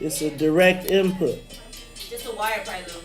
It's a direct input. Just a wire probably though.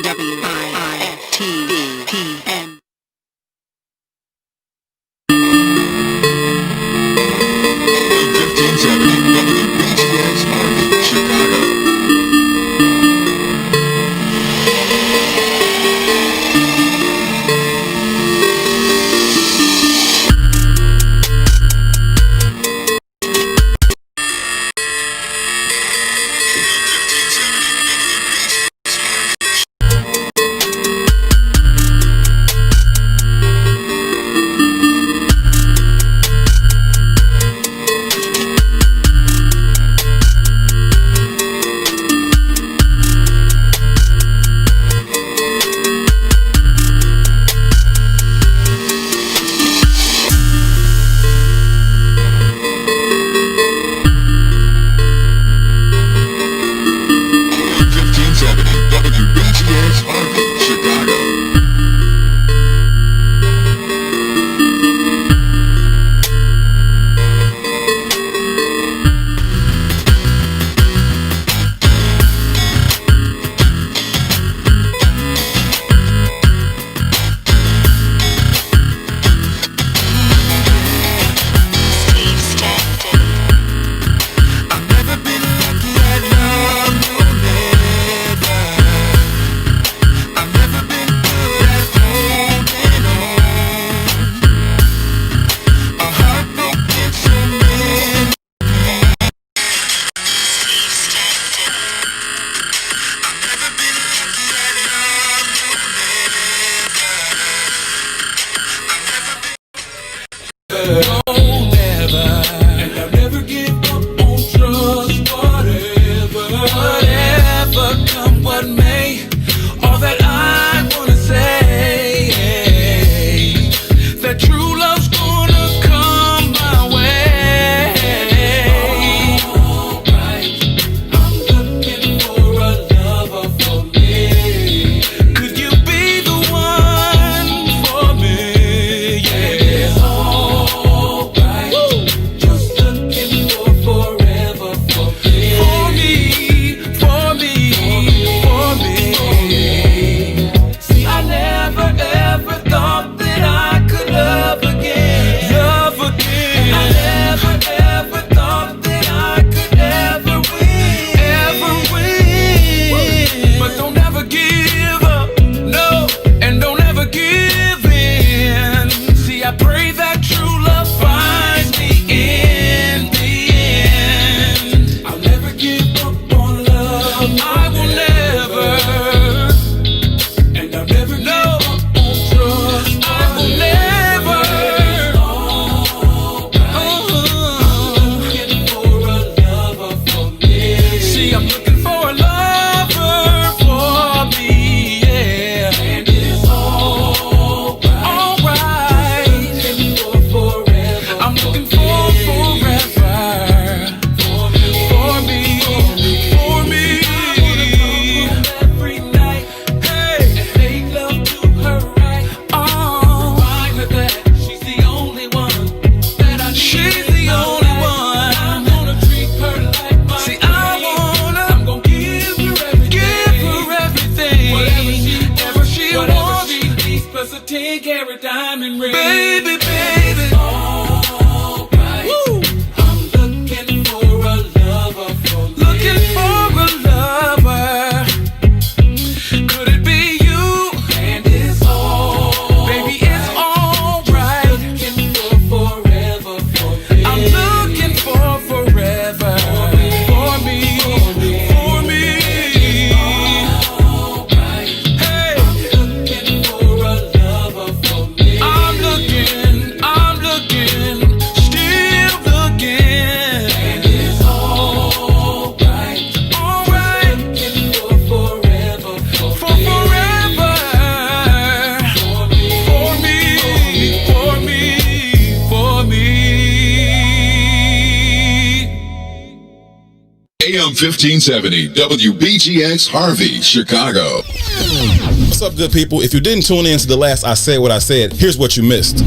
WBGX. WBGX Chicago. a 10-carat diamond ring. Baby, baby. Alright. Woo. I'm looking for a lover for me. Looking for a lover. Could it be you? And it's all. Baby, it's alright. Looking for forever for me. I'm looking for forever. For me. For me. Hey. I'm looking for a lover for me. I'm looking, still looking. And it's alright. Alright. Looking for forever for forever. For me. For me. For me. AM 1570, WBGX Harvey, Chicago. What's up, good people? If you didn't tune in to the last I Said What I Said, here's what you missed.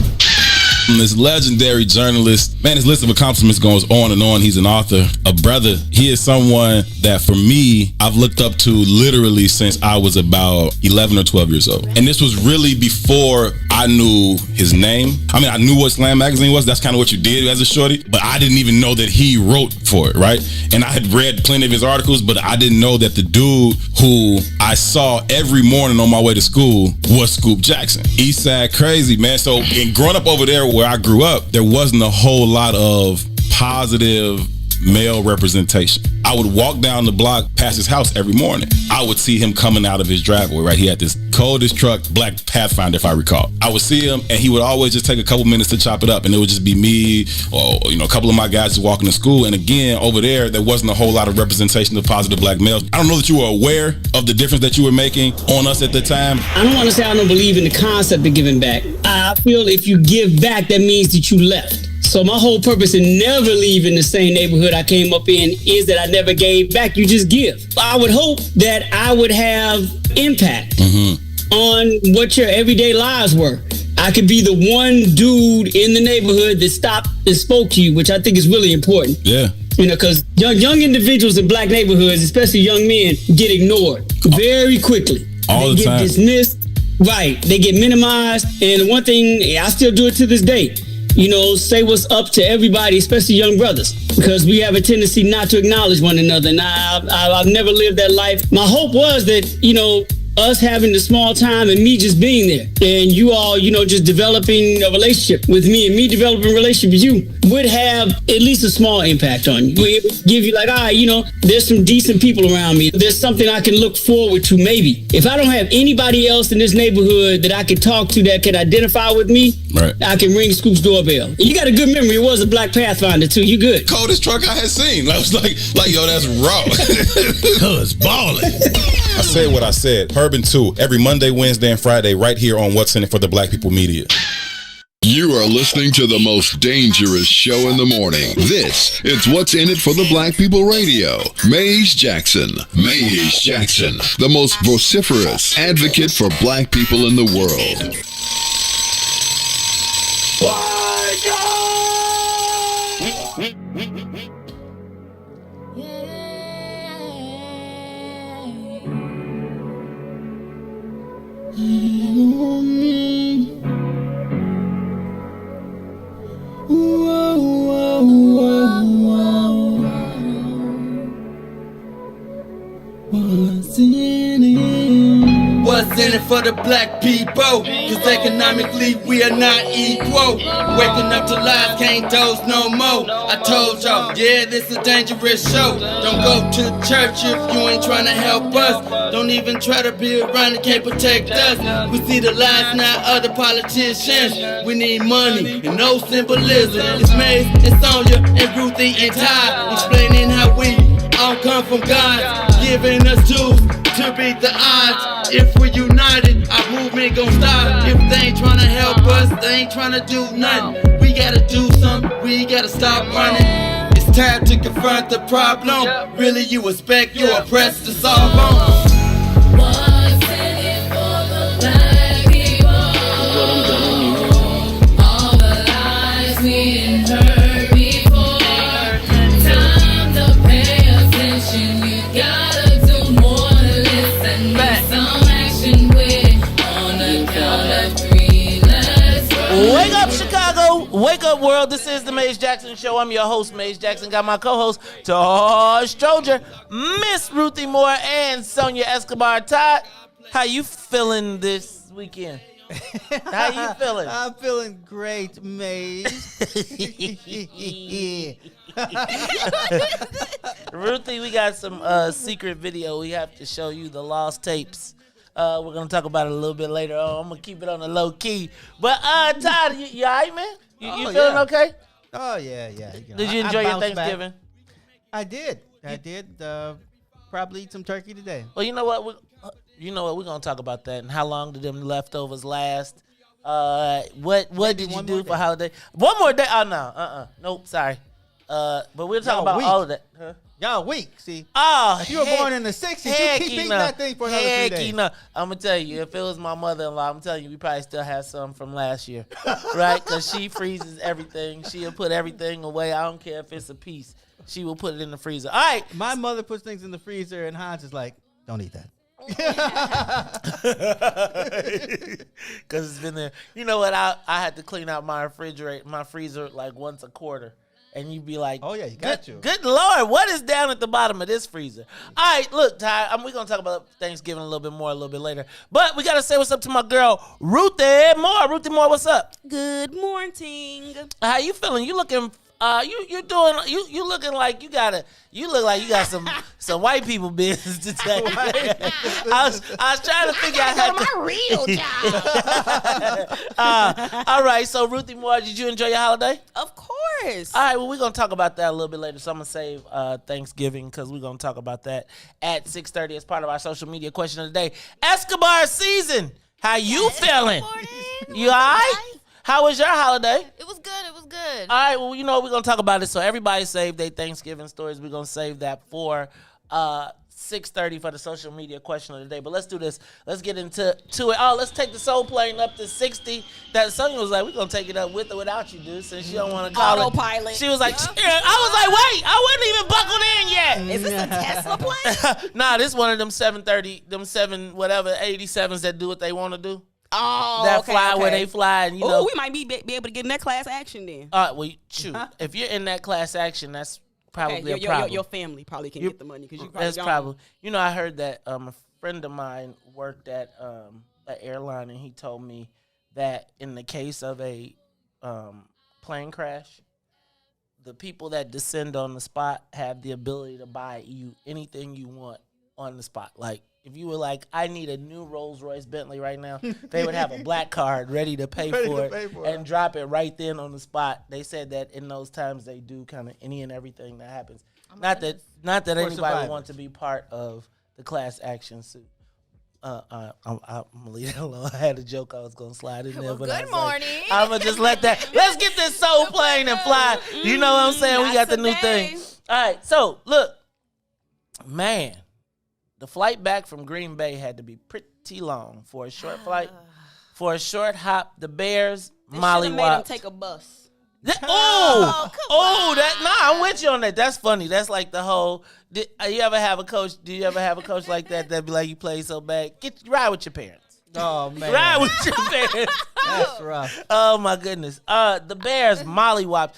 This legendary journalist, man, his list of accomplishments goes on and on. He's an author, a brother. He is someone that, for me, I've looked up to literally since I was about 11 or 12 years old. And this was really before I knew his name. I mean, I knew what Slam Magazine was. That's kind of what you did as a shorty. But I didn't even know that he wrote for it, right? And I had read plenty of his articles, but I didn't know that the dude who I saw every morning on my way to school was Scoop Jackson. Eastside crazy, man. So, in growing up over there where I grew up, there wasn't a whole lot of positive male representation. I would walk down the block past his house every morning. I would see him coming out of his driveway, right? He had this coldest truck, black Pathfinder, if I recall. I would see him, and he would always just take a couple minutes to chop it up, and it would just be me or, you know, a couple of my guys just walking to school. And again, over there wasn't a whole lot of representation of positive black males. I don't know that you were aware of the difference that you were making on us at the time. I don't want to say I don't believe in the concept of giving back. I feel if you give back, that means that you left. So my whole purpose in never leaving the same neighborhood I came up in is that I never gave back. You just give. I would hope that I would have impact on what your everyday lives were. I could be the one dude in the neighborhood that stopped and spoke to you, which I think is really important. Yeah. You know, because young individuals in black neighborhoods, especially young men, get ignored very quickly. All they the time. get dismissed. Right. They get minimized. And the one thing, I still do it to this day. You know, say what's up to everybody, especially young brothers, because we have a tendency not to acknowledge one another. And I've never lived that life. My hope was that, you know, us having the small time and me just being there and you all, you know, just developing a relationship with me and me developing a relationship with you would have at least a small impact on you. It would give you like, all right, you know, there's some decent people around me. There's something I can look forward to maybe. If I don't have anybody else in this neighborhood that I can talk to that can identify with me, right, I can ring Scoop's doorbell. You got a good memory. It was a black Pathfinder too. You good. Coldest truck I had seen. I was like, yo, that's raw. Cuz ballin'. I said what I said. Urban 2, every Monday, Wednesday, and Friday, right here on What's in It for the Black People Media. You are listening to the most dangerous show in the morning. This is What's in It for the Black People Radio. Maze Jackson, the most vociferous advocate for black people in the world. What's in it for the black people? Cause economically we are not equal. Waking up to lies, can't doze no more. I told y'all, yeah, this a dangerous show. Don't go to church if you ain't trying to help us. Don't even try to be around and can't protect us. We see the lies, not other politicians. We need money and no symbolism. It's Maze, it's Sonia, and Ruthie, and Todd, explaining how we all come from God, giving us tools to beat the odds. If we're united, our movement gon' stop. If they ain't tryna help us, they ain't tryna do nothing. We gotta do something, we gotta stop running. It's time to confront the problem. Really, you expect your oppressed to solve on. What's in it for the black people? All the lies we heard before. Time to pay attention, you gotta do more than listen. Need some action with on the count of 3. Wake up, Chicago. Wake up, world. This is the Maze Jackson Show. I'm your host, Maze Jackson. Got my co-host, Todd Stroger, Miss Ruthie Moore, and Sonia Escobar. Todd, how you feeling this weekend? How you feeling? I'm feeling great, Maze. Ruthie, we got some secret video we have to show you, the lost tapes. We're going to talk about it a little bit later on. I'm going to keep it on the low key. But, Todd, you all right, man? You feeling okay? Oh, yeah. Did you enjoy your Thanksgiving? Back. I did. Probably eat some turkey today. Well, you know what? We're going to talk about that and how long did them leftovers last. What did you do for holiday? One more day? Oh, no. Nope, sorry. But we'll talk about all of that. Huh? Y'all weak, see? Oh, if you were born in the 60s, you keep eating that thing for another 3 days. I'm going to tell you, if it was my mother-in-law, I'm telling you, we probably still have some from last year. Right? Because she freezes everything. She'll put everything away. I don't care if it's a piece. She will put it in the freezer. All right. My mother puts things in the freezer, and Hans is like, don't eat that. Because it's been there. You know what? I had to clean out my freezer like once a quarter. And you'd be like, oh, yeah, you got you. Good Lord, what is down at the bottom of this freezer? All right, look, Ty, we're going to talk about Thanksgiving a little bit later. But we got to say what's up to my girl, Ruthie Moore. Ruthie Moore, what's up? Good morning. How you feeling? You looking... you looking like you got some white people business to tell you. I was trying to figure out how my real job. All right, so Ruthie Moore, did you enjoy your holiday? Of course. All right, well, we're gonna talk about that a little bit later. So I'm gonna save Thanksgiving because we're gonna talk about that at 6:30 as part of our social media question of the day. Escobar season. How you feeling? You all right? How was your holiday? It was good. All right, well, we're going to talk about it. So everybody save their Thanksgiving stories. We're going to save that for 6:30 for the social media question of the day. But let's do this. Let's get into it. Oh, let's take the soul plane up to 60. That Sonia was like, we're going to take it up with or without you, dude, since you don't want to call Autopilot. She was like, I was like, wait, I wasn't even buckled in yet. Is this a Tesla plane? Nah, this one of them 87s that do what they want to do. Oh, that okay, fly okay. where they fly, and we might be able to get in that class action then. Well, shoot. If you're in that class action, that's probably a problem. Your family probably can get the money because you probably that's don't. probably. I heard that a friend of mine worked at an airline, and he told me that in the case of a plane crash, the people that descend on the spot have the ability to buy you anything you want on the spot, like. If you were like, I need a new Rolls Royce Bentley right now, they would have a black card ready to pay for it and drop it right then on the spot. They said that in those times they do kind of any and everything that happens. Not that anybody would want to be part of the class action suit. I'm gonna leave that alone. I had a joke I was gonna slide in there, but good morning. I'm gonna just let that. Let's get this soul plane and fly. You know what I'm saying? We got the new thing. All right, so look, man. The flight back from Green Bay had to be pretty long for a short flight. For a short hop, the Bears mollywopped. Made them take a bus. I'm with you on that. That's funny. That's like the whole. Do you ever have a coach like that be like, you play so bad? Ride with your parents. Oh man, ride with your parents. That's rough. Oh my goodness. The Bears mollywopped.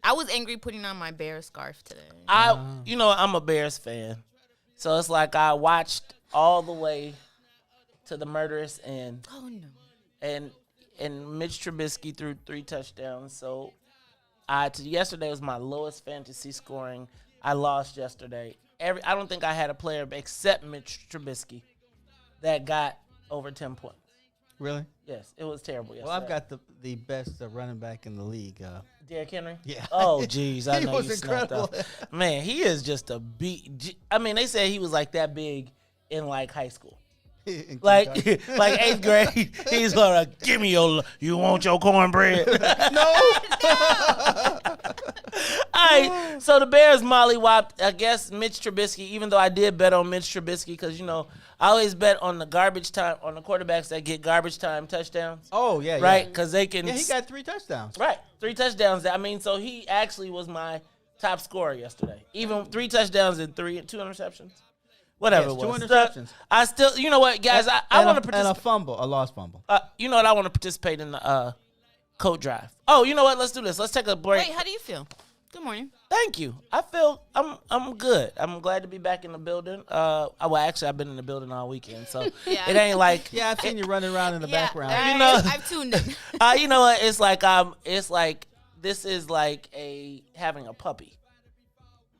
I was angry putting on my Bears scarf today. I'm a Bears fan. So it's like I watched all the way to the murderous end. Oh, no. And Mitch Trubisky threw 3 touchdowns. So yesterday was my lowest fantasy scoring. I lost yesterday. I don't think I had a player except Mitch Trubisky that got over 10 points. Really? Yes, it was terrible yesterday. Well, I've got the best running back in the league. Derrick Henry? Yeah. Oh, geez. I He know was you snapped incredible. off. Man, he is just a beat. I mean, they said he was like that big in like high school. like 8th grade. He's like, give me you want your cornbread? No. All right, so the Bears mollywopped. I guess Mitch Trubisky, even though I did bet on Mitch Trubisky because, I always bet on the garbage time, on the quarterbacks that get garbage time touchdowends. Oh, yeah. Right? Because they can. Yeah, he got 3 touchdowns. Right. 3 touchdowns. So he actually was my top scorer yesterday. Even 3 touchdowns and 2 interceptions. Whatever Yes, it was. 2 interceptions. I still, you know what, guys? I want to participate. And a lost fumble. You know what? I want to participate in the coat drive. Oh, you know what? Let's do this. Let's take a break. Wait, how do you feel? Good morning. Thank you. I feel I'm good. I'm glad to be back in the building. Well, actually, I've been in the building all weekend, so Yeah. it ain't like I've seen you running around in the background. You know, I've tuned in. you know what? It's like this is like having a puppy.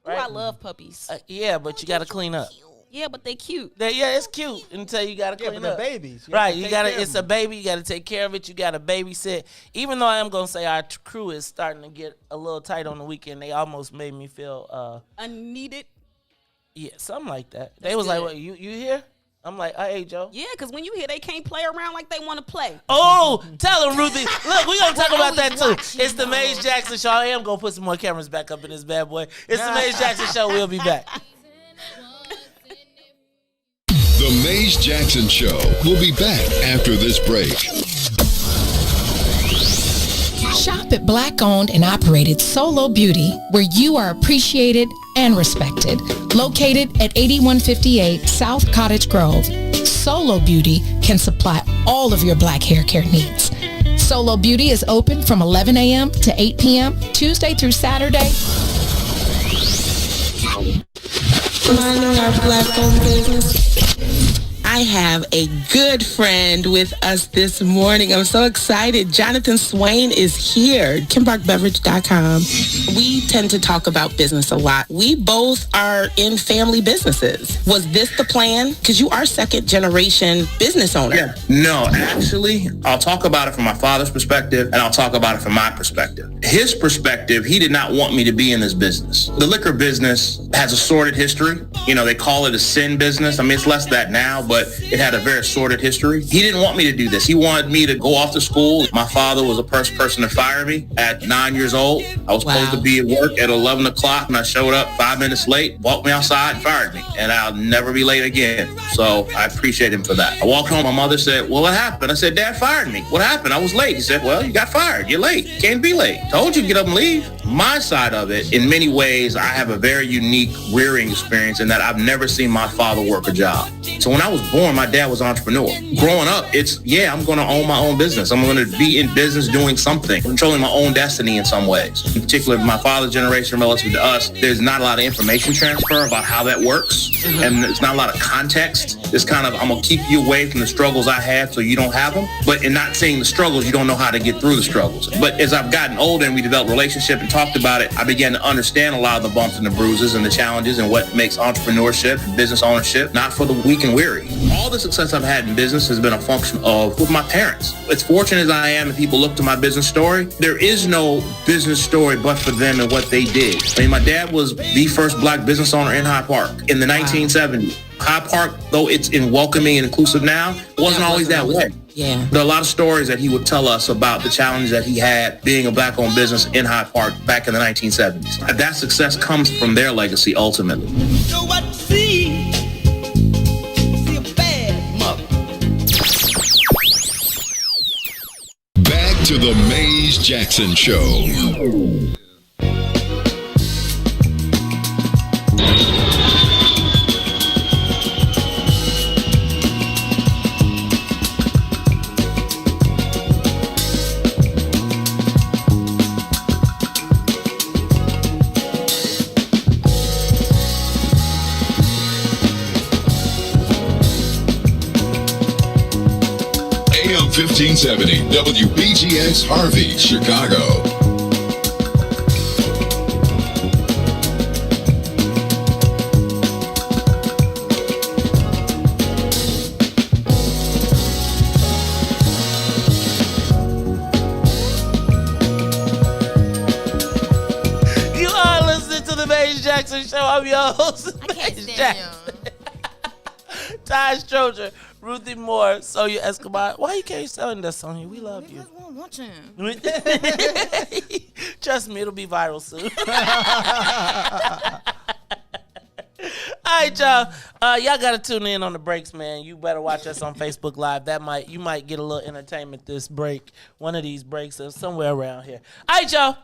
Right? Ooh, I love puppies. Yeah, but you got to clean up. Yeah, but they cute. Yeah, it's cute until you got to clean but up. they're babies. Right, you got to. It's a baby. You got to take care of it. You got to babysit. Even though I am gonna say our crew is starting to get a little tight on the weekend, they almost made me feel unneeded. Yeah, something like that. They was like, "What? You here?" I'm like, "Hey, Joe." Yeah, because when you hear they can't play around like they want to play. Oh, tell them, Ruthie. Look, we gonna talk about that too. It's the Maze Jackson Show. I am gonna put some more cameras back up in this bad boy. It's the Maze Jackson Show. We'll be back. The Maze Jackson Show will be back after this break. Shop at Black-owned and operated Solo Beauty, where you are appreciated and respected. Located at 8158 South Cottage Grove, Solo Beauty can supply all of your black hair care needs. Solo Beauty is open from 11 a.m. to 8 p.m., Tuesday through Saturday. Minding our black-owned business. I have a good friend with us this morning. I'm so excited. Jonathan Swain is here. KimBarkBeverage.com. We tend to talk about business a lot. We both are in family businesses. Was this the plan? Because you are second generation business owner. Yeah. No, actually, I'll talk about it from my father's perspective, and I'll talk about it from my perspective. His perspective, he did not want me to be in this business. The liquor business has a sordid history. You know, they call it a sin business. I mean, it's less that now, but it had a very sordid history. He didn't want me to do this. He wanted me to go off to school. My father was the first person to fire me at 9 years old. I was supposed to be at work at 11 o'clock, and I showed up 5 minutes late, walked me outside, and fired me. And I'll never be late again. So I appreciate him for that. I walked home. My mother said, "Well, what happened?" I said, "Dad fired me." "What happened?" "I was late." He said, "Well, you got fired. You're late. You can't be late. Told you to get up and leave." My side of it, in many ways, I have a very unique rearing experience in that I've never seen my father work a job. So when I was born, my dad was an entrepreneur. Growing up, I'm going to own my own business. I'm going to be in business doing something, controlling my own destiny in some ways. In particular, my father's generation relative to us, there's not a lot of information transfer about how that works. And there's not a lot of context. It's kind of, I'm going to keep you away from the struggles I had so you don't have them. But in not seeing the struggles, you don't know how to get through the struggles. But as I've gotten older and we developed a relationship and talked about it, I began to understand a lot of the bumps and the bruises and the challenges and what makes entrepreneurship and business ownership not for the weak and weary. All the success I've had in business has been a function of with my parents. As fortunate as I am and people look to my business story, there is no business story but for them and what they did. I mean, my dad was the first black business owner in Hyde Park in the 1970s. Hyde Park, though it's in welcoming and inclusive now, wasn't always that way. Yeah. There are a lot of stories that he would tell us about the challenge that he had being a black-owned business in Hyde Park back in the 1970s. That success comes from their legacy ultimately. So what you see? See a bad mother. Back to the Maze Jackson Show. AM 1570 WBGX Harvey, Chicago. You are listening to the Maze Jackson Show. I'm your host, Maze Jackson. Todd Stroger, Ruthie Moore, Sonia Escobar. Why you can't sell that Sonia? We love you. Trust me, it'll be viral soon. All right, y'all. Y'all gotta tune in on the breaks, man. You better watch us on Facebook Live. You might get a little entertainment this break. One of these breaks is somewhere around here. All right, y'all.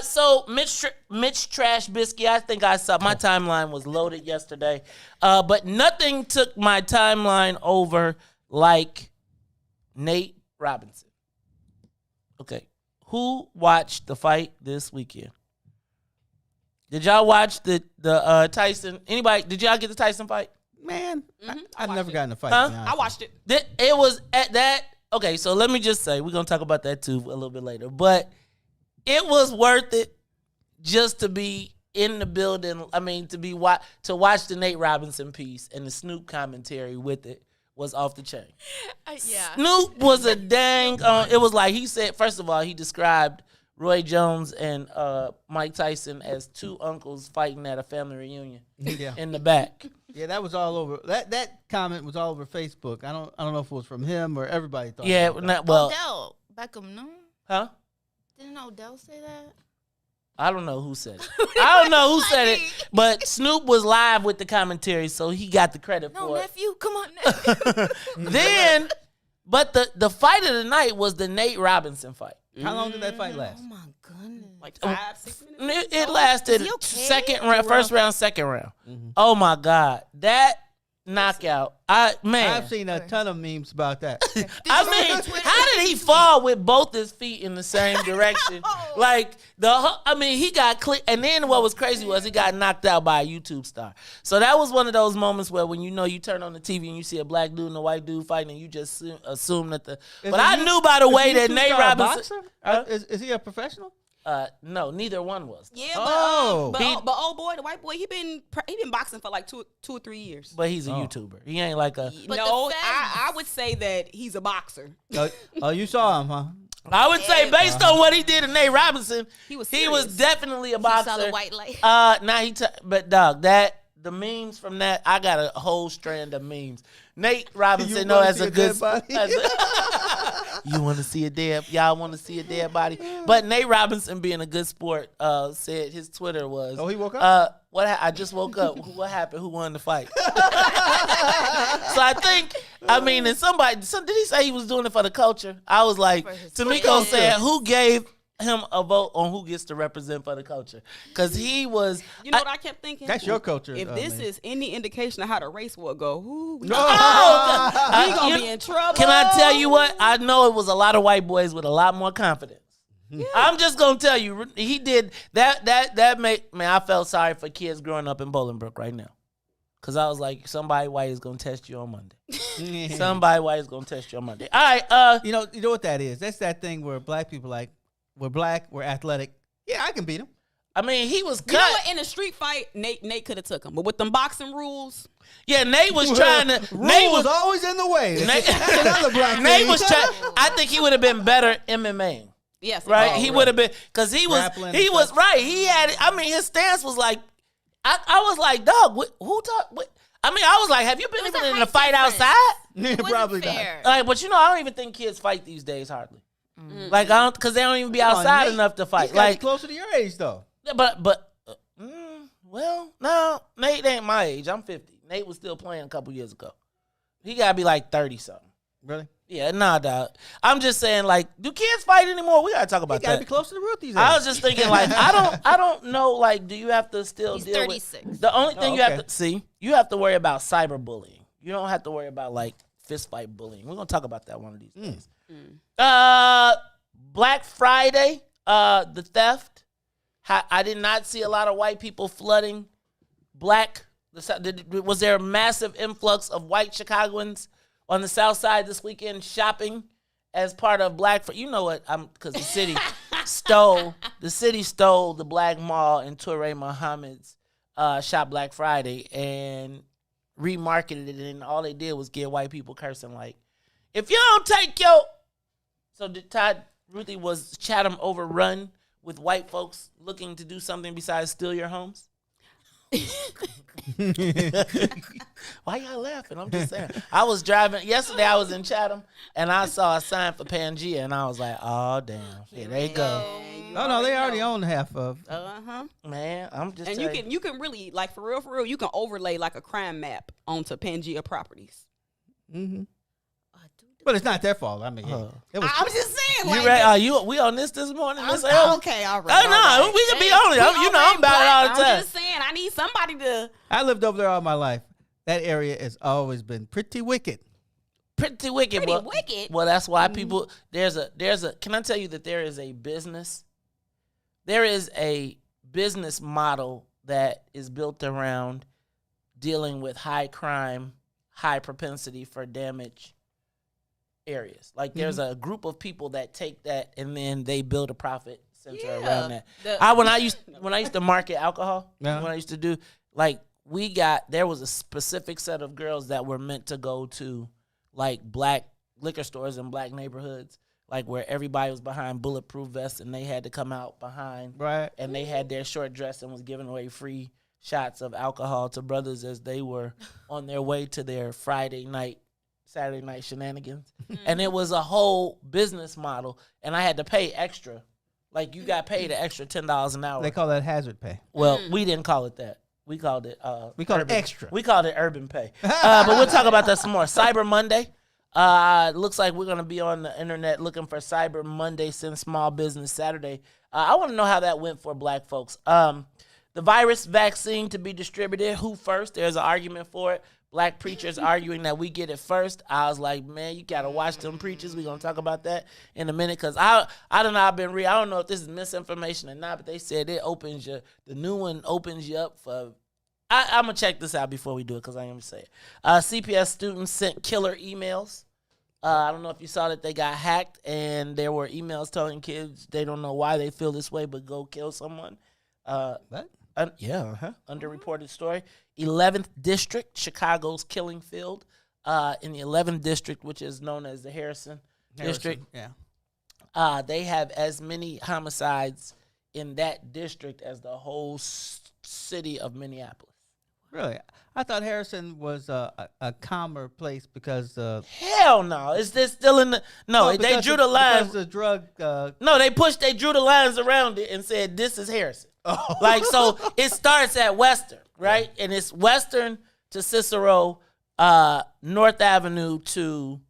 So Mitch Trash Biscuit, I think I saw my timeline was loaded yesterday. But nothing took my timeline over like Nate Robinson. Okay. Who watched the fight this weekend? Did y'all watch the Tyson? Anybody? Did y'all get the Tyson fight? Man, I've never it. gotten a fight. Huh? to be honest I watched it. It was at that. Okay, so let me just say we're gonna talk about that too a little bit later, but it was worth it just to be in the building. I mean, to watch the Nate Robinson piece and the Snoop commentary with it was off the chain. Yeah. Snoop was a dang. It was like he said. First of all, he described Roy Jones and Mike Tyson as two uncles fighting at a family reunion Yeah. in the back. Yeah, that was all over. That comment was all over Facebook. I don't know if it was from him or everybody thought. Yeah, it was not, well, Odell Beckham, no? huh? Didn't Odell say that? I don't know who said it. I don't know who said it, but Snoop was live with the commentary, so he got the credit No, for it. nephew, come on, nephew. Then, but the fight of the night was the Nate Robinson fight. How long did that fight last? Oh my goodness. Like 5-6 minutes. It lasted Is he okay? second round, first round, second round. Oh my God, that knockout! I've seen a ton of memes about that. I mean, how did he fall with both his feet in the same direction? Like he got clipped, and then what was crazy was he got knocked out by a YouTube star. So that was one of those moments where when you turn on the TV and you see a black dude and a white dude fighting, and you just assume that But I knew by the way that Nate Robinson. Is he a professional? No, neither one was. Yeah, Oh. but old boy, the white boy, he been boxing for like two or 3 years. But he's a YouTuber. He ain't like a. But No, the feds- I would say that he's a boxer. Oh, you saw him, huh? I would say based on what he did to Nate Robinson, He was he was serious. definitely a He boxer. saw the white light. But dog, the memes from that, I got a whole strand of memes. Nate Robinson, wanna as see a a good dead body? you want to see a dead? Y'all want to see a dead body? But Nate Robinson, being a good sport, said his Twitter was. Oh, he woke up? I just woke up. What happened? Who won the fight? So I think, and did he say he was doing it for the culture? I was like, Tamiko said, who gave him a vote on who gets to represent for the culture? Because he was. You know what I kept thinking? That's your culture. If this is any indication of how the race will go, we Oh, gonna be in trouble. Can I tell you what? I know it was a lot of white boys with a lot more confidence. Yeah. I'm just gonna tell you, he did that. I felt sorry for kids growing up in Bolingbrook right now, because I was like, somebody white is gonna test you on Monday. Somebody white is gonna test you on Monday. All right. You know what that is? That's that thing where black people like, we're black, we're athletic. Yeah, I can beat him. I mean, he was cut. You know what? In a street fight, Nate could have took him, but with them boxing rules. Yeah, Nate was trying to. Nate was always in the way. Nate, That's another black Nate thing. was trying. I think he would have been better MMA. Yes, right. He would have been, because he was. Grappling He and was stuff. right. He had. His stance was like. I was like, dog. Who talk? I was like, have you been even in a fight outside? Probably not. Like, but I don't even think kids fight these days hardly. Like, I don't, because they don't even be outside Nate, enough to fight. He's gotta be Like, closer to your age though. but no, Nate ain't my age. I'm 50. Nate was still playing a couple years ago. He gotta be like 30 something. Really? Yeah, nah, dog. I'm just saying, like, do kids fight anymore? We gotta talk about You gotta that. be closer to Ruthie's age. I was just thinking, like, I don't know, like, do you have to still He's deal 36. with the only thing you have okay. to see? You have to worry about cyberbullying. You don't have to worry about like fist fight bullying. We're gonna talk about that one of these days. Black Friday, the theft. I did not see a lot of white people flooding was there a massive influx of white Chicagoans on the South Side this weekend shopping as part of Black Friday? You know what? Because the city stole the Black Mall and Toure Muhammad's shop Black Friday and remarketed it, and all they did was get white people cursing like, if you don't take your... So did Todd, Ruthie, was Chatham overrun with white folks looking to do something besides steal your homes? Why y'all laughing? I'm just saying. I was driving yesterday. I was in Chatham and I saw a sign for Pangea, and I was like, "Oh damn, here they go." Oh no, they already own half of. Man, I'm just. And you can really, like, for real, you can overlay like a crime map onto Pangea properties. Mm-hmm. But it's not their fault. I mean, it was. I'm just saying. You Like, ready? We on this morning? Miss I'm, L? okay, all right. Oh no, we can be on it. I'm about it all the time. I'm just saying, I need somebody to. I lived over there all my life. That area has always been pretty wicked. Pretty wicked. Pretty well, wicked. Well, that's why people there's a. Can I tell you that there is a business? There is a business model that is built around dealing with high crime, high propensity for damage areas. Like there's a group of people that take that and then they build a profit center around that. When I used to market alcohol, when I used to do like there was a specific set of girls that were meant to go to like black liquor stores in black neighborhoods, like where everybody was behind bulletproof vests and they had to come out behind, right? And they had their short dress and was giving away free shots of alcohol to brothers as they were on their way to their Saturday night shenanigans. And it was a whole business model, and I had to pay extra. Like you got paid an extra $10 an hour. They call that hazard pay. Well, we didn't call it that. We called it it extra. We called it urban pay. But we'll talk about that some more. Cyber Monday. Looks like we're going to be on the internet looking for Cyber Monday since Small Business Saturday. I want to know how that went for black folks. The virus vaccine to be distributed, who first? There's an argument for it. Black preachers arguing that we get it first. I was like, man, you got to watch them preachers. We're going to talk about that in a minute because I don't know. I don't know if this is misinformation or not, but they said it opens the new one opens you up for. I'm going to check this out before we do it because I am going to say it. CPS students sent killer emails. I don't know if you saw that they got hacked and there were emails telling kids they don't know why they feel this way, but go kill someone. What? Underreported story. 11th District, Chicago's killing field. In the 11th District, which is known as the Harrison District. Yeah. They have as many homicides in that district as the whole city of Minneapolis. Really? I thought Harrison was a calmer place because hell no. Is this still in the they drew the line. Because the drug they drew the lines around it and said this is Harrison. Oh. Like so it starts at Western, right? And it's Western to Cicero, North Avenue to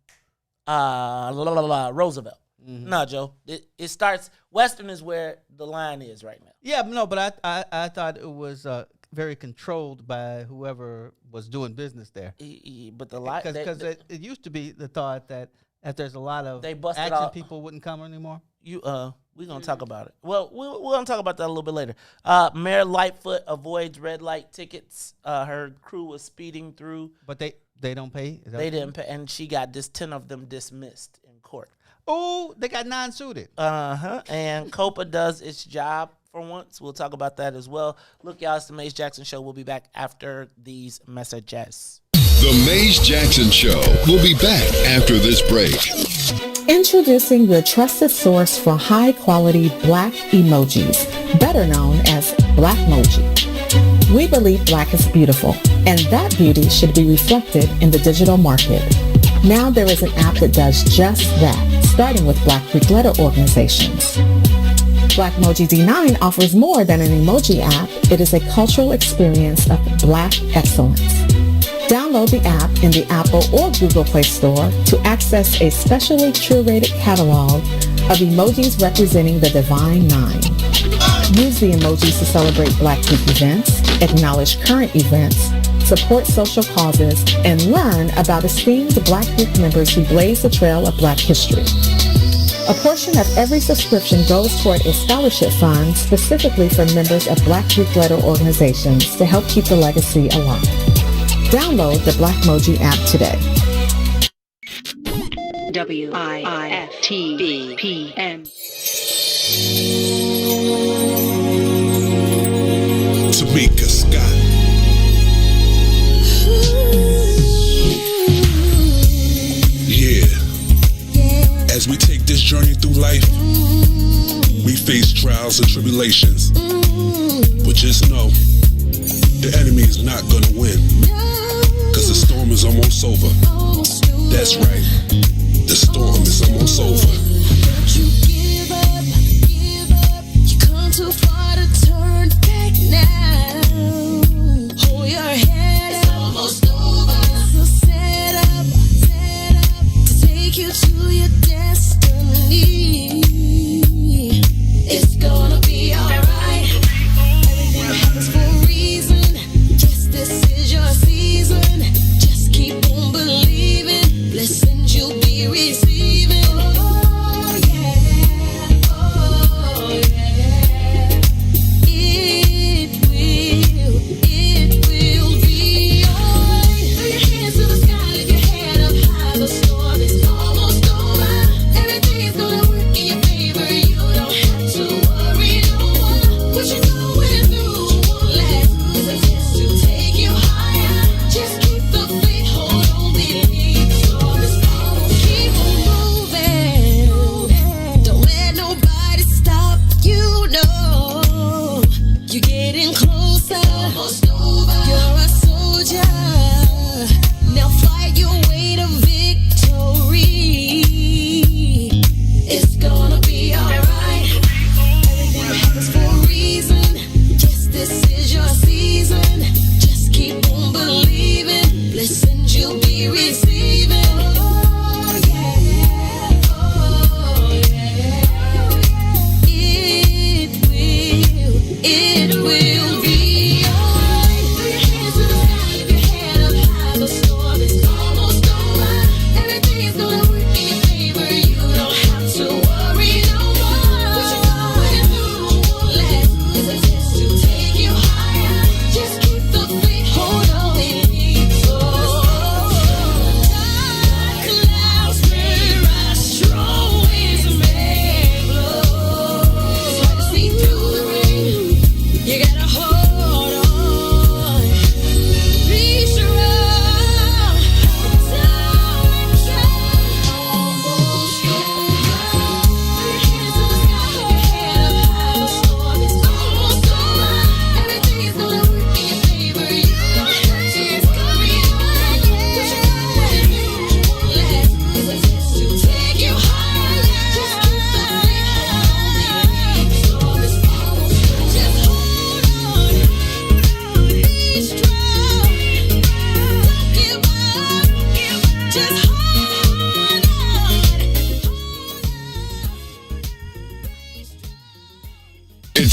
Roosevelt. Mm-hmm. No, Joe. It starts Western is where the line is right now. Yeah, no, but I thought it was very controlled by whoever was doing business there. But because it used to be the thought that if there's a lot of action, people wouldn't come anymore. We're gonna talk about it. Well, we're gonna talk about that a little bit later. Mayor Lightfoot avoids red light tickets. Her crew was speeding through, but they don't pay. They didn't pay, and she got 10 of them dismissed in court. Oh, they got non-suited. And COPA does its job for once. We'll talk about that as well. Look, y'all, it's the Maze Jackson Show. We'll be back after these messages. The Maze Jackson Show will be back after this break. Introducing your trusted source for high-quality black emojis, better known as Blackmoji. We believe black is beautiful, and that beauty should be reflected in the digital market. Now there is an app that does just that, starting with Black Greek letter organizations. Blackmoji D9 offers more than an emoji app. It is a cultural experience of black excellence. Download the app in the Apple or Google Play Store to access a specially curated catalog of emojis representing the Divine Nine. Use the emojis to celebrate Black Greek events, acknowledge current events, support social causes, and learn about esteemed Black Greek members who blaze the trail of Black history. A portion of every subscription goes toward a scholarship fund specifically for members of Black Greek letter organizations to help keep the legacy alive. Download the Blackmoji app today. WIFTBPM. Tamika Scott. Yeah. As we take this journey through life, we face trials and tribulations. But just know, the enemy is not gonna win, cause the storm is almost over. That's right, the storm is almost over. You give up, you come too far to turn back now. Hold your head up, it's almost over. So set up to take you to your destiny. It's gonna be alright, everything happens for a reason. This is your season. Just keep on believing. Blessings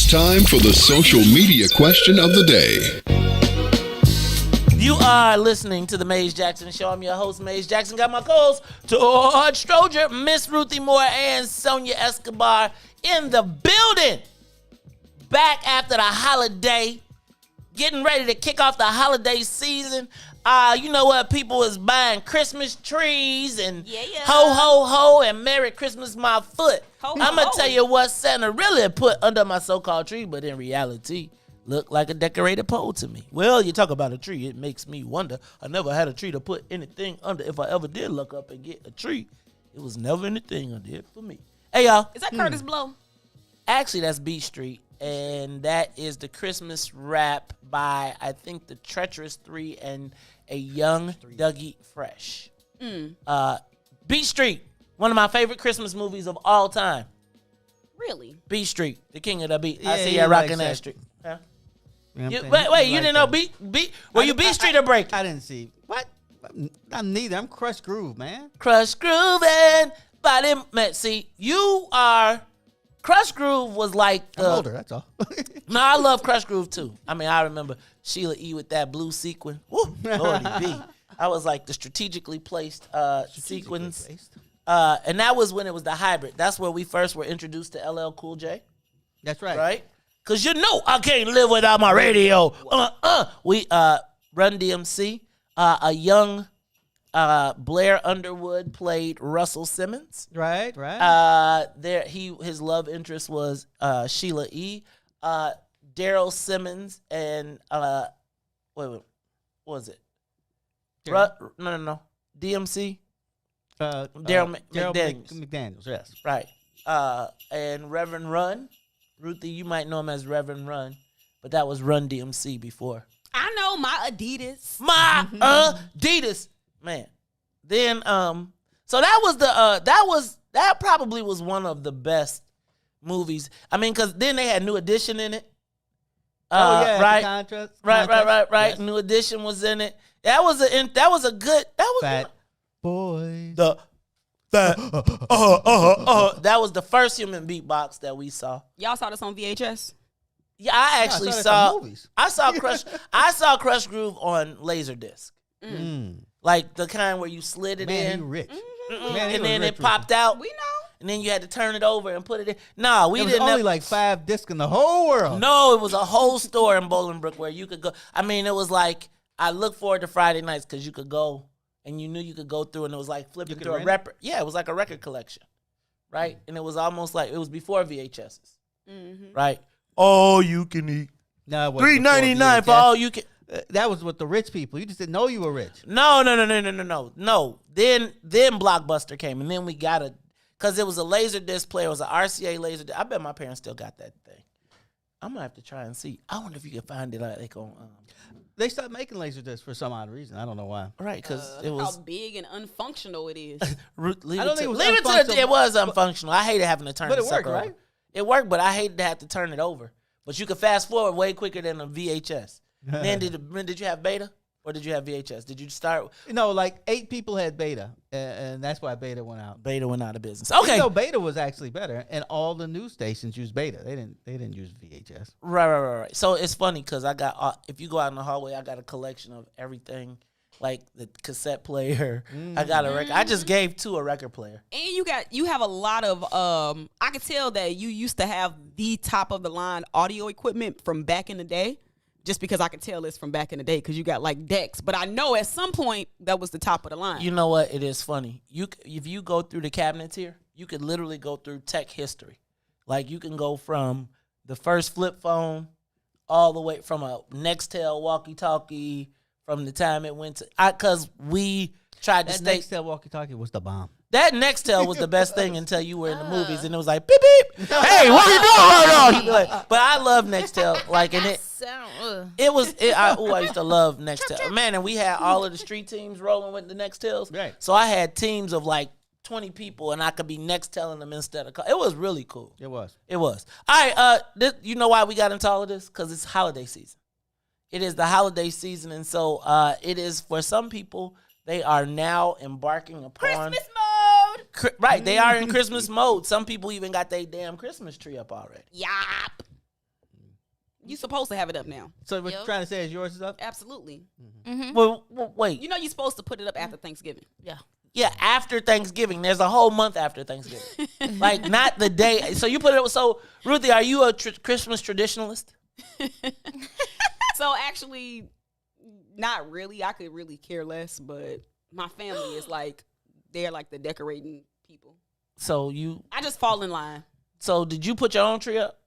It's time for the social media question of the day. You are listening to the Maze Jackson Show. I'm your host, Maze Jackson. Got my co-hosts, Todd Stroger, Miss Ruthie Moore, and Sonia Escobar in the building. Back after the holiday, getting ready to kick off the holiday season. You know what? People is buying Christmas trees and ho, ho, ho, and Merry Christmas, my foot. I'm going to tell you what Santa really put under my so-called tree, but in reality, looked like a decorated pole to me. Well, you talk about a tree, it makes me wonder. I never had a tree to put anything under. If I ever did look up and get a tree, it was never anything under it for me. Hey, y'all. Is that Curtis Blow? Actually, that's Beat Street, and that is the Christmas rap by, I think, the Treacherous 3 and a young Dougie Fresh. Beat Street, one of my favorite Christmas movies of all time. Really? Beat Street, the king of the beat. Yeah, I see he you rocking likes that that. street. Huh? Wait, You didn't know Beat? Were you Beat Street or Break? I didn't see. What? I'm neither. I'm Crush Groove, man. Crush Groove and Body. See, you are. Crush Groove was like. I'm older, that's all. No, I love Crush Groove too. I mean, I remember Sheila E. with that blue sequin. Woo, Lordy B. I was like the strategically placed sequins. And that was when it was the hybrid. That's where we first were introduced to LL Cool J. That's right. Right? Because you know I can't live without my radio. We Run DMC. A young Blair Underwood played Russell Simmons. Right. His love interest was Sheila E. Daryl Simmons and what was it? No. DMC. Daryl McDaniels. Yes. Right. And Reverend Run. Ruthie, you might know him as Reverend Run, but that was Run DMC before. I know my Adidas. My Adidas, man. Then so that probably was one of the best movies. I mean, because then they had New Edition in it. Right. Right. Yes. New Edition was in it. That was a good. Fat Boys. That was the first human beatbox that we saw. Y'all saw this on VHS? Yeah, I actually saw. I saw Crush. I saw Crush Groove on Laserdisc. Like the kind where you slid it in. Man, he rich. And then it popped out. We know. And then you had to turn it over and put it in. No, we It was didn't. only like 5 discs in the whole world. No, it was a whole store in Bolingbrook where you could go. I mean, it was like I look forward to Friday nights because you could go and you knew you could go through and it was like flipping through a record. Yeah, it was like a record collection, right? And it was almost like it was before VHSs, right? All you can eat. No, it wasn't $3.99 for all you can. That was with the rich people. You just didn't know you were rich. No. Then Blockbuster came, and then we got because it was a Laserdisc player. It was an RCA Laserdisc. I bet my parents still got that thing. I'm gonna have to try and see. I wonder if you can find it. Like on. They stopped making Laserdiscs for some odd reason. I don't know why. Right, because it was how big and unfunctional it is. It was unfunctional. I hated having to turn but the it worked, sucker right? over. It worked, but I hated to have to turn it over. But you could fast forward way quicker than a VHS. Then did you have beta or did you have VHS? Did you start? No, like 8 people had beta, and that's why beta went out. Beta went out of business. Okay, so beta was actually better, and all the news stations used beta. They didn't use VHS. Right. So it's funny because I got if you go out in the hallway, I got a collection of everything, like the cassette player. I got a record. I just gave 2 a record player. And you have a lot of I could tell that you used to have the top of the line audio equipment from back in the day. Just because I could tell it's from back in the day because you got like decks. But I know at some point that was the top of the line. You know what? It is funny. If you go through the cabinets here, you could literally go through tech history. Like you can go from the first flip phone all the way from a Nextel walkie-talkie from the time it went to... Because we tried to stay... Nextel walkie-talkie was the bomb. That Nextel was the best thing until you were in the movies and it was like, beep, beep. Hey, what are you doing right now? Like, but I love Nextel. Like, and I used to love Nextel. Man, and we had all of the street teams rolling with the Nextels. Right. So I had teams of like 20 people and I could be Nexteling them instead of... It was really cool. It was. All right, you know why we got into all of this? Because it's holiday season. It is the holiday season, and so it is for some people... They are now embarking upon Christmas mode. Right, they are in Christmas mode. Some people even got their damn Christmas tree up already. Yep. You supposed to have it up now. So what you're trying to say is yours is up? Absolutely. Well, wait. You know you're supposed to put it up after Thanksgiving. Yeah. Yeah, after Thanksgiving. There's a whole month after Thanksgiving. Like, not the day. So you put it. So, Ruthie, are you a Christmas traditionalist? So actually, not really. I could really care less, but my family is like, they're like the decorating people. So you. I just fall in line. So did you put your own tree up?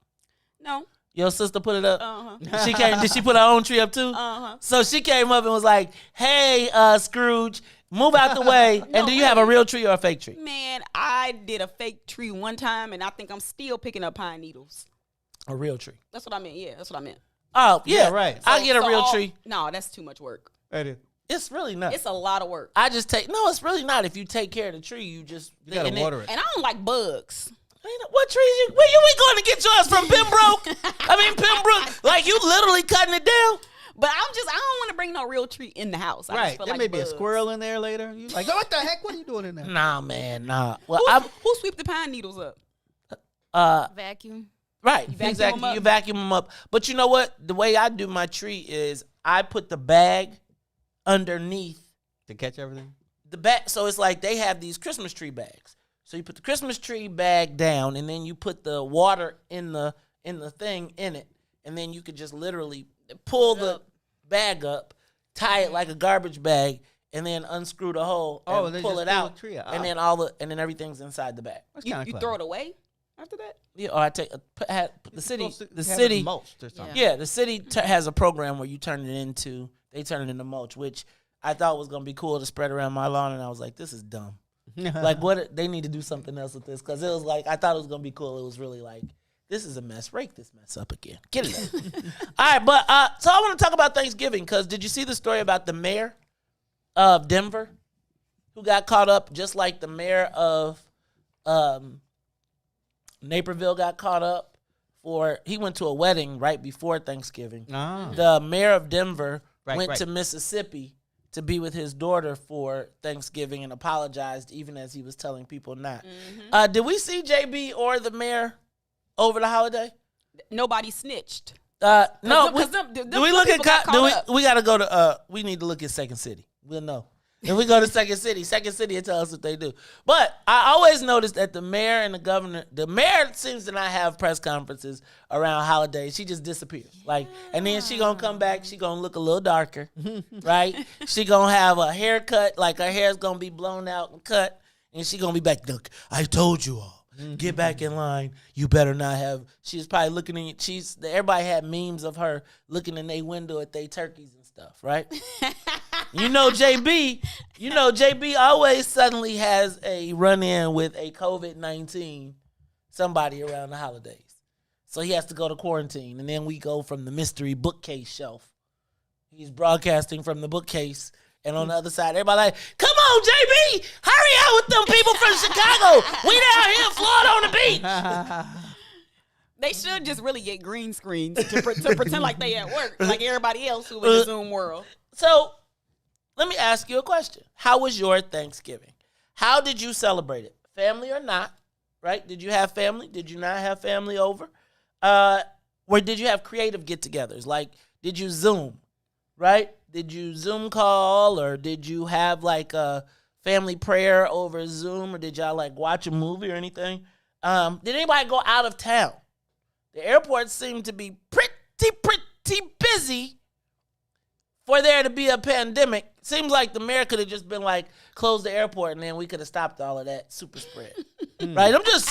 No. Your sister put it up? Uh-huh. She came. Did she put her own tree up too? Uh-huh. So she came up and was like, "Hey, Scrooge, move out the way." And do you have a real tree or a fake tree? Man, I did a fake tree one time, and I think I'm still picking up pine needles. A real tree. That's what I meant. Yeah, that's what I meant. Oh, yeah, right. I get a real tree. No, that's too much work. It is. It's really not. It's a lot of work. I just take. No, it's really not. If you take care of the tree, you gotta water it. And I don't like bugs. What trees you? Where you we going to get yours from, Pembroke? I mean Pembroke. Like you literally cutting it down. But I don't want to bring no real tree in the house. I just Right. feel There like may be a bugs. squirrel in there later. You like, oh, what the heck? What are you doing in there? Nah, man, nah. Well, Who sweep the pine needles up? Vacuum. Right, vacuum exactly. them up? You vacuum them up. But you know what? The way I do my tree is I put the bag underneath To catch everything? the bag. So it's like they have these Christmas tree bags. So you put the Christmas tree bag down, and then you put the water in the thing in it, and then you could just literally pull the bag up, tie it like a garbage bag, and then unscrew the hole and and then pull just it pull out, the tree out. and then everything's inside the bag. That's You, kind of you throw it away after that? Yeah, or I take the city. Supposed to The have it city mulched or something. Yeah, the city has a program where you turn it into mulch, which I thought was gonna be cool to spread around my lawn, and I was like, this is dumb. Like, what they need to do something else with this, because it was like I thought it was gonna be cool. It was really like, this is a mess. Rake this mess up again. Get it out. All right, but so I want to talk about Thanksgiving, because did you see the story about the mayor of Denver who got caught up, just like the mayor of Naperville got caught up he went to a wedding right before Thanksgiving. Ah. The mayor of Denver went right. to Mississippi to be with his daughter for Thanksgiving and apologized even as he was telling people not. Mm-hmm. Did we see JB or the mayor over the holiday? Nobody snitched. No. them Do we look at people got caught up. we gotta go to we need to look at Second City. We'll know. If we go to Second City will tell us what they do. But I always noticed that the mayor and the mayor seems to not have press conferences around holidays. She just disappears. And then she gonna come back, she gonna look a little darker, right? She gonna have a haircut, like her hair's gonna be blown out and cut, and she gonna be back, look, I told you all. Get back in line. You better not have. She's probably looking in. Everybody had memes of her looking in their window at their turkeys and stuff, right? JB always suddenly has a run-in with a COVID-19 somebody around the holidays. So he has to go to quarantine. And then we go from the mystery bookcase shelf. He's broadcasting from the bookcase. And on the other side, everybody like, come on, JB, hurry out with them people from Chicago. We down here in Florida on the beach. They should just really get green screens to pretend like they at work, like everybody else who in the Zoom world. So let me ask you a question. How was your Thanksgiving? How did you celebrate it? Family or not, right? Did you have family? Did you not have family over? Or did you have creative get-togethers? Like, did you Zoom, right? Did you Zoom call, or did you have like a family prayer over Zoom, or did y'all like watch a movie or anything? Did anybody go out of town? The airports seem to be pretty busy for there to be a pandemic. Seems like the mayor could have just been like, close the airport, and then we could have stopped all of that super spread. Right? I'm just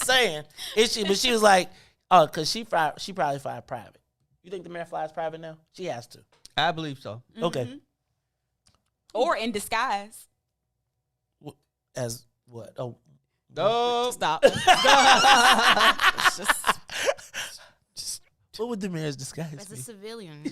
saying. But she was like, oh, because she probably fly private. You think the mayor flies private now? She has to. I believe so. Okay. Mm-hmm. Or in disguise. As what? Oh. Stop. What would the mayor's disguise As be? a civilian. You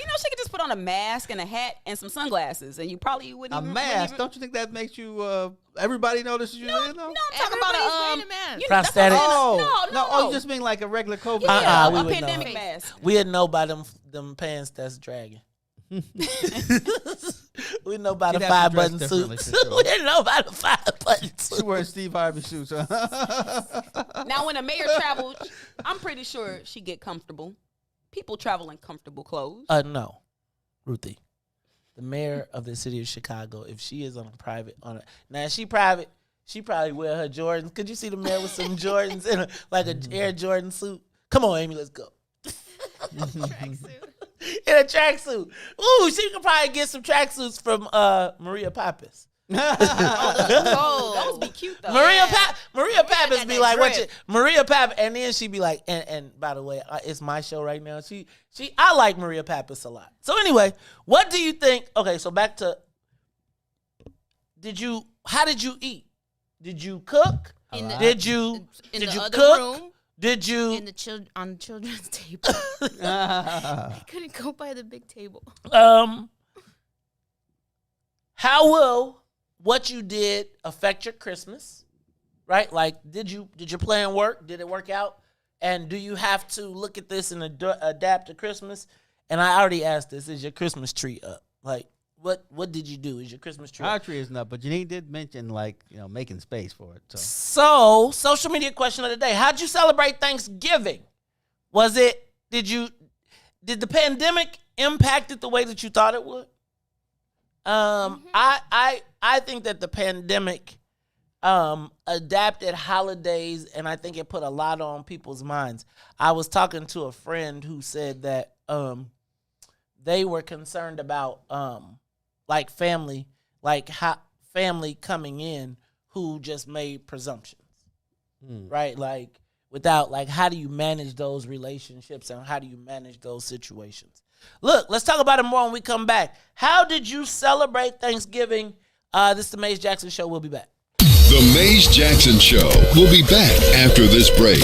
know, she could just put on a mask and a hat and some sunglasses, and you probably wouldn't A even... mask? Don't you think that makes you, everybody notices you there, though? No, I'm talking about wearing a mask. Prosthetic? Oh, you just mean like a regular COVID Yeah, mask? we a would pandemic know. mask. We'd know by them pants that's dragging. We know by the You'd have to dress 5-button differently, suits. for sure. We know by the 5-button She suits. wearing Steve Harvey suits, huh? Now, when a mayor travels, I'm pretty sure she get comfortable. people travel in comfortable clothes. No, Ruthie, the mayor of the city of Chicago. If she is on now she private, she probably wear her Jordans. Could you see the mayor with some Jordans in an Air Jordan suit? Come on, Amy, let's go. In a tracksuit. Ooh, she could probably get some tracksuits from Maria Pappas. Those be cute though. Maria Pappas be like, what you, Maria Pappas, and then she be like, and by the way, it's my show right now. I like Maria Pappas a lot. So anyway, what do you think? Okay, so back to, how did you eat? Did you cook? Did you cook? Room, did you on the children's table? They couldn't go by the big table. How will what you did affect your Christmas? Right? Like, did your plan work? Did it work out? And do you have to look at this and adapt to Christmas? And I already asked this: is your Christmas tree up? Like, what did you do? Is your Christmas tree? Our tree isn't up, but Janine did mention making space for it. So social media question of the day: how'd you celebrate Thanksgiving? Did the pandemic impact it the way that you thought it would? I think that the pandemic adapted holidays, and I think it put a lot on people's minds. I was talking to a friend who said that they were concerned about family coming in who just made presumptions, right? Like, without, how do you manage those relationships and how do you manage those situations? Look, let's talk about it more when we come back. How did you celebrate Thanksgiving? This is the Maze Jackson Show. We'll be back. The Maze Jackson Show will be back after this break.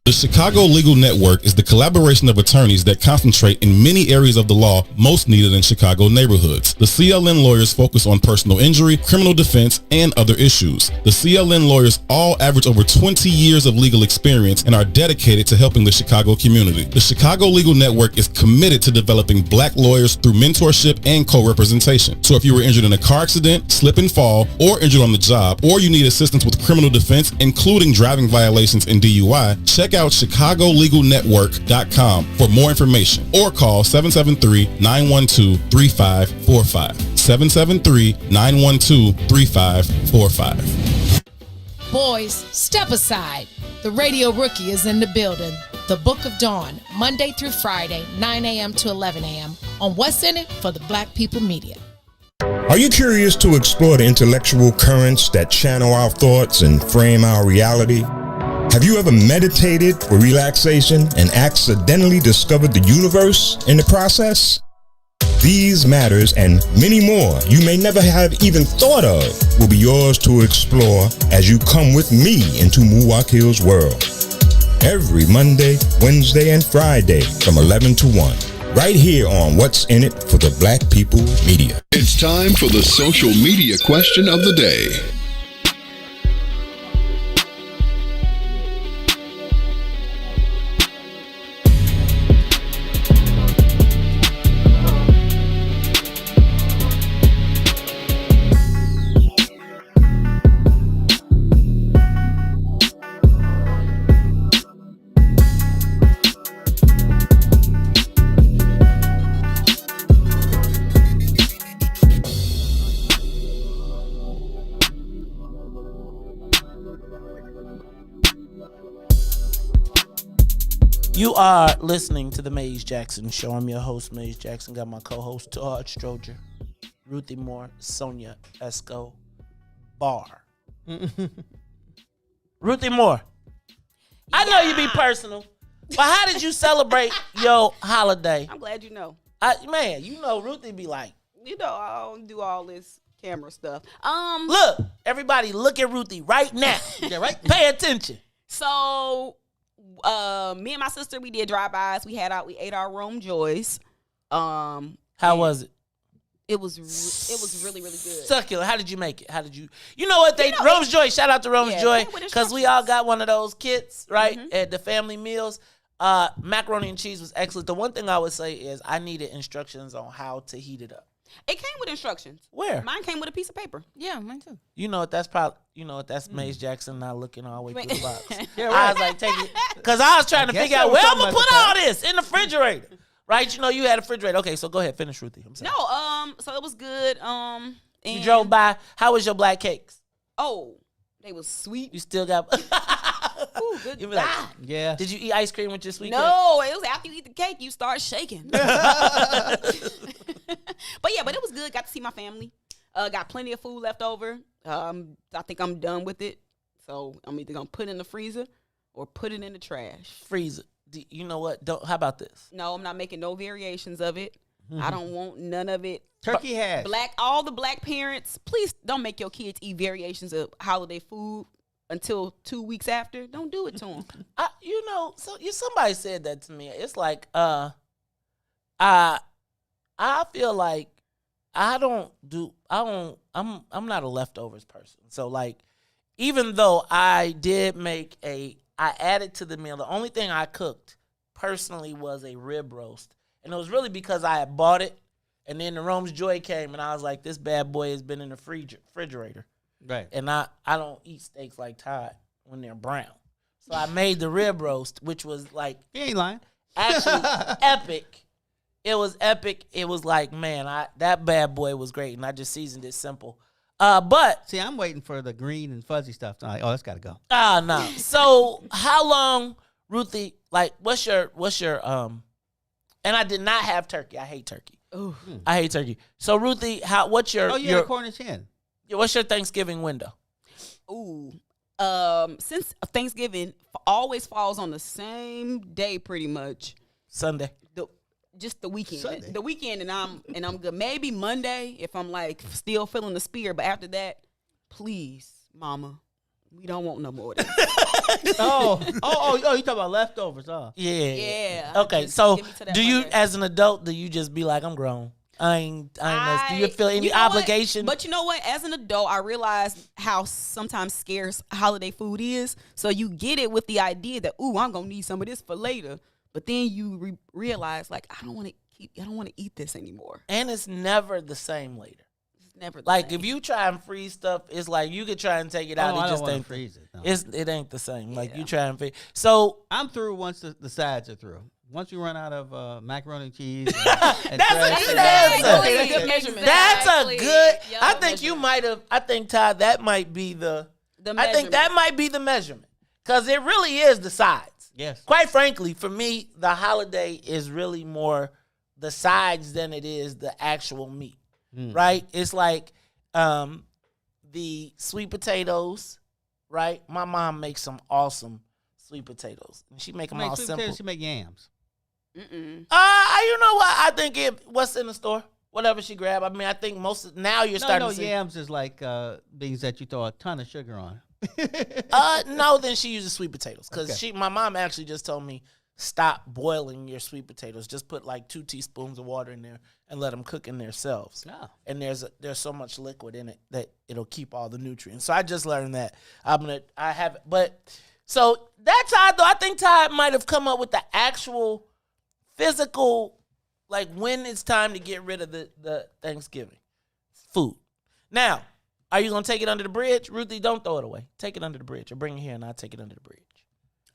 The Chicago Legal Network is the collaboration of attorneys that concentrate in many areas of the law most needed in Chicago neighborhoods. The CLN lawyers focus on personal injury, criminal defense, and other issues. The CLN lawyers all average over 20 years of legal experience and are dedicated to helping the Chicago community. The Chicago Legal Network is committed to developing black lawyers through mentorship and co-representation. So if you were injured in a car accident, slip and fall, or injured on the job, or you need assistance with criminal defense, including driving violations and DUI, check out chicagolegalnetwork.com for more information or call 773-912-3545. 773-912-3545. Boys, step aside. The Radio Rookie is in the building. The Book of Dawn, Monday through Friday, 9 a.m. to 11 a.m. on What's In It for the Black People Media. Are you curious to explore the intellectual currents that channel our thoughts and frame our reality? Have you ever meditated for relaxation and accidentally discovered the universe in the process? These matters and many more you may never have even thought of will be yours to explore as you come with me into Muwakil's world. Every Monday, Wednesday, and Friday from 11 to 1. Right here on What's In It for the Black People Media. It's time for the social media question of the day. You are listening to the Maze Jackson Show. I'm your host, Maze Jackson. Got my co-host, Todd, Stroger, Ruthie Moore, Sonia, Escobar. Ruthie Moore, I know you be personal, but how did you celebrate your holiday? I'm glad you know. Ruthie be like, I don't do all this camera stuff. Look, everybody, look at Ruthie right now. Yeah, right. Pay attention. So, me and my sister, we did drive-bys. We ate our Rome Joys. How was it? It was really, really good. Succulent. How did you make it? You know what Rome's Joy, shout out to Rome's Joy, because we all got one of those kits, right? Mm-hmm. At the family meals. Macaroni and cheese was excellent. The one thing I would say is I needed instructions on how to heat it up. It came with instructions. Where? Mine came with a piece of paper. Yeah, mine too. You know what? That's probably. You know what? That's Maze Jackson not looking all the way through the box. Yeah, I right. was like, take it, because I was trying to guess figure there out was where I'm gonna something put like all that. this in the refrigerator. Right? You know, you had a refrigerator. Okay, so go ahead, finish, Ruthie. I'm sorry. No, so it was good. You And drove by. How was your black cakes? Oh, they was sweet. You still got. Ooh, good You be like, God. Yeah. did you eat ice cream with your sweet cake? No, it was after you eat the cake, you start shaking. But it was good. Got to see my family. Got plenty of food left over. I think I'm done with it. So I'm either gonna put it in the freezer or put it in the trash. Freezer. You know what? How about this? No, I'm not making no variations of it. I don't want none of it. Turkey hash. All the black parents, please don't make your kids eat variations of holiday food until 2 weeks after. Don't do it to them. Somebody said that to me. It's like, I feel like I'm not a leftovers person. So like, even though I added to the meal, the only thing I cooked personally was a rib roast. And it was really because I had bought it, and then the Rome's Joy came, and I was like, this bad boy has been in the refrigerator. Right. And I don't eat steaks like Todd when they're brown. So I made the rib roast, which was like, You ain't lying. actually epic. It was epic. It was like, man, that bad boy was great, and I just seasoned it simple. But see, I'm waiting for the green and fuzzy stuff. I'm like, that's got to go. No. So how long, Ruthie? Like, what's your And I did not have turkey. I hate turkey. Ooh. I hate turkey. So Ruthie, what's your? Oh, you had a Cornish hen. What's your Thanksgiving window? Ooh. Since Thanksgiving always falls on the same day, pretty much. Sunday. Just the weekend. Sunday. The weekend, and I'm good. Maybe Monday if I'm like still feeling the spirit. But after that, please, Mama, we don't want no more of this. You talking about leftovers, huh? Yeah. Yeah. Okay. Just So give me to that do you, Monday. as an adult, do you just be like, I'm grown? I ain't do you feel any You know what? obligation? But you know what? As an adult, I realized how sometimes scarce holiday food is. So you get it with the idea that, ooh, I'm gonna need some of this for later. But then you realize, like, I don't want to eat this anymore. And it's never the same later. It's never the Like same. if you try and freeze stuff, it's like you could try and take it out. I It just don't wanna ain't freeze it. No. It ain't the same. Like you try and freeze. So I'm through once the sides are through. Once you run out of macaroni and cheese, and That's a dressing, good that's answer. it. That's a good measurement. that's a good. Yup. I think you might have. I think Todd, that might be the. I think that might be the measurement because it really is the sides. Yes. Quite frankly, for me, the holiday is really more the sides than it is the actual meat. Right? It's like the sweet potatoes. Right? My mom makes some awesome sweet potatoes, and she make them all simple. She make yams. You know what? I think what's in the store, whatever she grab. I mean, I think now you're starting to see. Yams is like beans that you throw a ton of sugar on. No, then she uses sweet potatoes because Okay. my mom actually just told me stop boiling your sweet potatoes. Just put like 2 teaspoons of water in there and let them cook in themselves. Oh. And there's so much liquid in it that it'll keep all the nutrients. So I just learned that. So that's Todd though. I think Todd might have come up with the actual physical, like when it's time to get rid of the Thanksgiving food. Now, are you gonna take it under the bridge? Ruthie, don't throw it away. Take it under the bridge or bring it here and I'll take it under the bridge.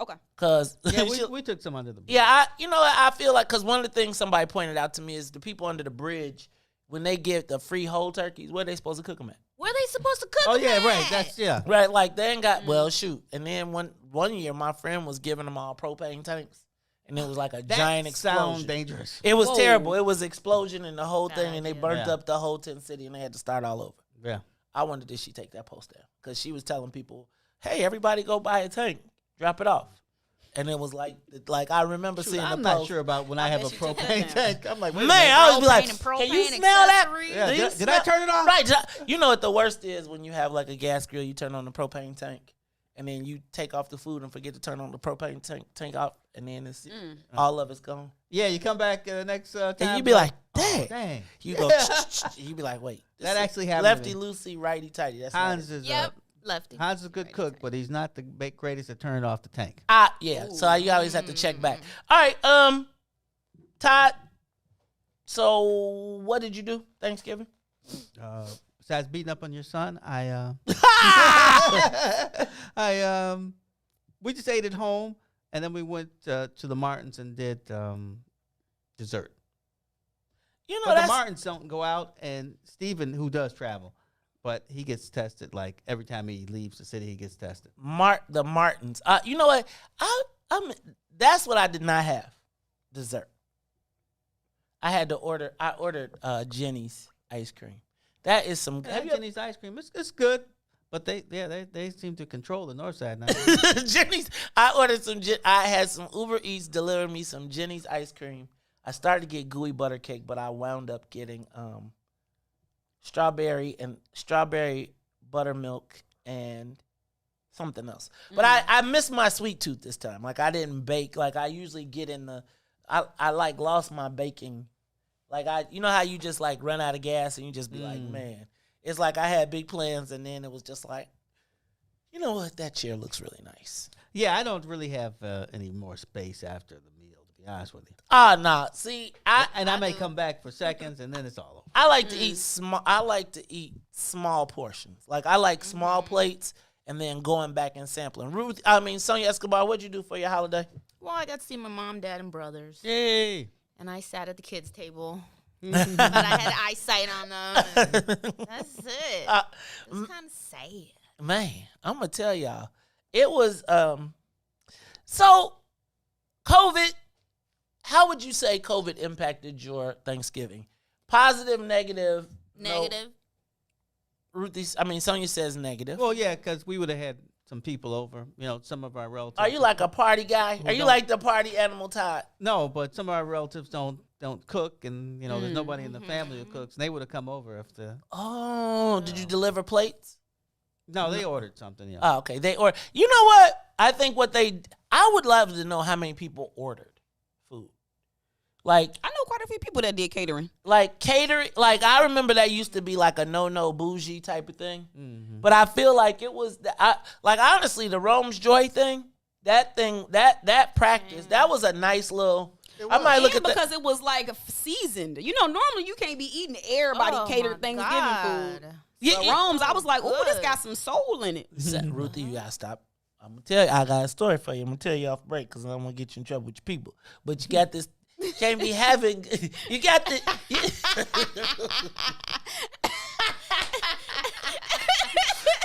Okay. Cause Yeah, we took some under the bridge. yeah, I feel like because one of the things somebody pointed out to me is the people under the bridge when they get the free whole turkeys, where they supposed to cook them at? Where they supposed to cook Oh them yeah, at? right. That's Right, like they ain't got well shoot. And then one year my friend was giving them all propane tanks, and it was like a giant explosion. Sound dangerous. It was Whoa. terrible. It was explosion and the whole thing, and they burnt Yeah. up the whole tent city, and they had to start all over. Yeah. I wondered did she take that post down because she was telling people, "Hey, everybody, go buy a tank, drop it off." And it was like I remember seeing I'm the not post. sure about when I have a bet you took propane that down. tank. I'm like, wait a Man, minute. I always be like, Propane can you and smell that? accessories? Yeah, Do you did I turn it off? Right. You know what the worst is when you have like a gas grill, you turn on the propane tank, and then you take off the food and forget to turn on the propane tank off, and then it's all of it's gone. Yeah, you come back next time. And you be like, dang. dang. You go, you be like, wait. That actually happened to Lefty me. loosey, righty tighty. That's Hans not it. is Yep. Lefty. Hans is a good cook, but he's not the greatest to turn off the tank. Yeah. So you always have to check back. All right, Todd. So what did you do Thanksgiving? Besides beating up on your son, we just ate at home, and then we went to the Martins and did dessert. You know, but the that's Martins don't go out, and Steven, who does travel, but he gets tested like every time he leaves the city, he gets tested. The Martins. You know what? That's what I did not have. Dessert. I ordered Jenny's ice cream. That is some. Yeah, Jenny's ice cream. It's good, but they seem to control the north side now. Jenny's. I had some Uber Eats deliver me some Jenny's ice cream. I started to get gooey butter cake, but I wound up getting strawberry buttermilk and something else. But I missed my sweet tooth this time. Like I didn't bake. Like I usually get in the. I like lost my baking. Like you know how you just like run out of gas and you just be like, man. It's like I had big plans and then it was just like, you know what? That chair looks really nice. Yeah, I don't really have any more space after the meal, to be honest with you. Nah. See, I may come back for seconds and then it's all over. I like to eat small. I like to eat small portions. Like I like small plates and then going back and sampling. Sonia Escobar, what'd you do for your holiday? Well, I got to see my mom, dad, and brothers. Yay! And I sat at the kids' table. But I had eyesight on them. That's it. It's kind of sad. Man, I'm going to tell y'all. It was, so COVID, how would you say COVID impacted your Thanksgiving? Positive, negative? Negative. No. Sonia says negative. Well, yeah, because we would have had some people over, some of our relatives. Are you like a party guy? Are you like the party animal, Todd? No, but some of our relatives don't cook, and there's nobody in the family who cooks. And they would have come over if the. Oh, did you deliver plates? No, they ordered something. Yeah. Oh, okay. They ordered. You know what? I think I would love to know how many people ordered food. Like I know quite a few people that did catering. Like catering, like I remember that used to be like a no bougie type of thing. Mm-hmm. But I feel like it was honestly the Rome's Joy thing. That practice that was a nice little. I might look at that because it was like seasoned. Normally you can't be eating everybody catered Thanksgiving food. Yeah, Rome's. I was like, oh, this got some soul in it. Ruthie, you gotta stop. I'm gonna tell you. I got a story for you. I'm gonna tell you off break because I'm gonna get you in trouble with your people. But you got this. Can't be having. You got the.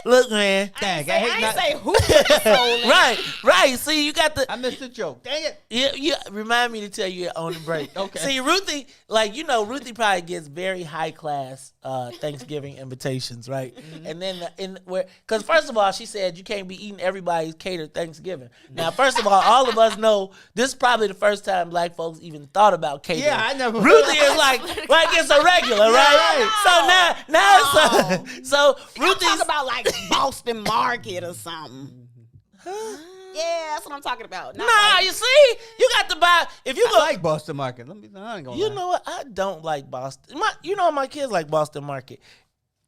Look, man. Dang, I ain't say who. Right. See, you got the. I missed the joke. Dang it. You remind me to tell you on the break. Okay. See, Ruthie, Ruthie probably gets very high class Thanksgiving invitations, right? Mm-hmm. And then because first of all, she said you can't be eating everybody's catered Thanksgiving. Now, first of all of us know this is probably the first time Black folks even thought about catering. Yeah, I never. Ruthie is like it's a regular, right? So now so Ruthie's talk about like Boston Market or something. Huh? Yeah, that's what I'm talking about. You see, you got to buy if you go like Boston Market. I ain't gonna lie. Know what? I don't like Boston. My kids like Boston Market,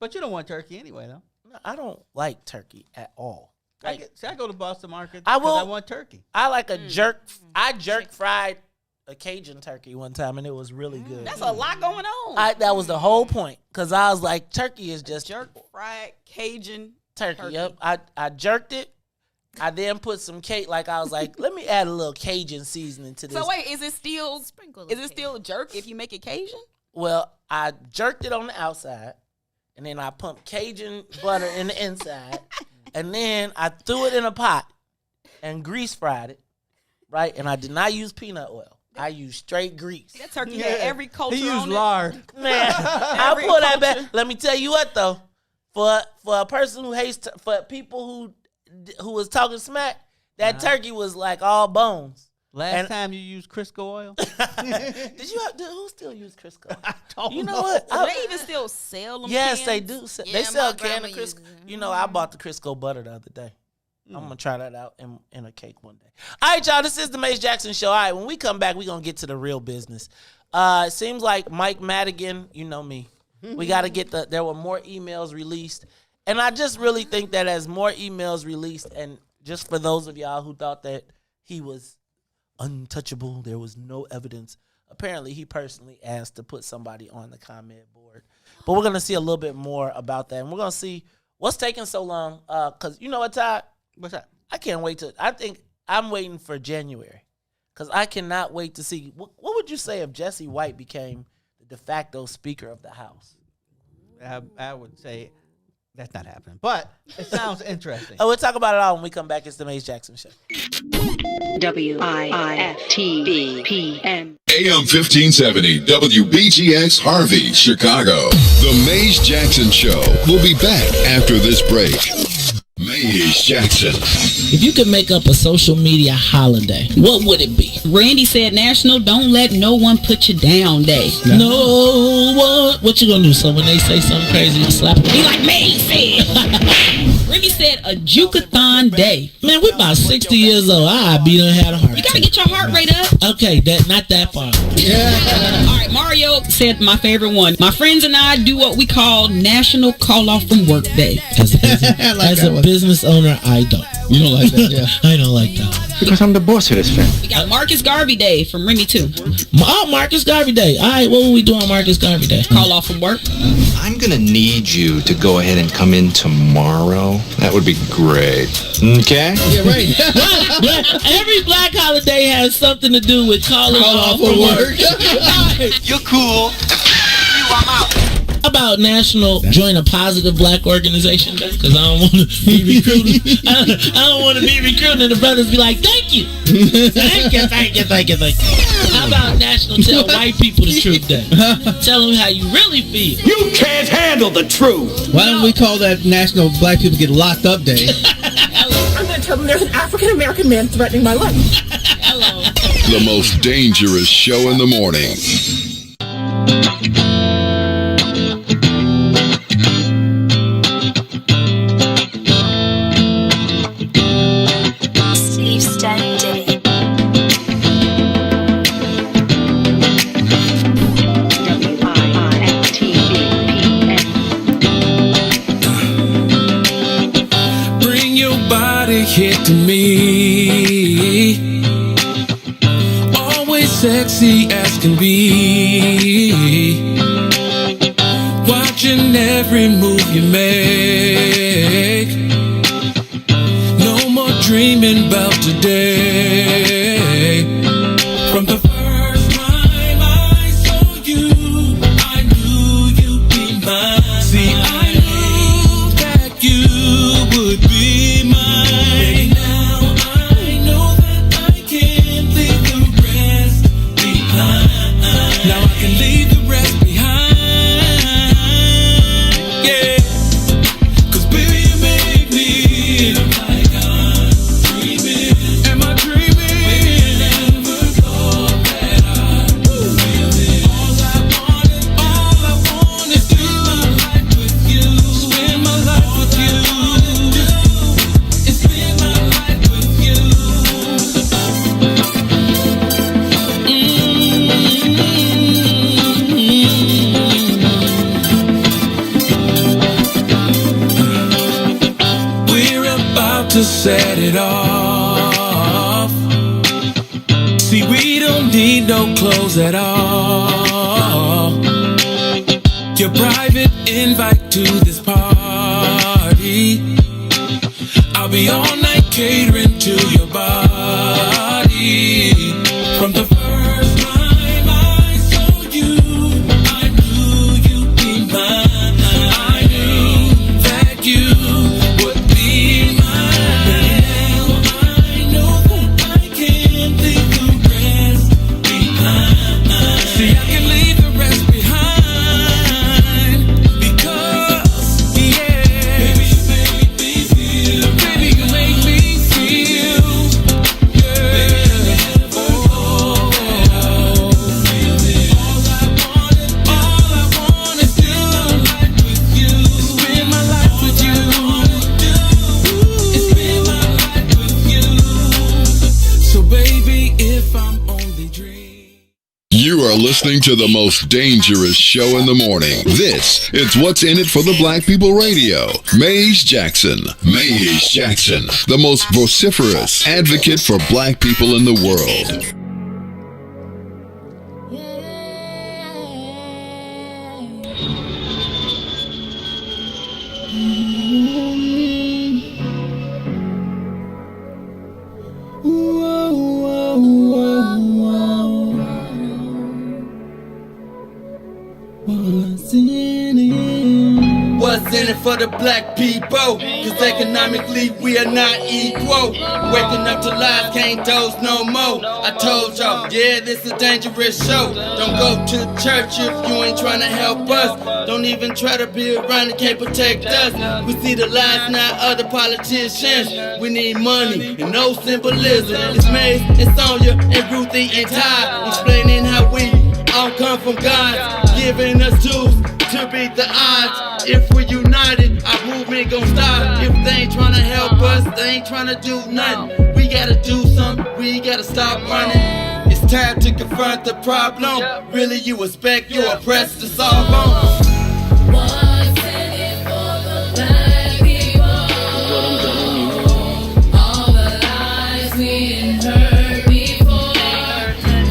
but you don't want turkey anyway, though. No, I don't like turkey at all. I go to Boston Market. I want turkey. I like a jerk. I jerk fried a Cajun turkey one time, and it was really good. That's a lot going on. That was the whole point because I was like, turkey is just jerk fried Cajun turkey. Yep, I jerked it. I then put some cake. Like I was like, let me add a little Cajun seasoning to this. So wait, is it still jerk if you make it Cajun? Well, I jerked it on the outside, and then I pumped Cajun butter in the inside, and then I threw it in a pot and grease fried it, right? And I did not use peanut oil. I used straight grease. That turkey had every culture. He used lard. Man, I pull that back. Let me tell you what though, for a person who hates, for people who was talking smack, that turkey was like all bones. Last time you used Crisco oil? Who still use Crisco? I don't know. You know what? Do they even still sell them? Yes, cans? they do. They sell can of Crisco. I bought the Crisco butter the other day. I'm going to try that out in a cake one day. All right, y'all, this is the Mace Jackson Show. All right, when we come back, we're going to get to the real business. It seems like Mike Madigan, you know me. We got to there were more emails released. And I just really think that as more emails released, and just for those of y'all who thought that he was untouchable, there was no evidence apparently he personally asked to put somebody on the comment board. But we're going to see a little bit more about that. And we're going to see what's taking so long. Because you know what, Todd? What's that? I can't wait I think I'm waiting for January. Because I cannot wait to see. What would you say if Jesse White became the de facto Speaker of the House? I would say that's not happening. But it sounds interesting. We'll talk about it all when we come back. It's the Maze Jackson Show. WIFTBPM. AM 1570, WBGX Harvey, Chicago. The Maze Jackson Show will be back after this break. Maze Jackson. If you could make up a social media holiday, what would it be? Randy said National Don't Let No One Put You Down Day. No, what you gonna do? So when they say something crazy, you slap them? Be like Maze said. Randy said a Jukathon Day. Man, we're about 60 years old. I be done had a heart attack. You gotta get your heart rate up. Okay, not that far. All right, Mario said my favorite one. My friends and I do what we call National Call Off from Work Day. As a business owner, I don't. You don't like that, yeah? I don't like that. Because I'm the boss of this thing. We got Marcus Garvey Day from Remy too. Oh, Marcus Garvey Day. All right, what will we do on Marcus Garvey Day? Call off from work. I'm gonna need you to go ahead and come in tomorrow. That would be great. Okay? Yeah, right. Every black holiday has something to do with calling off from work. You're cool. I'm out. How about National Join a Positive Black Organization Day? Because I don't want to be recruiting. I don't want to be recruiting and the brothers be like, thank you. Thank you. How about National Tell White People the Truth Day? Tell them how you really feel. You can't handle the truth. Why don't we call that National Black People Get Locked Up Day? I'm going to tell them there's an African-American man threatening my life. Hello. The most dangerous show in the morning. Here to me, always sexy as can be, watching every move you make, no more dreaming about today. From the first time I saw you, I knew you'd be mine. See, I knew that you would be mine. To set it off. See, we don't need no clothes at all. Your private invite to this party. I'll be all night catering to your body. From the first time I saw you, I knew you'd be mine. I knew that you would be mine. You are listening to the most dangerous show in the morning. This is What's in It for the Black People Radio. Maze Jackson. Maze Jackson, the most vociferous advocate for black people in the world. Yeah. What's in it for the black people? Cause economically we are not equal. Waking up to lies, can't doze no more. I told y'all, yeah, this a dangerous show. Don't go to church if you ain't trying to help us. Don't even try to be around and can't protect us. We see the lies now, other politicians. We need money and no symbolism. It's Maze, it's Sonia, and Ruthie, and Todd, explaining how we all come from God, giving us tools to beat the odds. If we're united, our movement gon' stop. If they ain't tryna help us, they ain't tryna do nothing. We gotta do something, we gotta stop running. It's time to confront the problem. Really, you expect your oppressed to solve on. What's in it for the black people? All the lies we heard before.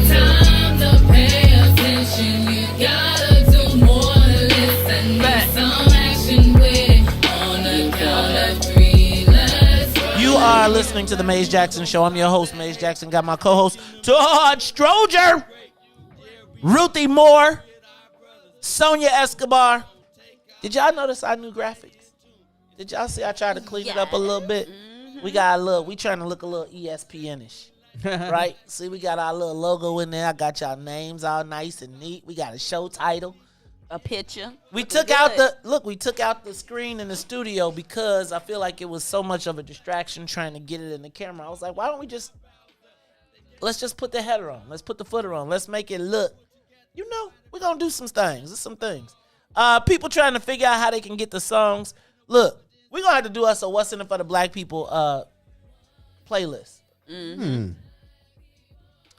Time to pay attention. You gotta do more than listen. Need some action with it on the count of three. Let's go. You are listening to the Maze Jackson Show. I'm your host, Maze Jackson. Got my co-host, Todd Stroger, Ruthie Moore, Sonia Escobar. Did y'all notice our new graphics? Did y'all see I tried to clean it up a little bit? We got a little, we trying to look a little ESPN-ish. Right? See, we got our little logo in there. I got y'all names all nice and neat. We got a show title. A picture. We took out the screen in the studio because I feel like it was so much of a distraction trying to get it in the camera. I was like, why don't we let's just put the header on. Let's put the footer on. Let's make it look, we're going to do some things. There's some things. People trying to figure out how they can get the songs. Look, we're going to have to do us a What's in it for the Black People playlist. Mm-hmm.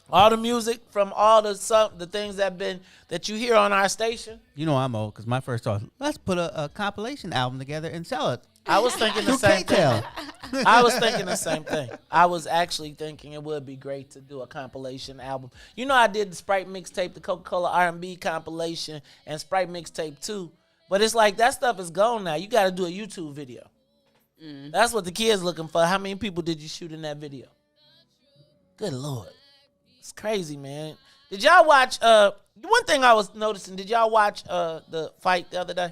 All the music from all the things that you hear on our station. You know I'm old because my first thought, let's put a compilation album together and sell it. I was thinking the same thing. I was thinking the same thing. I was actually thinking it would be great to do a compilation album. You know, I did the Sprite mixtape, the Coca-Cola R&B compilation, and Sprite mixtape 2. But it's like that stuff is gone now. You got to do a YouTube video. That's what the kids looking for. How many people did you shoot in that video? Good Lord. It's crazy, man. Did y'all watch, one thing I was noticing, did y'all watch the fight the other day?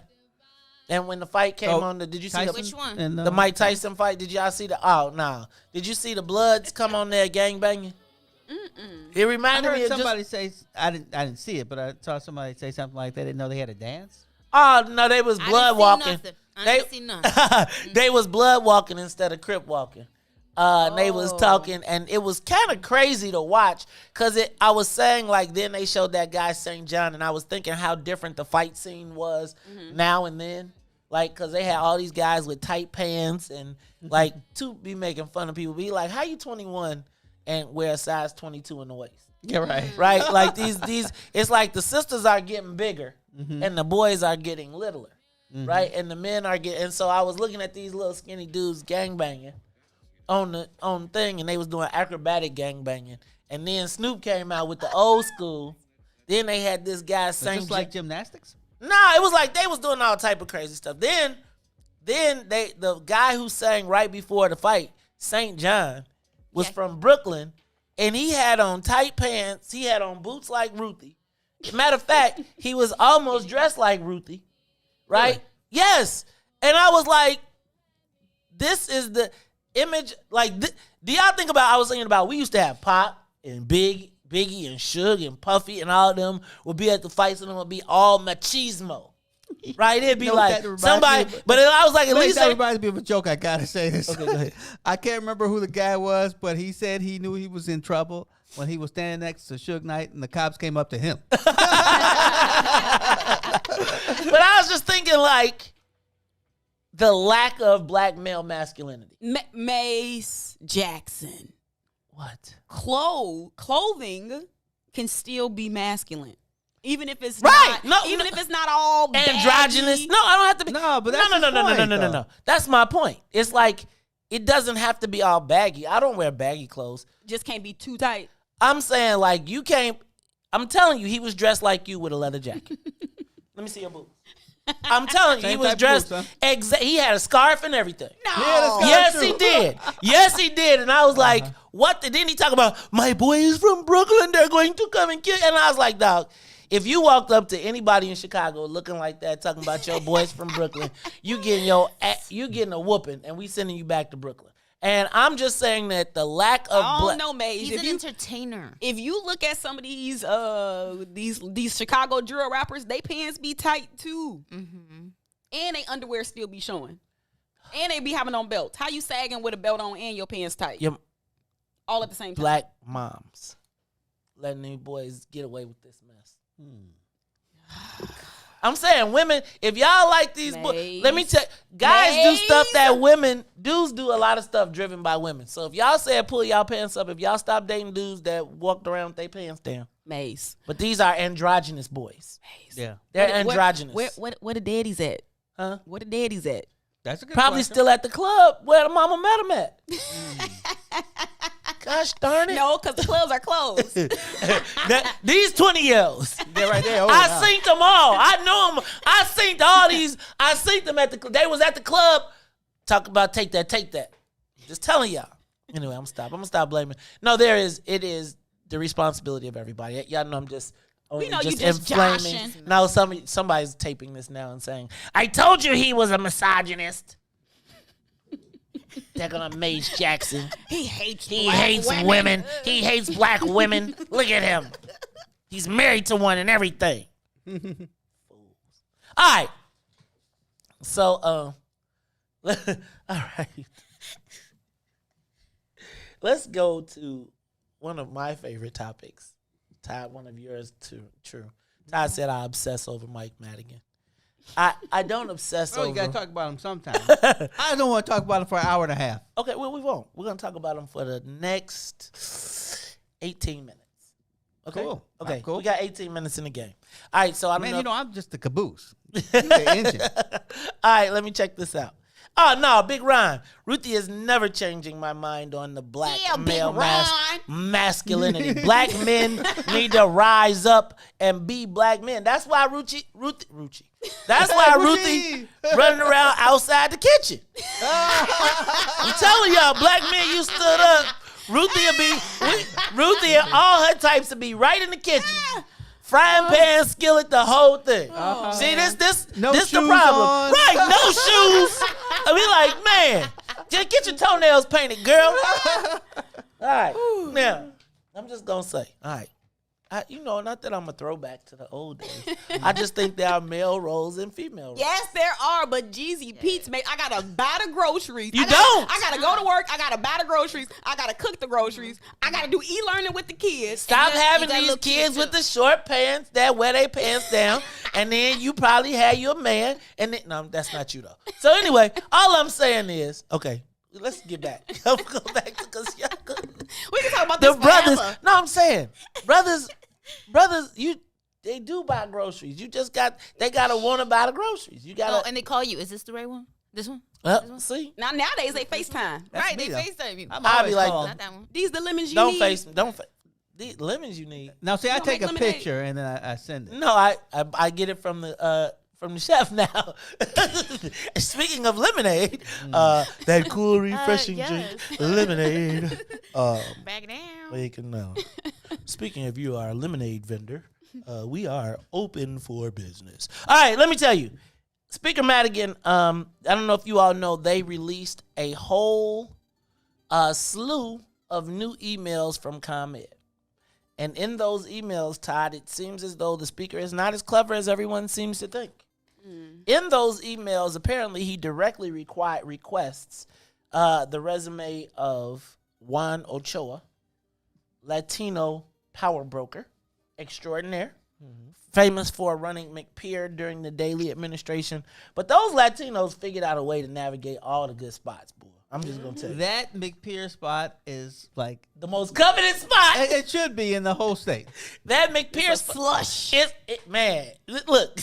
And when the fight came on, did you see which one? The Mike Tyson fight? Did y'all see Did you see the Bloods come on there gangbanging? It reminded me of somebody say, I didn't see it, but I saw somebody say something like they didn't know they had to dance. Oh, no, they was blood walking. I didn't see nothing. They was blood walking instead of crip walking. And they was talking, and it was kind of crazy to watch because I was saying, like, then they showed that guy St. John, and I was thinking how different the fight scene was now and then. Like, because they had all these guys with tight pants and, like, to be making fun of people. Be like, how you 21 and wear a size 22 in the waist? Yeah, right. Right? Like, these it's like the sisters are getting bigger and the boys are getting littler. Right? And the men are getting, and so I was looking at these little skinny dudes gangbanging on the thing, and they was doing acrobatic gangbanging. And then Snoop came out with the old school. Then they had this guy saying, just like gymnastics? Nah, it was like they was doing all type of crazy stuff. Then the guy who sang right before the fight, St. John, was from Brooklyn, and he had on tight pants. He had on boots like Ruthie. Matter of fact, he was almost dressed like Ruthie, right? Really? Yes. And I was like, this is the image. Like, do y'all think about, I was thinking about, we used to have Pop and Biggie and Suge and Puffy and all of them would be at the fights, and them would be all machismo. Right? It'd be like somebody, but I was like, at least that reminds me of a joke. I gotta say this. Okay, go ahead. I can't remember who the guy was, but he said he knew he was in trouble when he was standing next to Suge Knight and the cops came up to him. But I was just thinking, like, the lack of black male masculinity. Mace Jackson. What? Clothing can still be masculine. Even if it's right. Even if it's not all androgynous. baggy. No, I don't have to be. No, but that's no. That's my point. It's like, it doesn't have to be all baggy. I don't wear baggy clothes. Just can't be too tight. I'm saying, like, you can't. I'm telling you, he was dressed like you with a leather jacket. Let me see your boobs. I'm telling you, he was dressed. He had a scarf and everything. No. Yes, he did. Yes, he did. And I was like, what? Then he talk about, my boy is from Brooklyn. They're going to come and kill. And I was like, dog, if you walked up to anybody in Chicago looking like that, talking about your boys from Brooklyn, you getting a whooping, and we sending you back to Brooklyn. And I'm just saying that the lack of I don't know, Maze. He's an entertainer. If you look at some of these Chicago drill rappers, they pants be tight too, and they underwear still be showing, and they be having on belts. How you sagging with a belt on and your pants tight? All at the same time. Black moms letting these boys get away with this mess. I'm saying, women, if y'all like these boys, let me tell you, guys do stuff that dudes do a lot of stuff driven by women. So if y'all said pull y'all pants up, if y'all stop dating dudes that walked around with their pants down. Mace. But these are androgynous boys. Mace. Yeah. They're androgynous. Where the daddies at? Huh? Where the daddies at? That's a good Probably question. still at the club where the mama met him at. Gosh darn it. No, because the clubs are closed. These 20-year-olds. They're right there. I synced them all. I know them. I synced all these. I synced them at the club. They was at the club. Talk about take that. Just telling y'all. Anyway, I'm gonna stop blaming. No, it is the responsibility of everybody. Y'all know I'm just. We know just you just inflaming. joshing. No, somebody's taping this now and saying, I told you he was a misogynist. They're gonna Maze Jackson. He hates women. He hates black women. Look at him. He's married to one and everything. All right. So, all right. Let's go to one of my favorite topics. Todd, one of yours too. True. Todd said I obsess over Mike Madigan. I don't obsess over. You gotta talk about him sometime. I don't want to talk about him for an hour and a half. Okay, well, we won't. We're gonna talk about him for the next 18 minutes. Okay. Cool. Okay. Cool. We got 18 minutes in the game. All right. So I don't know. I'm just the caboose. The engine. All right. Let me check this out. Oh no, Big Ron. Ruthie is never changing my mind on the black male masculinity. Black men need to rise up and be black men. That's why Ruthie. That's why Ruthie running around outside the kitchen. I'm telling y'all, black men, you stood up. Ruthie and all her types to be right in the kitchen. Frying pan, skillet, the whole thing. See, this the problem. On. Right, no shoes. I be like, man, just get your toenails painted, girl. All right. Now, I'm just going to say, all right. Not that I'm a throwback to the old days. I just think there are male roles and female roles. Yes, there are, but Jeezy Pete's made. I gotta buy the groceries. I gotta go to work. I gotta buy the groceries. I gotta cook the groceries. I gotta do e-learning with the kids. Stop having these kids with the short pants that wear their pants down, and then you probably had your man. And then, no, that's not you though. So anyway, all I'm saying is, okay. Let's get back. Go back to because we can talk about this brothers. forever. No, I'm saying brothers. They do buy groceries. They gotta want to buy the groceries. You gotta. Oh, and they call you. Is this the right one? This one? See. Now nowadays they FaceTime. Right, they FaceTime you. I'll be like, not that one. These the lemons you need. Don't these lemons you need. Now, see, I don't take a make lemonade. picture and then I send it. No, I get it from the chef now. Speaking of lemonade, that cool, refreshing drink, lemonade. Back down. Well, you can know. Speaking of you are a lemonade vendor, we are open for business. All right, let me tell you. Speaker Madigan, I don't know if you all know, they released a whole slew of new emails from ComEd. And in those emails, Todd, it seems as though the speaker is not as clever as everyone seems to think. In those emails, apparently he directly requests the resume of Juan Ochoa, Latino power broker extraordinaire, famous for running McPeer during the Daley administration. But those Latinos figured out a way to navigate all the good spots, boy. I'm just going to tell you. That McPeer spot is like the most coveted spot. It should be in the whole state. That McPeer slush. Man, look,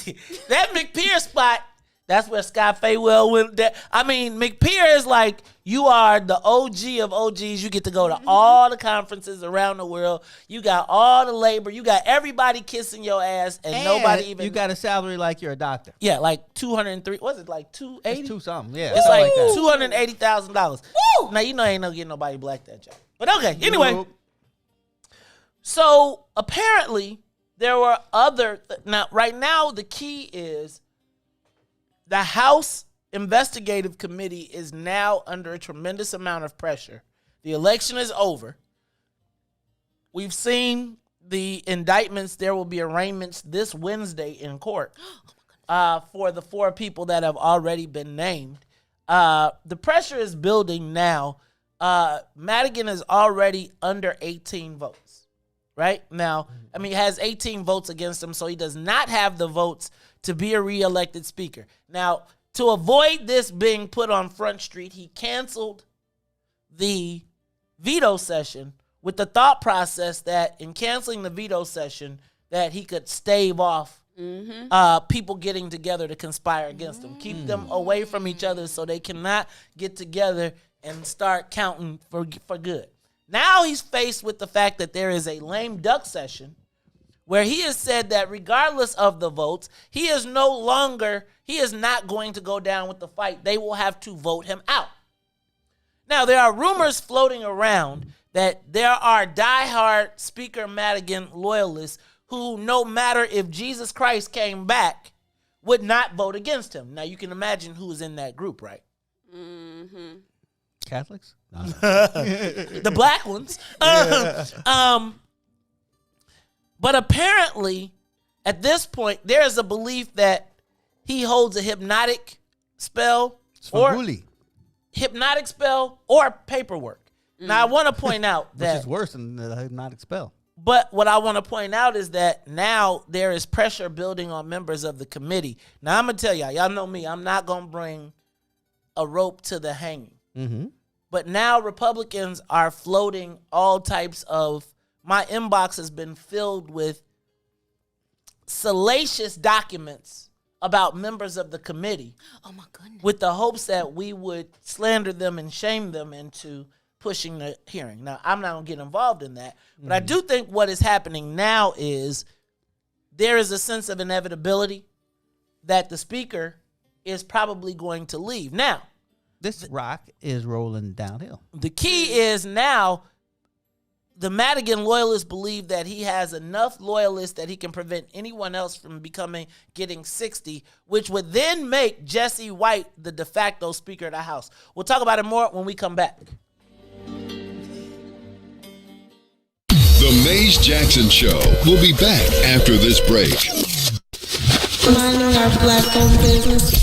that McPeer spot, that's where Scott Faywell went. I mean, McPeer is like, you are the OG of OGs. You get to go to all the conferences around the world. You got all the labor. You got everybody kissing your ass, and nobody even. You got a salary like you're a doctor. Yeah, like 203. Was it like 280? It's 2 something. Yeah, it's like that. $280,000. Now you know ain't no getting nobody black that job. But okay, anyway. So apparently there were other. Now, right now, the key is the House Investigative Committee is now under a tremendous amount of pressure. The election is over. We've seen the indictments. There will be arraignments this Wednesday in court for the 4 people that have already been named. The pressure is building now. Madigan is already under 18 votes, right? Now, I mean, he has 18 votes against him, so he does not have the votes to be a reelected speaker. Now, to avoid this being put on Front Street, he canceled the veto session with the thought process that in canceling the veto session that he could stave off people getting together to conspire against him, keep them away from each other so they cannot get together and start counting for good. Now he's faced with the fact that there is a lame duck session where he has said that regardless of the votes, he is not going to go down with the fight. They will have to vote him out. Now, there are rumors floating around that there are diehard Speaker Madigan loyalists who, no matter if Jesus Christ came back, would not vote against him. Now, you can imagine who is in that group, right? Mm-hmm. Catholics? No. The black ones. But apparently, at this point, there is a belief that he holds a hypnotic spell or paperwork. Now, I want to point out that... Which is worse than the hypnotic spell. But what I want to point out is that now there is pressure building on members of the committee. Now, I'm going to tell y'all know me. I'm not going to bring a rope to the hanging. Mm-hmm. But now Republicans are floating all types of... My inbox has been filled with salacious documents about members of the committee. Oh, my goodness. With the hopes that we would slander them and shame them into pushing the hearing. Now, I'm not going to get involved in that. But I do think what is happening now is there is a sense of inevitability that the speaker is probably going to leave. Now, this rock is rolling downhill. The key is now the Madigan loyalists believe that he has enough loyalists that he can prevent anyone else from getting 60, which would then make Jesse White the de facto Speaker of the House. We'll talk about it more when we come back. The Maze Jackson Show will be back after this break. Minding our black-owned business.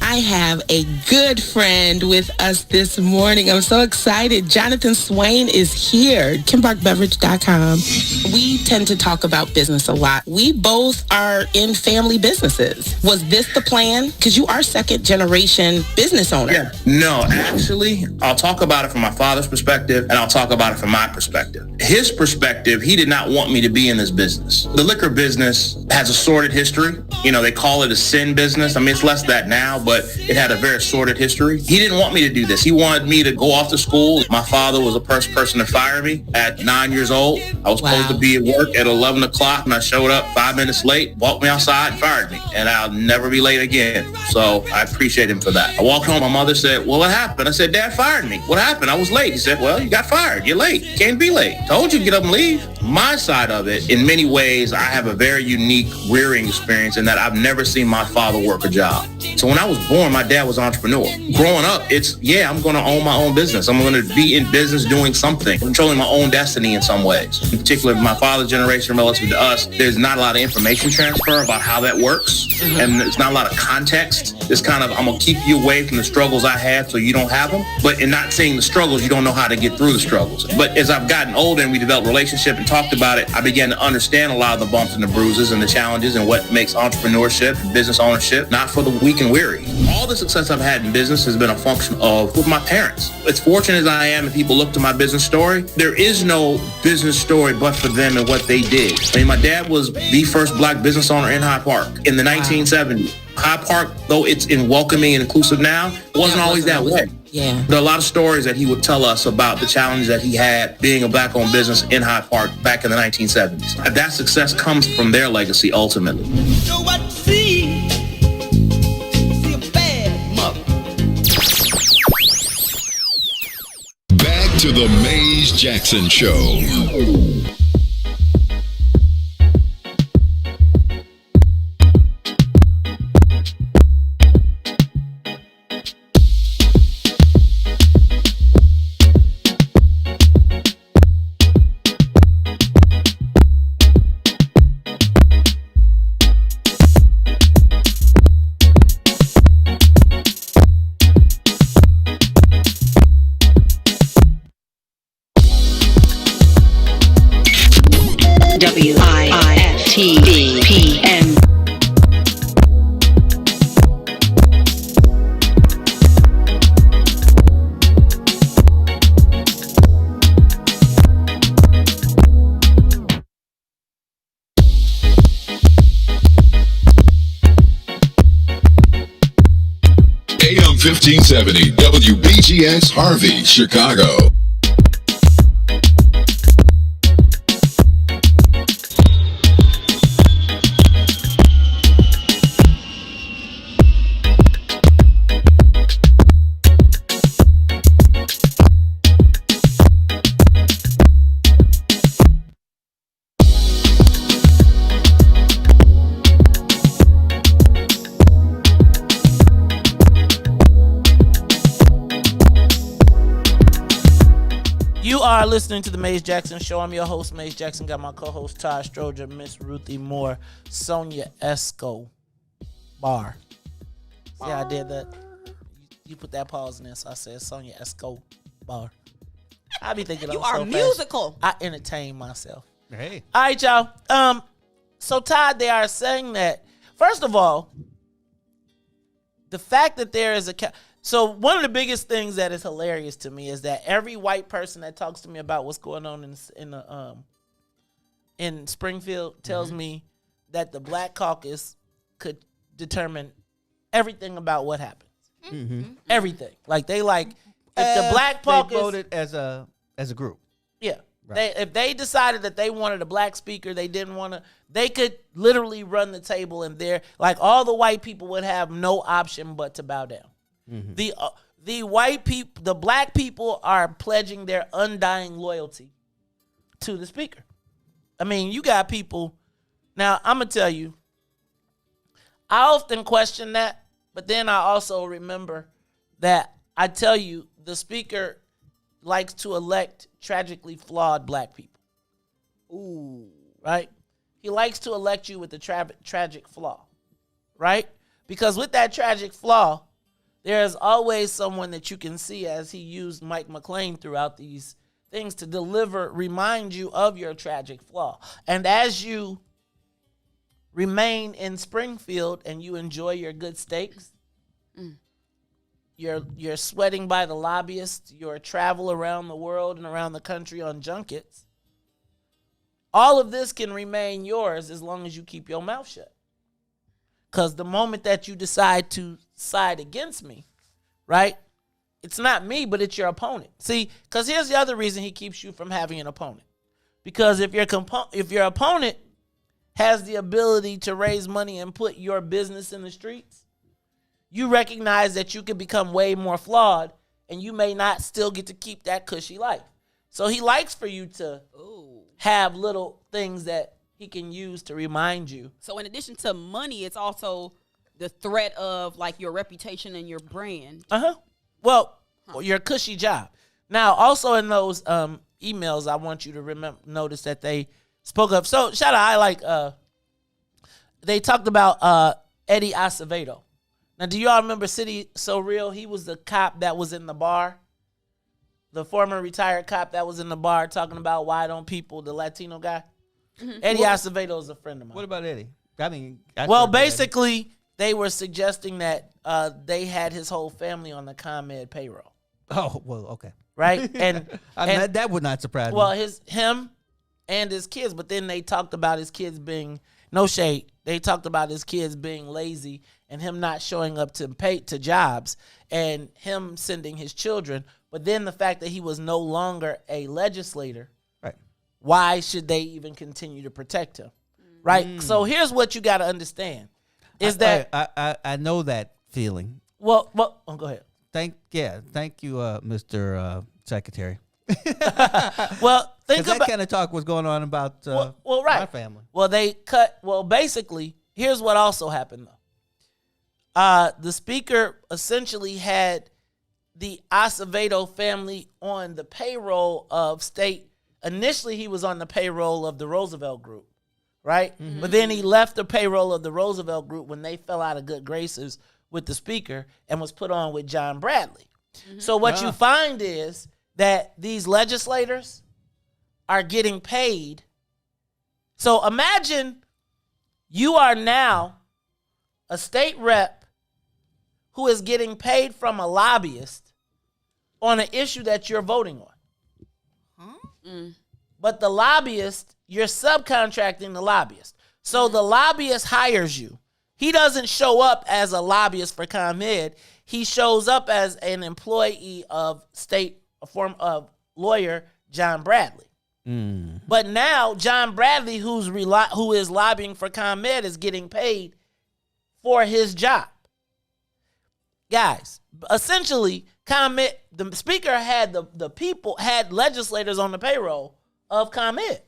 I have a good friend with us this morning. I'm so excited. Jonathan Swain is here. KimBarkBeverage.com. We tend to talk about business a lot. We both are in family businesses. Was this the plan? Because you are second generation business owner. Yeah. No, actually, I'll talk about it from my father's perspective, and I'll talk about it from my perspective. His perspective, he did not want me to be in this business. The liquor business has a sordid history. You know, they call it a sin business. I mean, it's less that now, but it had a very sordid history. He didn't want me to do this. He wanted me to go off to school. My father was the first person to fire me at 9 years old. I was supposed to be at work at 11 o'clock, and I showed up 5 minutes late, walked me outside, and fired me. And I'll never be late again. So I appreciate him for that. I walked home. My mother said, well, what happened? I said, Dad fired me. What happened? I was late. He said, well, you got fired. You're late. You can't be late. Told you to get up and leave. My side of it, in many ways, I have a very unique rearing experience in that I've never seen my father work a job. So when I was born, my dad was an entrepreneur. Growing up, I'm going to own my own business. I'm going to be in business doing something, controlling my own destiny in some ways. In particular, my father's generation relative to us, there's not a lot of information transfer about how that works. And there's not a lot of context. It's kind of, I'm going to keep you away from the struggles I had so you don't have them. But in not seeing the struggles, you don't know how to get through the struggles. But as I've gotten older and we developed a relationship and talked about it, I began to understand a lot of the bumps and the bruises and the challenges and what makes entrepreneurship and business ownership not for the weak and weary. All the success I've had in business has been a function of with my parents. As fortunate as I am and people look to my business story, there is no business story but for them and what they did. I mean, my dad was the first black business owner in Hyde Park in the 1970s. Hyde Park, though it's in welcoming and inclusive now, wasn't always that way. Yeah. There are a lot of stories that he would tell us about the challenges that he had being a black-owned business in Hyde Park back in the 1970s. That success comes from their legacy ultimately. So what see a bad mother. Back to the Maze Jackson Show. WIFTBPM. AM 1570 WBGX Harvey, Chicago. You are listening to the Maze Jackson Show. I'm your host, Maze Jackson. Got my co-host, Todd Stroger, Miss Ruthie Moore, Sonia Escobar. See how I did that? You put that pause in there, so I said Sonia Escobar. I be thinking You I'm are so musical. Fast. I entertain myself. Hey. All right, y'all. So Todd, they are saying that, first of all, the fact that there is so one of the biggest things that is hilarious to me is that every white person that talks to me about what's going on in Springfield tells me that the Black Caucus could determine everything about what happens. Mm-hmm. Everything. Like if the Black Caucus voted as a group. Yeah. Right. If they decided that they wanted a black speaker, they could literally run the table, and all the white people would have no option but to bow down. Mm-hmm. The black people are pledging their undying loyalty to the speaker. I mean, you got people. Now, I'm going to tell you, I often question that, but then I also remember that I tell you the speaker likes to elect tragically flawed black people. Ooh. Right? He likes to elect you with a tragic flaw. Right? Because with that tragic flaw, there's always someone that you can see, as he used Mike McLean throughout these things, to remind you of your tragic flaw. And as you remain in Springfield and you enjoy your good steaks, you're sweating by the lobbyists, your travel around the world and around the country on junkets, all of this can remain yours as long as you keep your mouth shut. Because the moment that you decide to side against me, right, it's not me, but it's your opponent. See, because here's the other reason he keeps you from having an opponent. Because if your opponent has the ability to raise money and put your business in the streets, you recognize that you could become way more flawed, and you may not still get to keep that cushy life. So he likes for you to have little things that he can use to remind you. So in addition to money, it's also the threat of your reputation and your brand. Well, your cushy job. Now, also in those emails, I want you to notice that they spoke of. So shout out, they talked about Eddie Acevedo. Now, do y'all remember City So Real? He was the cop that was in the bar. The former retired cop that was in the bar talking about why don't people, the Latino guy. Mm-hmm. Eddie Acevedo is a friend of mine. What about Eddie? I mean, basically, they were suggesting that they had his whole family on the ComEd payroll. Oh, well, okay. Right? And that would not surprise me. Well, him and his kids, but then they talked about his kids being, no shade, they talked about his kids being lazy and him not showing up to jobs and him sending his children. But then the fact that he was no longer a legislator, right? Why should they even continue to protect him? Right? So here's what you got to understand. I know that feeling. Well, go ahead. Thank you, Mr. Secretary. Well, think about that kind of talk was going on about right. my family. Well, basically, here's what also happened though. The speaker essentially had the Acevedo family on the payroll of state. Initially, he was on the payroll of the Roosevelt Group, right? Mm-hmm. But then he left the payroll of the Roosevelt Group when they fell out of good graces with the speaker and was put on with John Bradley. Mm-hmm. So what you find is that these legislators are getting paid So imagine you are now a state rep who is getting paid from a lobbyist on an issue that you're voting on. But the lobbyist, you're subcontracting the lobbyist. So the lobbyist hires you. He doesn't show up as a lobbyist for ComEd. He shows up as an employee of a form of lawyer John Bradley. But now John Bradley, who is lobbying for ComEd, is getting paid for his job. Guys, essentially, ComEd, the speaker had had legislators on the payroll of ComEd.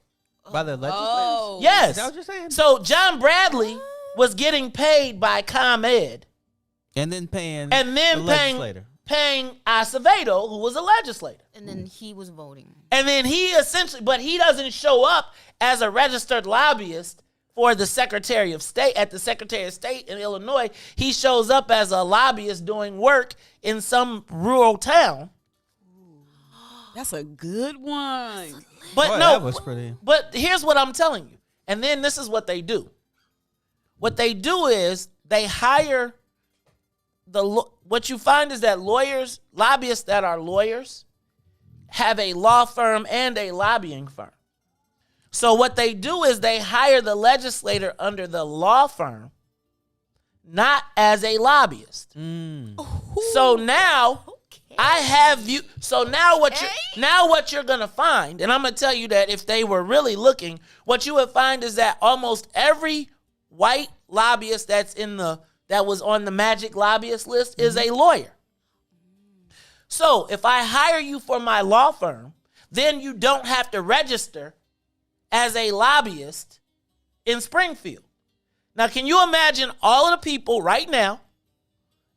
By the legislators? Yes. Is that what you're saying? So John Bradley was getting paid by ComEd. And then paying the legislator. Paying Acevedo, who was a legislator. And then he was voting. And then but he doesn't show up as a registered lobbyist for the Secretary of State, at the Secretary of State in Illinois. He shows up as a lobbyist doing work in some rural town. That's a good one. But Boy, no, that was pretty. But here's what I'm telling you. And then this is what they do. What they do is they hire what you find is that lobbyists that are lawyers have a law firm and a lobbying firm. So what they do is they hire the legislator under the law firm, not as a lobbyist. So now I have you. So now what you're gonna find, and I'm gonna tell you that if they were really looking, what you would find is that almost every white lobbyist that was on the magic lobbyist list is a lawyer. So if I hire you for my law firm, then you don't have to register as a lobbyist in Springfield. Now, can you imagine all of the people right now?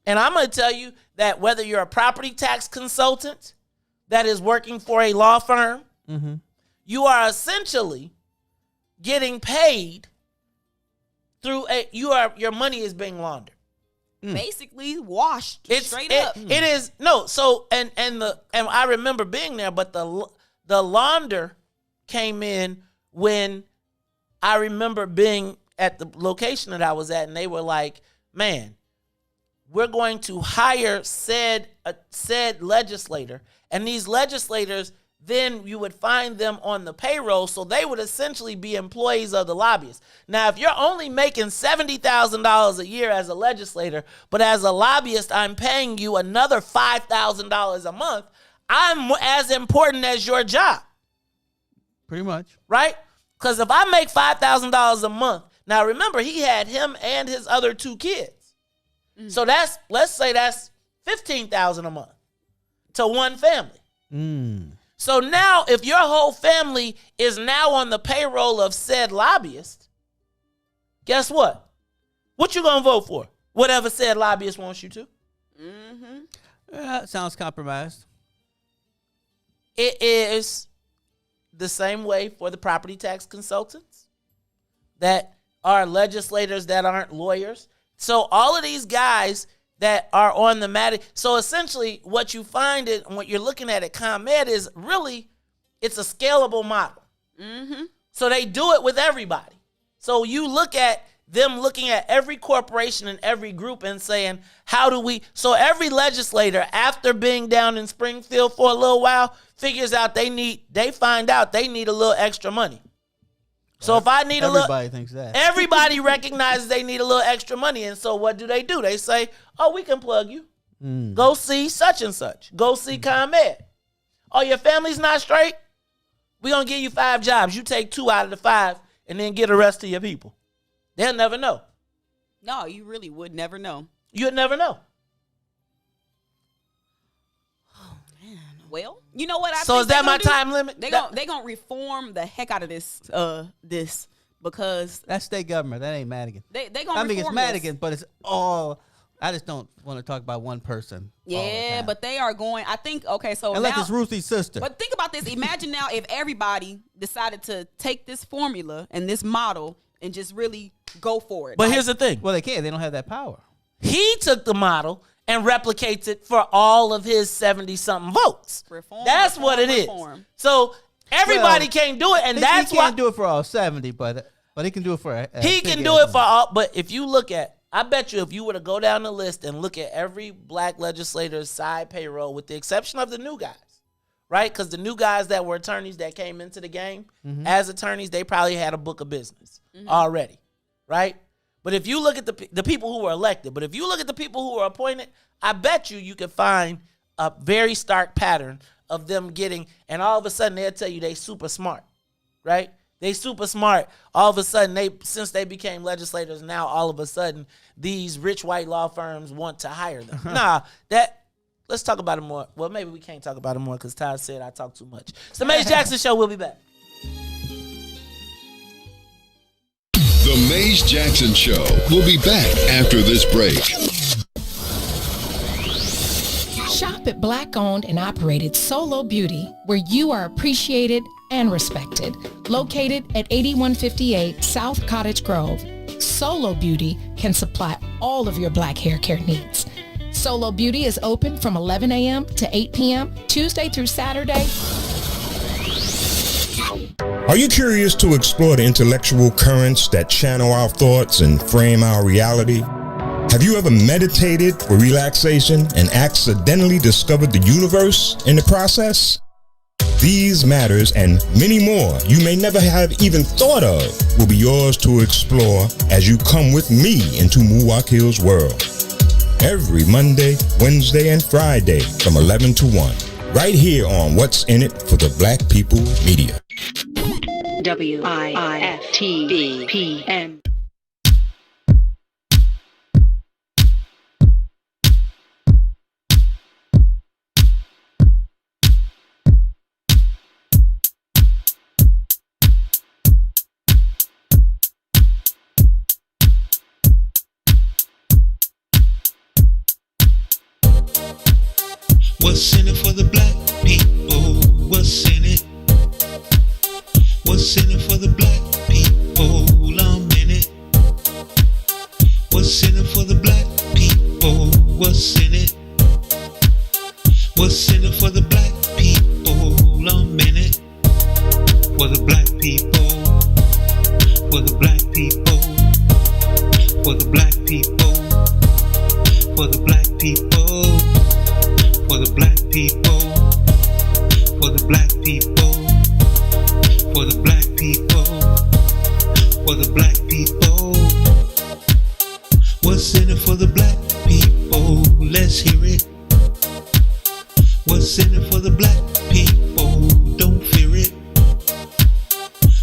And I'm going to tell you that whether you're a property tax consultant that is working for a law firm, you are essentially getting paid through your money is being laundered. Basically washed straight up. It is no. So and I remember being there, but the launder came in when I remember being at the location that I was at, and they were like, "Man, we're going to hire said legislator, and these legislators." Then you would find them on the payroll, so they would essentially be employees of the lobbyists. Now, if you're only making $70,000 a year as a legislator, but as a lobbyist, I'm paying you another $5,000 a month, I'm as important as your job. Pretty much. Right? Because if I make $5,000 a month, now remember, he had him and his other two kids. So let's say that's $15,000 a month to one family. So now, if your whole family is now on the payroll of said lobbyist, guess what? What you gonna vote for? Whatever said lobbyist wants you to. Sounds compromised. It is the same way for the property tax consultants that are legislators that aren't lawyers. So all of these guys that are on the matter. So essentially what you find and what you're looking at ComEd is really, it's a scalable model. So they do it with everybody. So you look at them looking at every corporation and every group and saying, how do we, so every legislator after being down in Springfield for a little while figures out they find out they need a little extra money. So if I need everybody thinks that. Everybody recognizes they need a little extra money. And so what do? They say, oh, we can plug you. Go see such and such. Go see ComEd. Oh, your family's not straight? We're going to give you 5 jobs. You take 2 out of the 5 and then get the rest of your people. They'll never know. No, you really would never know. You'd never know. Well, you know what? So is that my time limit? They gonna reform the heck out of this because that's state government. That ain't Madigan. They gonna. I mean, it's reform Madigan, but it's all. I just don't want to talk about one person. Yeah, but they are going. I think okay. So unless now, it's Ruthie's sister. But think about this. Imagine now if everybody decided to take this formula and this model and just really go for it. But here's the thing. Well, they can't. They don't have that power. He took the model and replicates it for all of his 70-something votes. That's what it is. So Everybody can't do it, and that's he why can't do it for all 70, but he can do it for. He can do it for all. But if you look at, I bet you, if you were to go down the list and look at every black legislator's side payroll, with the exception of the new guys, right? Because the new guys that were attorneys that came into the game as attorneys, they probably had a book of business already, right? But if you look at the people who were elected, but if you look at the people who were appointed, I bet you can find a very stark pattern of them getting, and all of a sudden they'll tell you they super smart, right? They super smart. All of a sudden, since they became legislators, now all of a sudden these rich white law firms want to hire them. Let's talk about it more. Well, maybe we can't talk about it more because Todd said I talk too much. It's the Maze Jackson Show. We'll be back. The Maze Jackson Show. We'll be back after this break. Shop at Black-owned and operated Solo Beauty, where you are appreciated and respected. Located at 8158 South Cottage Grove, Solo Beauty can supply all of your black hair care needs. Solo Beauty is open from 11 a.m. to 8 p.m., Tuesday through Saturday. Are you curious to explore the intellectual currents that channel our thoughts and frame our reality? Have you ever meditated for relaxation and accidentally discovered the universe in the process? These matters and many more you may never have even thought of will be yours to explore as you come with me into Muwakil's world. Every Monday, Wednesday, and Friday from 11 to 1, right here on What's in It for the Black People Media. WIFTBPM. What's in it for the black people? What's in it? What's in it for the black people? I'm in it. What's in it for the black people? What's in it? What's in it for the black people? I'm in it. For the black people. For the black people. For the black people. For the black people. For the black people, for the black people, for the black people, for the black people. What's in it for the black people? Let's hear it. What's in it for the black people? Don't fear it.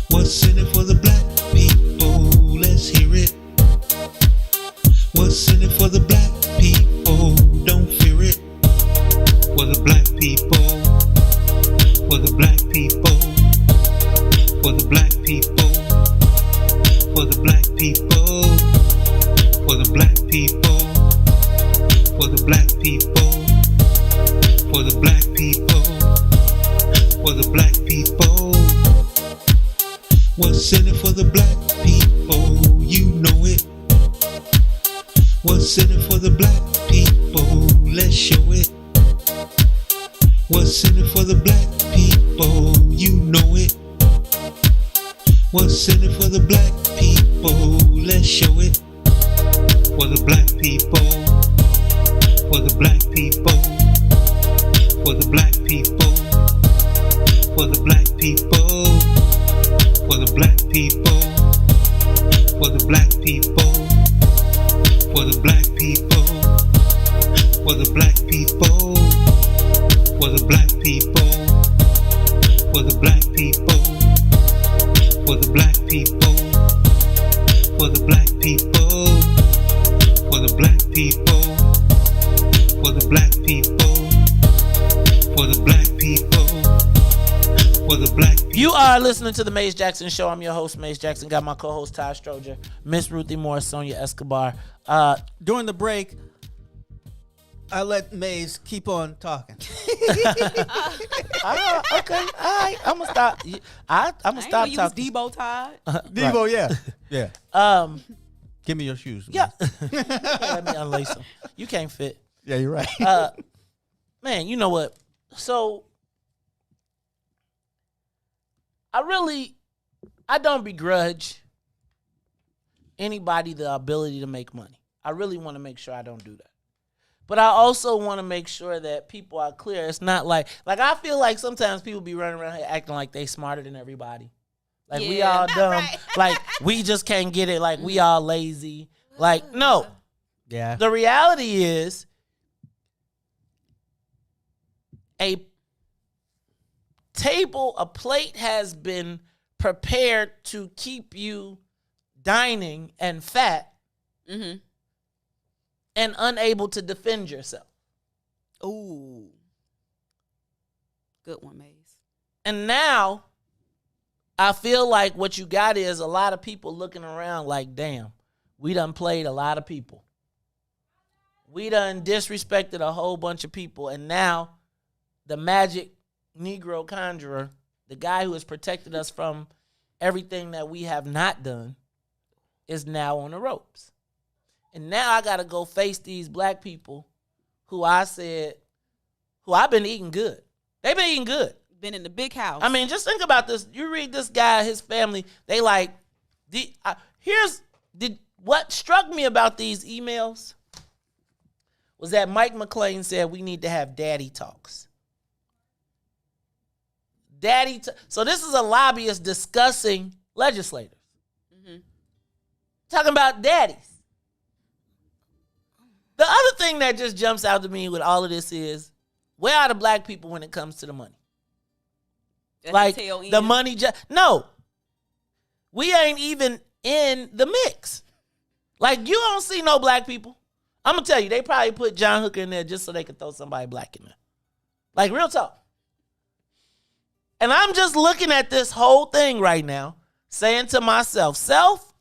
What's in it for the black people? Let's hear it. What's in it for the black people? Don't fear it. For the black people, for the black people, for the black people, for the black people, for the black people, for the black people, for the black people, for the black people. What's in it for the black people? You know it. What's in it for the black people? Let's show it. What's in it for the black people? You know it. What's in it for the black people? Let's show it. For the black people. For the black people. For the black people. For the black people. For the black people. For the black people. For the black people. For the black people. For the black people, for the black people, for the black people, for the black people, for the black people, for the black people, for the black people, for the black people. You are listening to the Maze Jackson Show. I'm your host, Maze Jackson. Got my co-host Todd Stroger, Miss Ruthie Moore, Sonia Escobar. During the break, I let Maze keep on talking. Okay, all right. I'm gonna stop. I'm gonna stop talking. Debo Todd. Debo, yeah. Give me your shoes. Yeah. Let me unlace them. You can't fit. Yeah, you're right. Man, you know what? So I don't begrudge anybody the ability to make money. I really want to make sure I don't do that. But I also want to make sure that people are clear. It's not like I feel like sometimes people be running around here acting like they smarter than everybody. Like we all dumb. Right. Like we just can't get it. Like we all lazy. Like no. Yeah. The reality is a plate has been prepared to keep you dining and fat and unable to defend yourself. Ooh. Good one, Maze. And now I feel like what you got is a lot of people looking around like, damn, we done played a lot of people. We done disrespected a whole bunch of people. And now the magic Negro conjurer, the guy who has protected us from everything that we have not done, is now on the ropes. And now I got to go face these black people who I've been eating good. They've been eating good. Been in the big house. I mean, just think about this. You read this guy, his family, they like, what struck me about these emails was that Mike McClain said we need to have daddy talks. So this is a lobbyist discussing legislators. Talking about daddies. The other thing that just jumps out to me with all of this is, where are the black people when it comes to the money? Like the money no. We ain't even in the mix. Like you don't see no black people. I'm gonna tell you, they probably put John Hooker in there just so they could throw somebody black in there. Like real talk. And I'm just looking at this whole thing right now, saying to myself,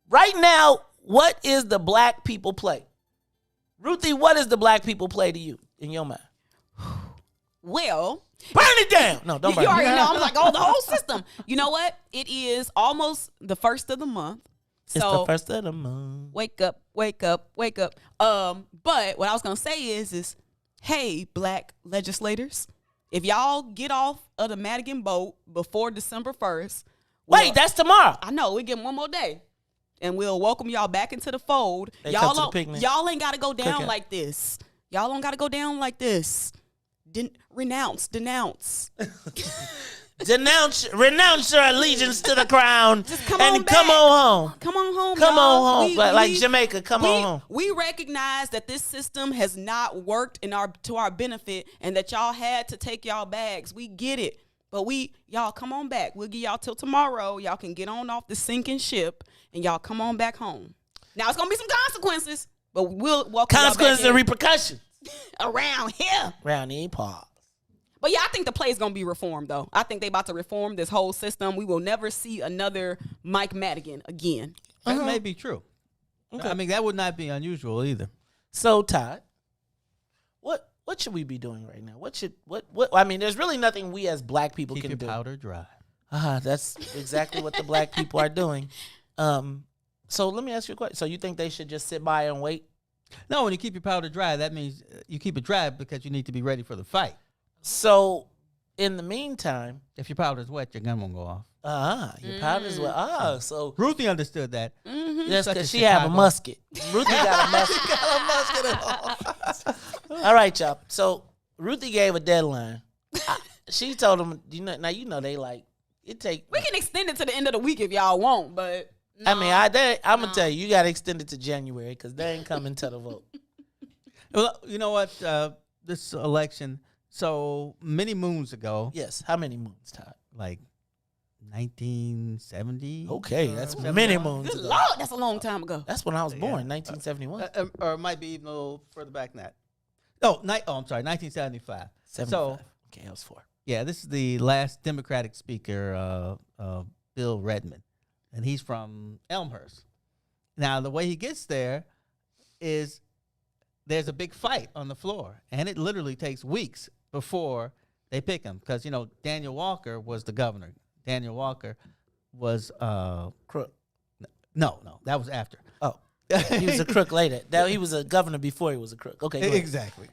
right now, what is the black people play? Ruthie, what is the black people play to you in your mind? Well, burn it down. No, don't burn it down. You already know. I'm like, the whole system. You know what? It is almost the first of the month. It's the first of the month. Wake up, wake up, wake up. But what I was gonna say is, hey, black legislators, if y'all get off of the Madigan boat before December 1st. Wait, that's tomorrow. I know. We give them one more day. And we'll welcome y'all back into the fold. Y'all ain't got to go down like this. Y'all don't got to go down like this. Renounce. Renounce your allegiance to the crown. Come on home. Come on home. Come y'all. on home. Like Jamaica, come on home. We recognize that this system has not worked to our benefit and that y'all had to take y'all bags. We get it. But y'all come on back. We'll give y'all till tomorrow. Y'all can get on off the sinking ship and y'all come on back home. Now it's gonna be some consequences, but we'll welcome consequences and repercussions around here. Around the paws. But yeah, I think the play is gonna be reformed though. I think they about to reform this whole system. We will never see another Mike Madigan again. That may be true. Okay. I mean, that would not be unusual either. So Todd, what should we be doing right now? What I mean, there's really nothing we as black people can do. Keep your powder dry. That's exactly what the black people are doing. So let me ask you a question. So you think they should just sit by and wait? No, when you keep your powder dry, that means you keep it dry because you need to be ready for the fight. So in the meantime, if your powder's wet, your gun won't go off. Your powder's wet. So Ruthie understood that. That's because she have a musket. Ruthie got a musket. All right, y'all. So Ruthie gave a deadline. She told them, they like it take. We can extend it to the end of the week if y'all want, but no, I mean, I'm gonna tell you got to extend it to January because they ain't coming to the vote. Well, you know what? This election, so many moons ago. Yes, how many moons, Todd? Like 1970. Okay, that's many moons. Good Lord, that's a long time ago. That's when I was born, 1971. Or it might be even a little further back than that. I'm sorry, 1975. 75. So, okay, I was 4. Yeah, this is the last Democratic speaker, Bill Redmond, and he's from Elmhurst. Now, the way he gets there is there's a big fight on the floor, and it literally takes weeks before they pick him because, Daniel Walker was the governor. Daniel Walker was... Crook. No, that was after. Oh. He was a crook later. That he was a governor before he was a crook. Okay, go ahead. Exactly.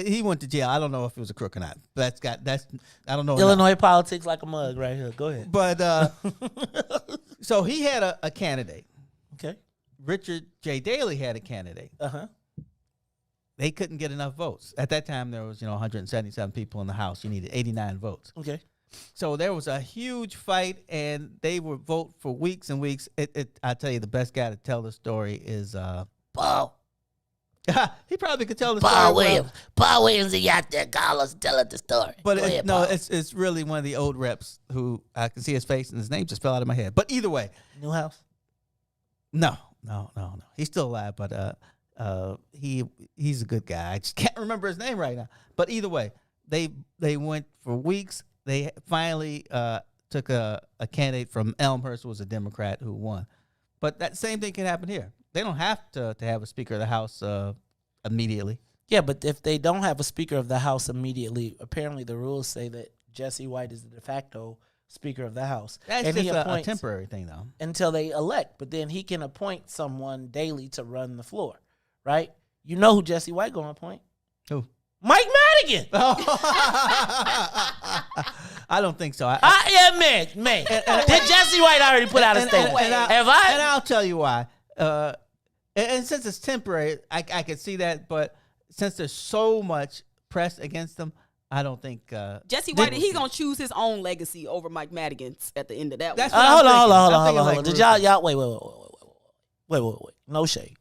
He went to jail. I don't know if it was a crook or not. That's I don't know. Illinois politics like a mug right here. Go ahead. But so he had a candidate. Okay. Richard J. Daley had a candidate. They couldn't get enough votes. At that time, there was 177 people in the House. You needed 89 votes. Okay. So there was a huge fight, and they would vote for weeks and weeks. I tell you, the best guy to tell the story is Paul. He probably could tell the story. Paul Williams. Paul Williams, he out there, call us, tell us the story. But Paul. it's really one of the old reps who I can see his face, and his name just fell out of my head. But either way, Newhouse. No. He's still alive, but he's a good guy. I just can't remember his name right now. But either way, they went for weeks. They finally took a candidate from Elmhurst, who was a Democrat, who won. But that same thing can happen here. They don't have to have a Speaker of the House immediately. Yeah, but if they don't have a Speaker of the House immediately, apparently the rules say that Jesse White is the de facto Speaker of the House. That's and just a temporary thing, though. Until they elect. But then he can appoint someone daily to run the floor, right? You know who Jesse White going to appoint? Who? Mike Madigan. I don't think so. Man. Did Jesse White already put out a statement? And I'll tell you why. And since it's temporary, I can see that. But since there's so much press against them, I don't think Jesse White, he's gonna choose his own legacy over Mike Madigan's at the end of that. That's one. what Hold on. Did y'all wait? No shade.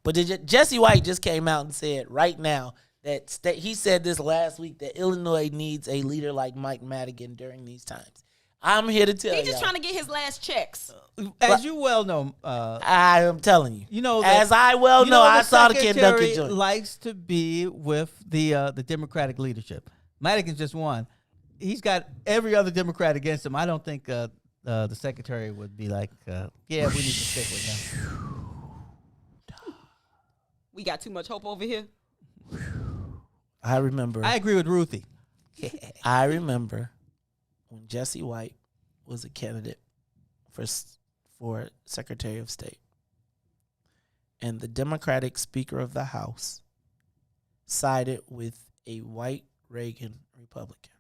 But Jesse White just came out and said right now that he said this last week that Illinois needs a leader like Mike Madigan during these times. I'm here to tell you. He's just trying to get his last checks. As you well know, I am telling you. You know, as I well know, I saw the Kentucky joint. Likes to be with the Democratic leadership. Madigan's just won. He's got every other Democrat against him. I don't think the secretary would be like, yeah, we need to stick with him. We got too much hope over here. I remember. I agree with Ruthie. I remember when Jesse White was a candidate for Secretary of State, and the Democratic Speaker of the House sided with a white Reagan Republican.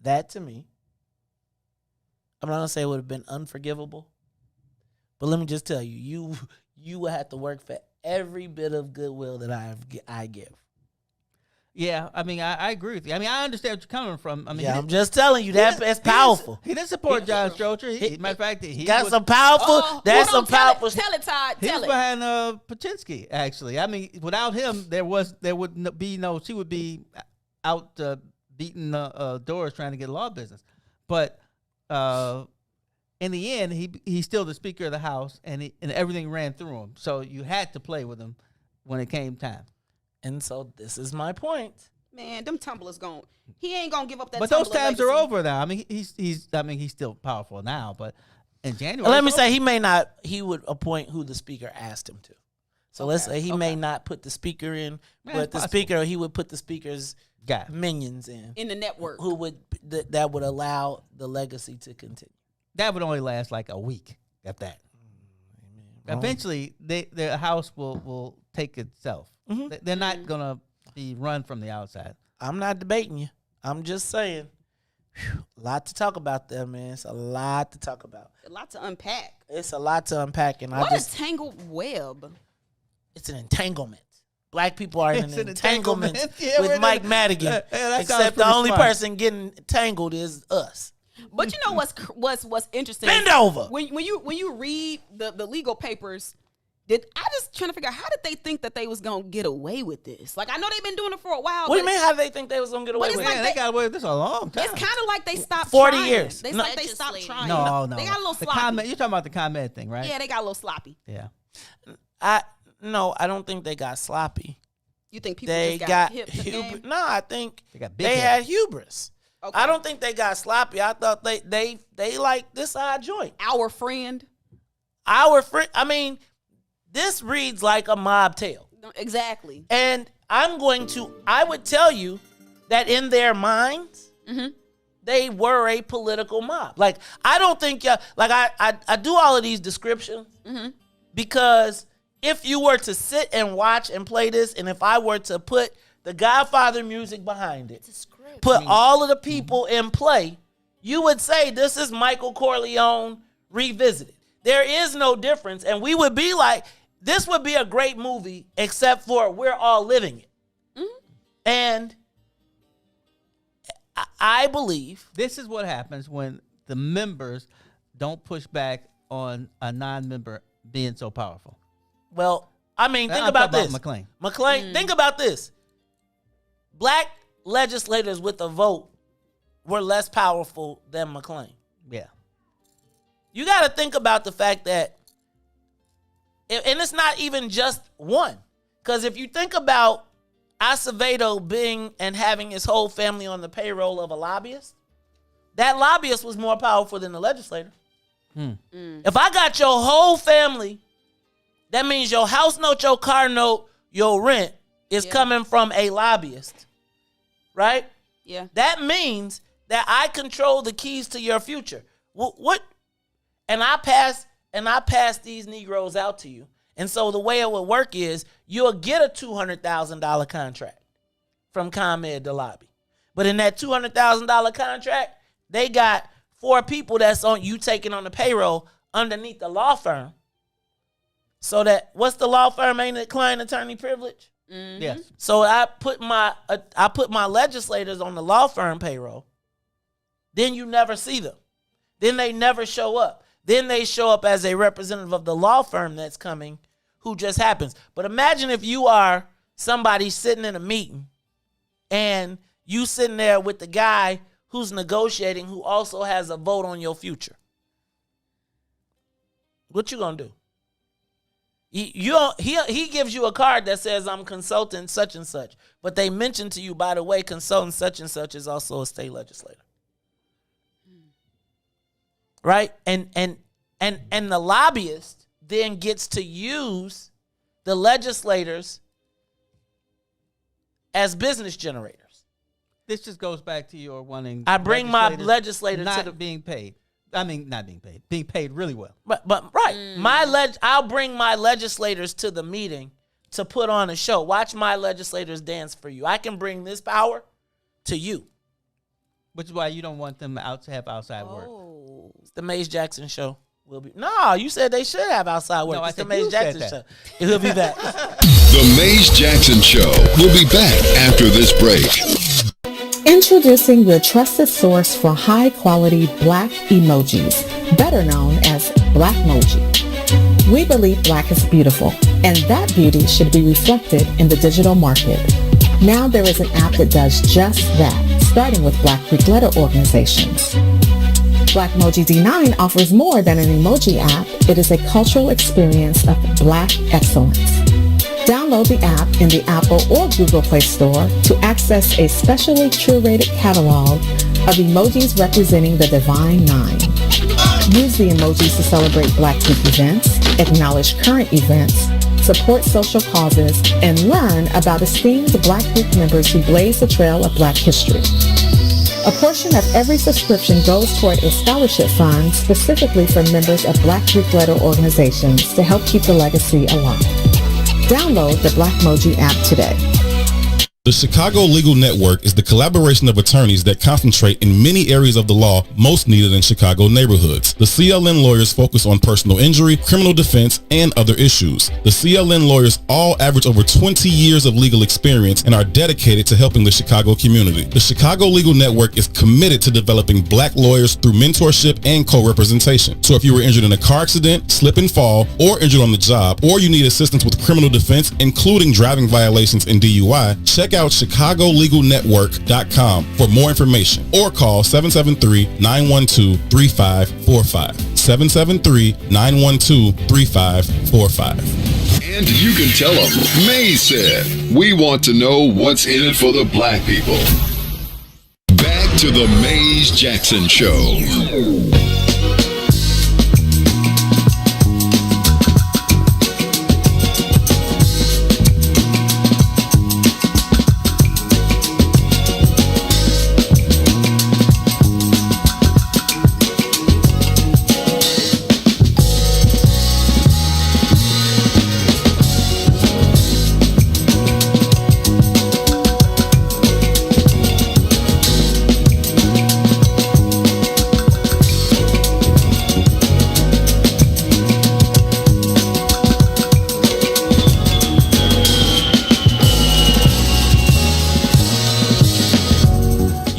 That, to me, I'm not going to say it would have been unforgivable, but let me just tell you, you will have to work for every bit of goodwill that I give. Yeah, I mean, I agree with you. I mean, I understand what you're coming from. I mean, I'm just telling you that's powerful. He didn't support John Stroger. Matter of fact, he got some powerful. That's some powerful. Tell it, Todd. He was behind Paczynski. Actually, I mean, without him, there would be no. She would be out beating doors trying to get law business. But in the end, he's still the Speaker of the House, and everything ran through him. So you had to play with him when it came time. And so this is my point. Man, them tumblers he ain't gonna give up that. But those times are over now. I mean, he's still powerful now, but in January. Let me say he would appoint who the speaker asked him to. So let's say he may not put the speaker in, but the speaker, he would put the speaker's minions in the network. Who would that would allow the legacy to continue. That would only last like a week at that. Eventually, the house will take itself. Mm-hmm. They're not going to be run from the outside. I'm not debating you. I'm just saying. A lot to talk about there, man. It's a lot to talk about. A lot to unpack. It's a lot to unpack. And what a tangled web. It's an entanglement. Black people are in an entanglement with Mike Madigan. Except the only person getting tangled is us. But you know what's interesting? Bend over. When you read the legal papers, I just trying to figure out how did they think that they was gonna get away with this? Like I know they've been doing it for a while. What do you mean? How did they think they was gonna get away with it? Like they got away with this a long time. It's kind of like they stopped 40 trying. years. It's like they stopped trying. No. They got a little sloppy. You're talking about the ComEd thing, right? Yeah, they got a little sloppy. Yeah. I don't think they got sloppy. You think people just got hip to hubris? No, I think they had hubris. Okay. I don't think they got sloppy. I thought they like this our joint. Our friend. I mean, this reads like a mob tale. Exactly. And I would tell you that in their minds, they were a political mob. Like, I don't think y'all, like, I do all of these descriptions because if you were to sit and watch and play this, and if I were to put the Godfather music behind it, put all of the people in play, you would say this is Michael Corleone revisited. There is no difference, and we would be like, this would be a great movie, except for we're all living it. And I believe this is what happens when the members don't push back on a non-member being so powerful. Well, I mean, think about this. McLean, think about this. Black legislators with a vote were less powerful than McLean. Yeah. You got to think about the fact that, and it's not even just one, because if you think about Acevedo being and having his whole family on the payroll of a lobbyist, that lobbyist was more powerful than the legislator. If I got your whole family, that means your house note, your car note, your rent is coming from a lobbyist, right? Yeah. That means that I control the keys to your future. What? And I pass these Negroes out to you. And so the way it would work is you'll get a $200,000 contract from ComEd to lobby. But in that $200,000 contract, they got 4 people that's on you taking on the payroll underneath the law firm. So that, what's the law firm? Ain't it client attorney privilege? Yes. So I put my legislators on the law firm payroll. Then you never see them. Then they never show up. Then they show up as a representative of the law firm that's coming, who just happens. But imagine if you are somebody sitting in a meeting and you sitting there with the guy who's negotiating, who also has a vote on your future. What you gonna do? He gives you a card that says I'm consultant such and such, but they mention to you, by the way, consultant such and such is also a state legislator. Right? And the lobbyist then gets to use the legislators as business generators. This just goes back to your wanting. I bring my legislators not to the being paid. I mean, not being paid. Being paid really well. But right, I'll bring my legislators to the meeting to put on a show. Watch my legislators dance for you. I can bring this power to you. Which is why you don't want them to have outside work. It's the Maze Jackson show. No, you said they should have outside work. No, it's I the said Maze you Jackson said show. that. He'll be back. The Maze Jackson Show will be back after this break. Introducing your trusted source for high-quality black emojis, better known as Blackmoji. We believe black is beautiful, and that beauty should be reflected in the digital market. Now there is an app that does just that, starting with Black Greek letter organizations. Blackmoji D9 offers more than an emoji app. It is a cultural experience of black excellence. Download the app in the Apple or Google Play Store to access a specially curated catalog of emojis representing the Divine Nine. Use the emojis to celebrate Black Greek events, acknowledge current events, support social causes, and learn about esteemed Black Greek members who blaze the trail of Black history. A portion of every subscription goes toward a scholarship fund specifically for members of Black Greek letter organizations to help keep the legacy alive. Download the Blackmoji app today. The Chicago Legal Network is the collaboration of attorneys that concentrate in many areas of the law most needed in Chicago neighborhoods. The CLN lawyers focus on personal injury, criminal defense, and other issues. The CLN lawyers all average over 20 years of legal experience and are dedicated to helping the Chicago community. The Chicago Legal Network is committed to developing black lawyers through mentorship and co-representation. So if you were injured in a car accident, slip and fall, or injured on the job, or you need assistance with criminal defense, including driving violations and DUI, check out ChicagoLegalNetwork.com for more information or call 773-912-3545. 773-912-3545. And you can tell them, May said, we want to know what's in it for the black people. Back to the Maze Jackson Show.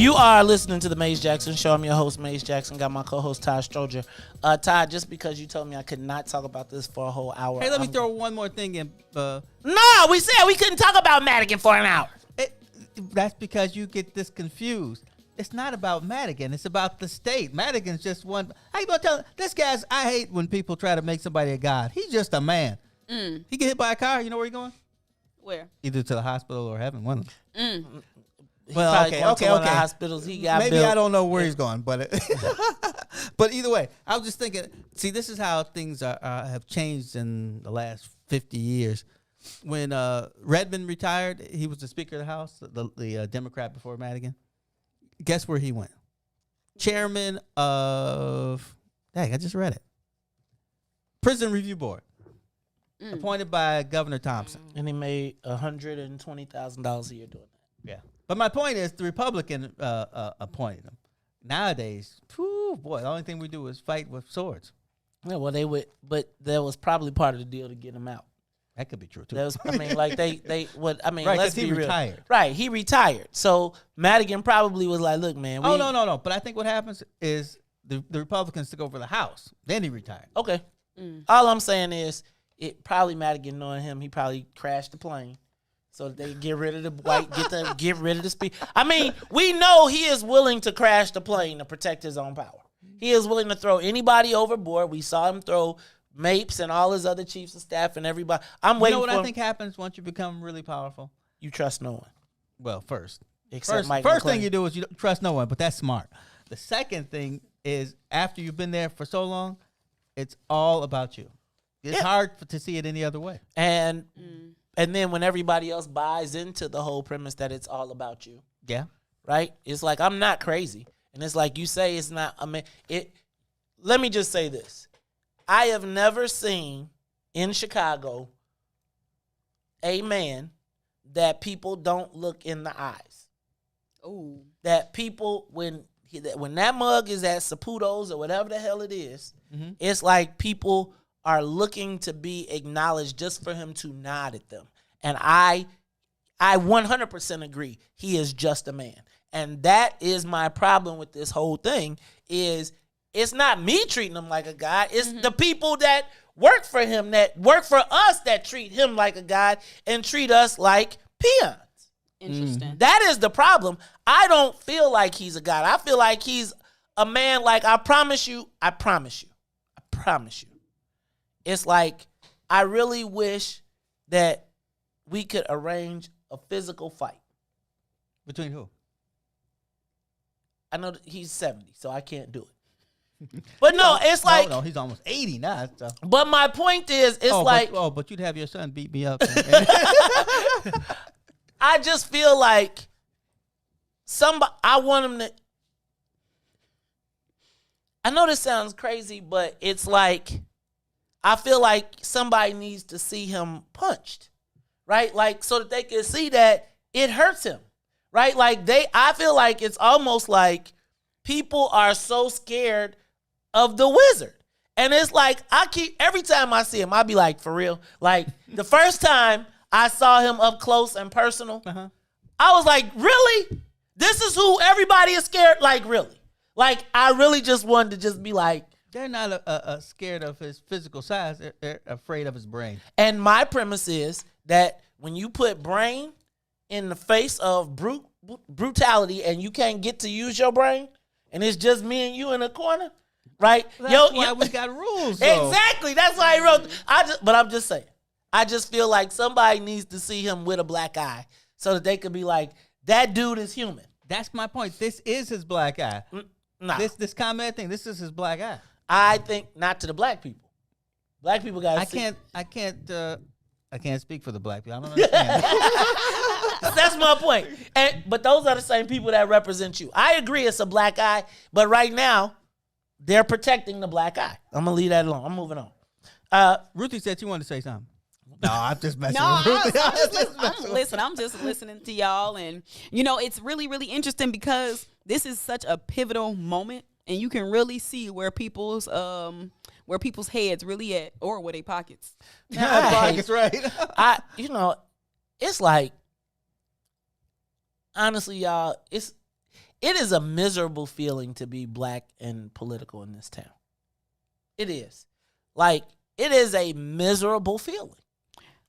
You are listening to the Maze Jackson Show. I'm your host, Maze Jackson. Got my co-host, Todd Stroger. Todd, just because you told me I could not talk about this for a whole hour. Hey, let me throw one more thing in. No, we said we couldn't talk about Madigan for an hour. That's because you get this confused. It's not about Madigan. It's about the state. Madigan's just one. How you gonna tell this guy's? I hate when people try to make somebody a god. He's just a man. He get hit by a car. You know where he's going? Where? Either to the hospital or heaven. One of them. Well, okay. One of the hospitals he got Maybe built. I don't know where he's going, but but either way, I was just thinking. See, this is how things have changed in the last 50 years. When Redmond retired, he was the Speaker of the House, the Democrat before Madigan. Guess where he went? Chairman of. Dang, I just read it. Prison Review Board. Appointed by Governor Thompson. And he made $120,000 a year doing that. Yeah. But my point is, the Republican appointed him. Nowadays, boy, the only thing we do is fight with swords. Yeah, well, they would, but that was probably part of the deal to get him out. That could be true too. That was, I mean, like they would. I mean, right, let's he be real. retired. Right, he retired. So Madigan probably was like, "Look, man." No. But I think what happens is the Republicans took over the House. Then he retired. Okay. All I'm saying is, it probably Madigan knowing him, he probably crashed the plane. So that they could get rid of the white, get rid of the speed. I mean, we know he is willing to crash the plane to protect his own power. He is willing to throw anybody overboard. We saw him throw Mapes and all his other chiefs of staff and everybody. I'm waiting. You know what for I think happens once you become really powerful? You trust no one. Well, first Mike first thing you do is you don't trust no one, but that's smart. The second thing is after you've been there for so long, it's all about you. It's hard to see it any other way. And then when everybody else buys into the whole premise that it's all about you. Yeah. Right? It's like, I'm not crazy. And it's like you say it's not, let me just say this. I have never seen in Chicago a man that people don't look in the eyes. Oh. That people, when that mug is at Saputo's or whatever the hell it is, it's like people are looking to be acknowledged just for him to nod at them. And I 100% agree. He is just a man. And that is my problem with this whole thing is it's not me treating him like a god. It's the people that work for him, that work for us, that treat him like a god and treat us like peons. Interesting. That is the problem. I don't feel like he's a god. I feel like he's a man like, I promise you. It's like, I really wish that we could arrange a physical fight. Between who? I know that he's 70, so I can't do it. But no, it's like... No, he's almost 80 now. So. But my point is, it's but you'd have your son beat me up. I just feel like I want him to... I know this sounds crazy, but it's like... I feel like somebody needs to see him punched, right? Like, so that they can see that it hurts him, right? Like, I feel like it's almost like people are so scared of the wizard. And it's like, every time I see him, I be like, for real. Like, the first time I saw him up close and personal, I was like, really? This is who everybody is scared? Like, really? Like, I really just wanted to just be like, they're not scared of his physical size. They're afraid of his brain. And my premise is that when you put brain in the face of brutality and you can't get to use your brain, and it's just me and you in a corner, right? That's why we got rules, though. Exactly. That's why he wrote. But I'm just saying. I just feel like somebody needs to see him with a black eye so that they could be like, that dude is human. That's my point. This is his black eye. Nah. This comment thing, this is his black eye. I think not to the black people. Black people got. I can't speak for the black people. I don't understand. That's my point. But those are the same people that represent you. I agree it's a black eye, but right now they're protecting the black eye. I'm gonna leave that alone. I'm moving on. Ruthie said you wanted to say something. No, I'm just messing No, with Ruthie. I'm just listening to y'all, and it's really, really interesting because this is such a pivotal moment. And you can really see where people's heads really at, or where they pockets. Pockets, right? It's like, honestly, y'all, it is a miserable feeling to be black and political in this town. It is. Like, it is a miserable feeling.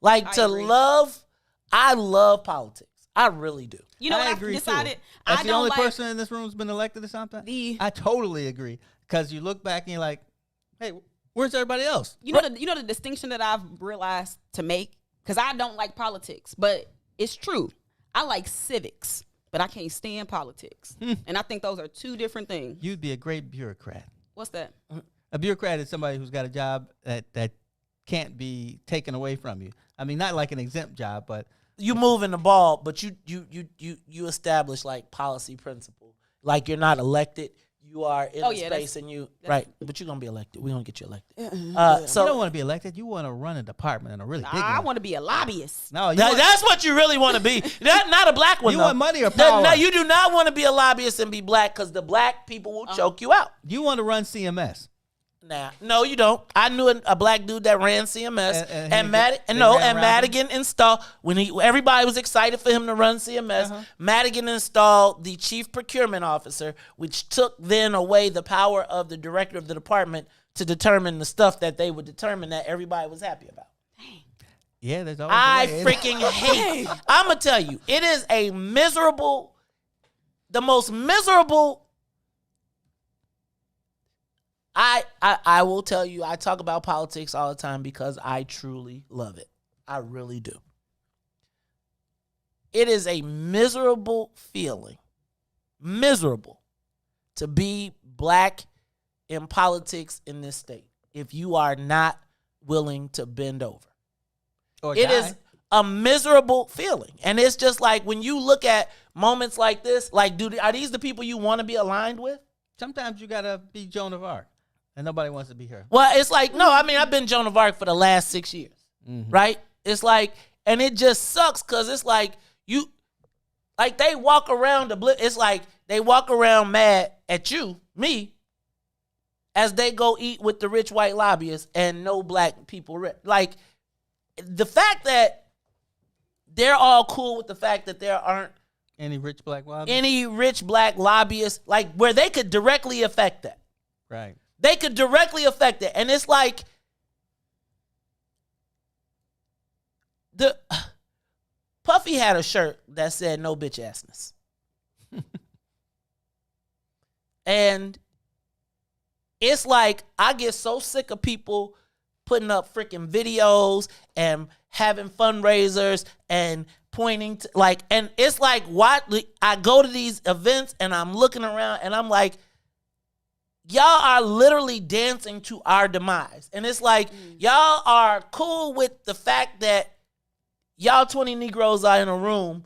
Like, I love politics. I really do. You know what I've agree decided? too. That's I the don't only like person in this room who's been elected or something. I totally agree. Because you look back and you're like, hey, where's everybody else? You know the distinction that I've realized to make? Because I don't like politics, but it's true. I like civics, but I can't stand politics. And I think those are two different things. You'd be a great bureaucrat. What's that? A bureaucrat is somebody who's got a job that can't be taken away from you. I mean, not like an exempt job, but you moving the ball, but you establish like policy principle. Like you're not elected, you are in the space, and you right. But you're gonna be elected. We're gonna get you elected. So you don't want to be elected. You want to run a department in a really big I one. want to be a lobbyist. No, that's what you really want to be. Not a black one. You though. want money or power? No, you do not want to be a lobbyist and be black because the black people will choke you out. You want to run CMS. Nah, no, you don't. I knew a black dude that ran CMS, and Madigan installed when everybody was excited for him to run CMS. Madigan installed the chief procurement officer, which took then away the power of the director of the department to determine the stuff that they would determine that everybody was happy about. Yeah, there's always I a way. freaking hate. I'm gonna tell you, it is the most miserable. I will tell you, I talk about politics all the time because I truly love it. I really do. It is a miserable feeling, miserable, to be black in politics in this state if you are not willing to bend over. It is a miserable feeling. And it's just like when you look at moments like this, like, are these the people you want to be aligned with? Sometimes you got to be Joan of Arc. And nobody wants to be her. Well, it's like, no, I mean, I've been Joan of Arc for the last 6 years, right? It's like, and it just sucks because it's like they walk around it's like they walk around mad at you, me, as they go eat with the rich white lobbyists and no black people. Like, the fact that they're all cool with the fact that there aren't any rich black lobbyists, like where they could directly affect that. Right. They could directly affect it. And it's like Puffy had a shirt that said no bitch assness. And it's like I get so sick of people putting up freaking videos and having fundraisers and pointing to and it's like what I go to these events and I'm looking around and I'm like, y'all are literally dancing to our demise. And it's like, y'all are cool with the fact that y'all 20 Negroes are in a room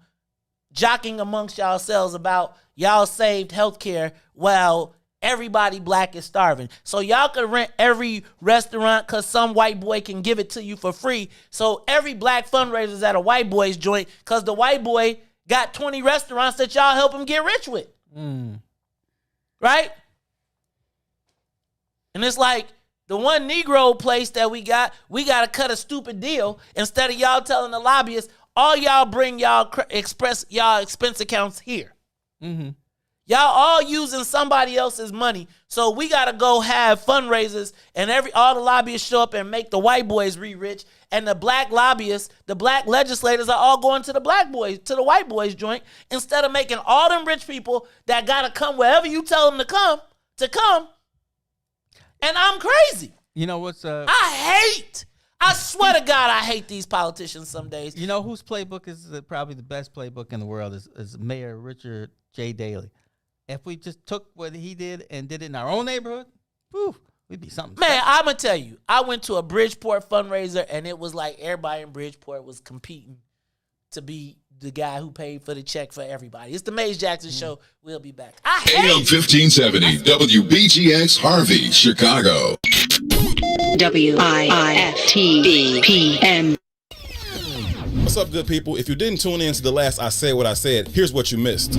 jockeying amongst yourselves about y'all saved healthcare while everybody black is starving. So y'all could rent every restaurant because some white boy can give it to you for free. So every black fundraiser is at a white boy's joint because the white boy got 20 restaurants that y'all help him get rich with. Right? And it's like the one Negro place that we got to cut a stupid deal. Instead of y'all telling the lobbyists, all y'all bring y'all expense accounts here. Y'all all using somebody else's money. So we got to go have fundraisers and all the lobbyists show up and make the white boys re-rich. And the black lobbyists, the black legislators are all going to the the white boys joint instead of making all them rich people that got to come wherever you tell them to come. And I'm crazy. You know what's I swear to God, I hate these politicians some days. You know whose playbook is probably the best playbook in the world is Mayor Richard J. Daley. If we just took what he did and did it in our own neighborhood, we'd be something. Man, I'm going to tell you, I went to a Bridgeport fundraiser and it was like everybody in Bridgeport was competing to be the guy who paid for the check for everybody. It's the Maze Jackson Show. We'll be back. AM 1570, WBGX Harvey, Chicago. WIFTBPM. What's up, good people? If you didn't tune in to the last I Said What I Said, here's what you missed.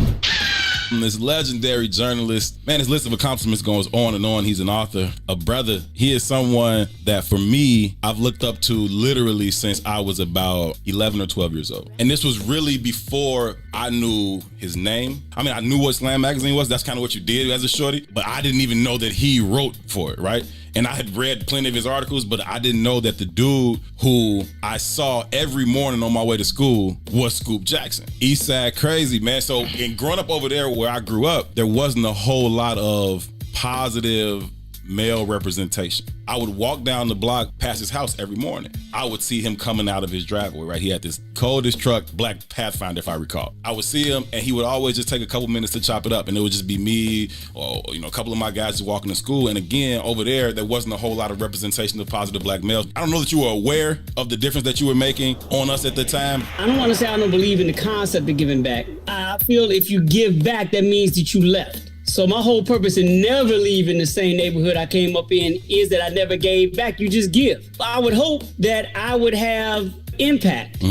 This legendary journalist, man, his list of accomplishments goes on and on. He's an author, a brother. He is someone that, for me, I've looked up to literally since I was about 11 or 12 years old. And this was really before I knew his name. I mean, I knew what Slam Magazine was. That's kind of what you did as a shorty. But I didn't even know that he wrote for it, right? And I had read plenty of his articles, but I didn't know that the dude who I saw every morning on my way to school was Scoop Jackson. Eastside crazy, man. So in growing up over there where I grew up, there wasn't a whole lot of positive male representation. I would walk down the block past his house every morning. I would see him coming out of his driveway, right? He had this coldest truck, black Pathfinder, if I recall. I would see him and he would always just take a couple minutes to chop it up, and it would just be me or, a couple of my guys just walking to school. And again, over there wasn't a whole lot of representation of positive black males. I don't know that you were aware of the difference that you were making on us at the time. I don't want to say I don't believe in the concept of giving back. I feel if you give back, that means that you left. So my whole purpose in never leaving the same neighborhood I came up in is that I never gave back. You just give. I would hope that I would have impact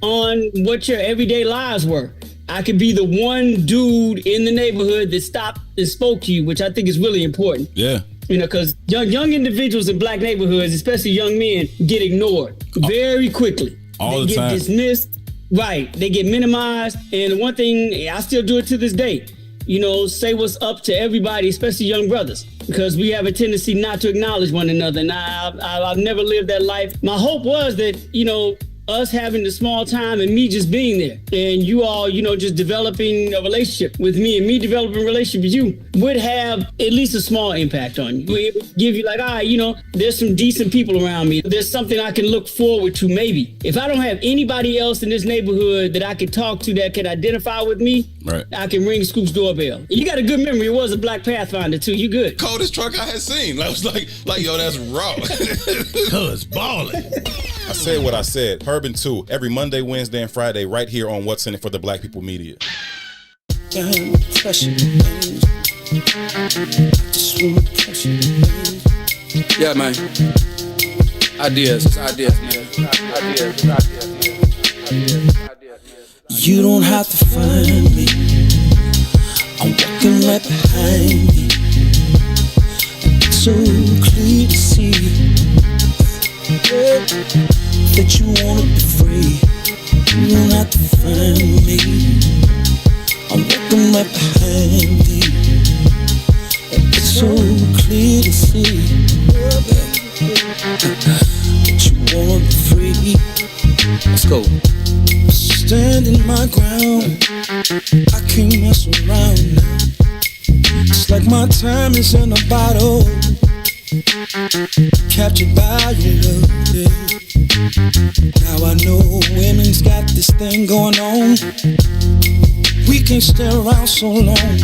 on what your everyday lives were. I could be the one dude in the neighborhood that stopped and spoke to you, which I think is really important. Yeah. Because young individuals in black neighborhoods, especially young men, get ignored very quickly. All they the time. Get dismissed. Right. They get minimized. And the one thing, I still do it to this day. Say what's up to everybody, especially young brothers, because we have a tendency not to acknowledge one another. And I've never lived that life. My hope was that, us having the small time and me just being there and you all, just developing a relationship with me and me developing a relationship with you would have at least a small impact on you. It would give you like, all right, there's some decent people around me. There's something I can look forward to maybe. If I don't have anybody else in this neighborhood that I can talk to that can identify with me, right, I can ring Scoop's doorbell. You got a good memory. It was a black Pathfinder too. You good. Coldest truck I had seen. I was like, yo, that's raw. Cuz balling. I said what I said. Urban 2, every Monday, Wednesday, and Friday, right here on What's in It for the Black People Media. Yeah, man. Ideas, man. You don't have to find me. I'm walking right behind you. It's so clear to see that you wanna be free. You don't have to find me. I'm walking right behind you. It's so clear to see that you wanna be free. Let's go. Standing my ground, I can't mess around now. It's like my time is in a bottle, captured by your love, yeah. Now I know women's got this thing going on. We can't stay around so long,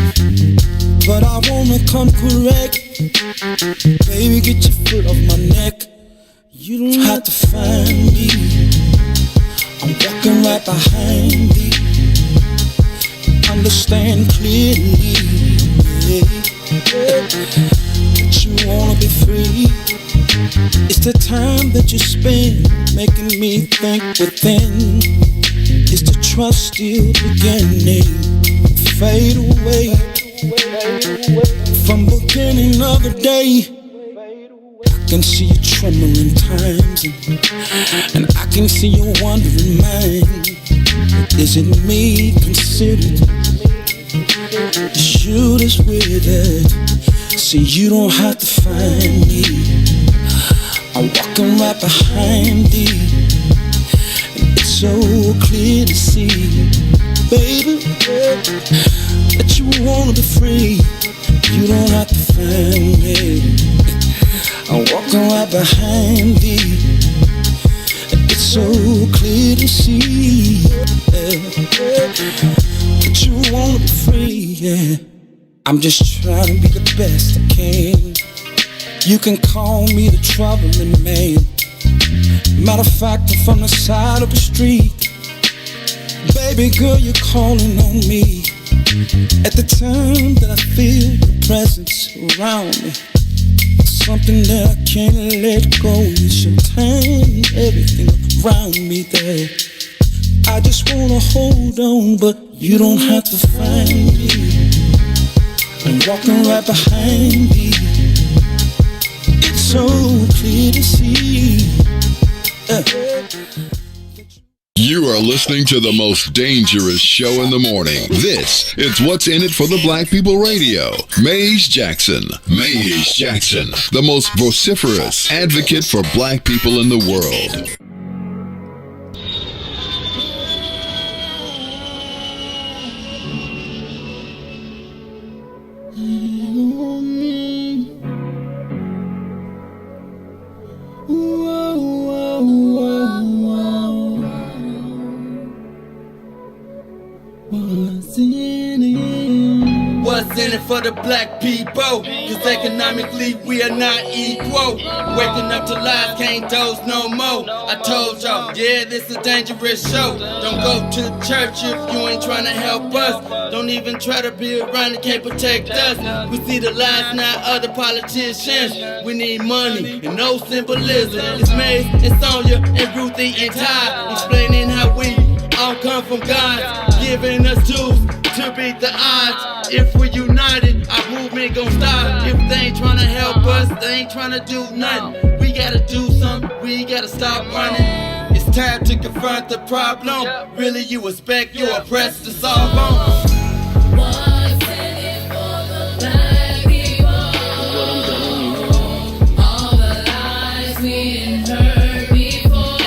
but I wanna come correct. Baby, get your foot off my neck. You don't have to find me. I'm walking right behind you. Understand clearly, that you wanna be free. It's the time that you spend making me think within. Is the trust still beginning? Fade away from beginning of the day. I can see you trembling times, and I can see you wondering mine. Is it me considered? Shoot us with it. See, you don't have to find me. I'm walking right behind you. It's so clear to see, baby, that you wanna be free. You don't have to find me. I'm walking right behind thee. It's so clear to see that you wanna be free, yeah. I'm just trying to be the best I can. You can call me the troubling man. Matter of fact, I'm from the side of the street. Baby girl, you're calling on me at the time that I feel your presence around me. Something that I can't let go. It's your time, everything around me there. I just wanna hold on, but you don't have to find me. and walking right behind me. It's so clear to see. You are listening to the most dangerous show in the morning. This is What's in It for the Black People Radio. Maze Jackson. Maze Jackson, the most vociferous advocate for black people in the world. What's in it for the black people? Cause economically we are not equal. Waking up to lies, can't doze no more. I told y'all, yeah, this is a dangerous show. Don't go to church if you ain't trying to help us. Don't even try to be around and can't protect us. We see the lies, not other politicians. We need money and no symbolism. It's Maze and Sonia and Ruthie and Todd explaining how we all come from God, giving us tools to beat the odds. If we're united, our movement gon' stop. If they ain't tryna help us, they ain't tryna do nothing. We gotta do something, we gotta stop running. It's time to confront the problem. Really, you expect your oppressed to solve on. What's in it for the black people? All the lies we heard before.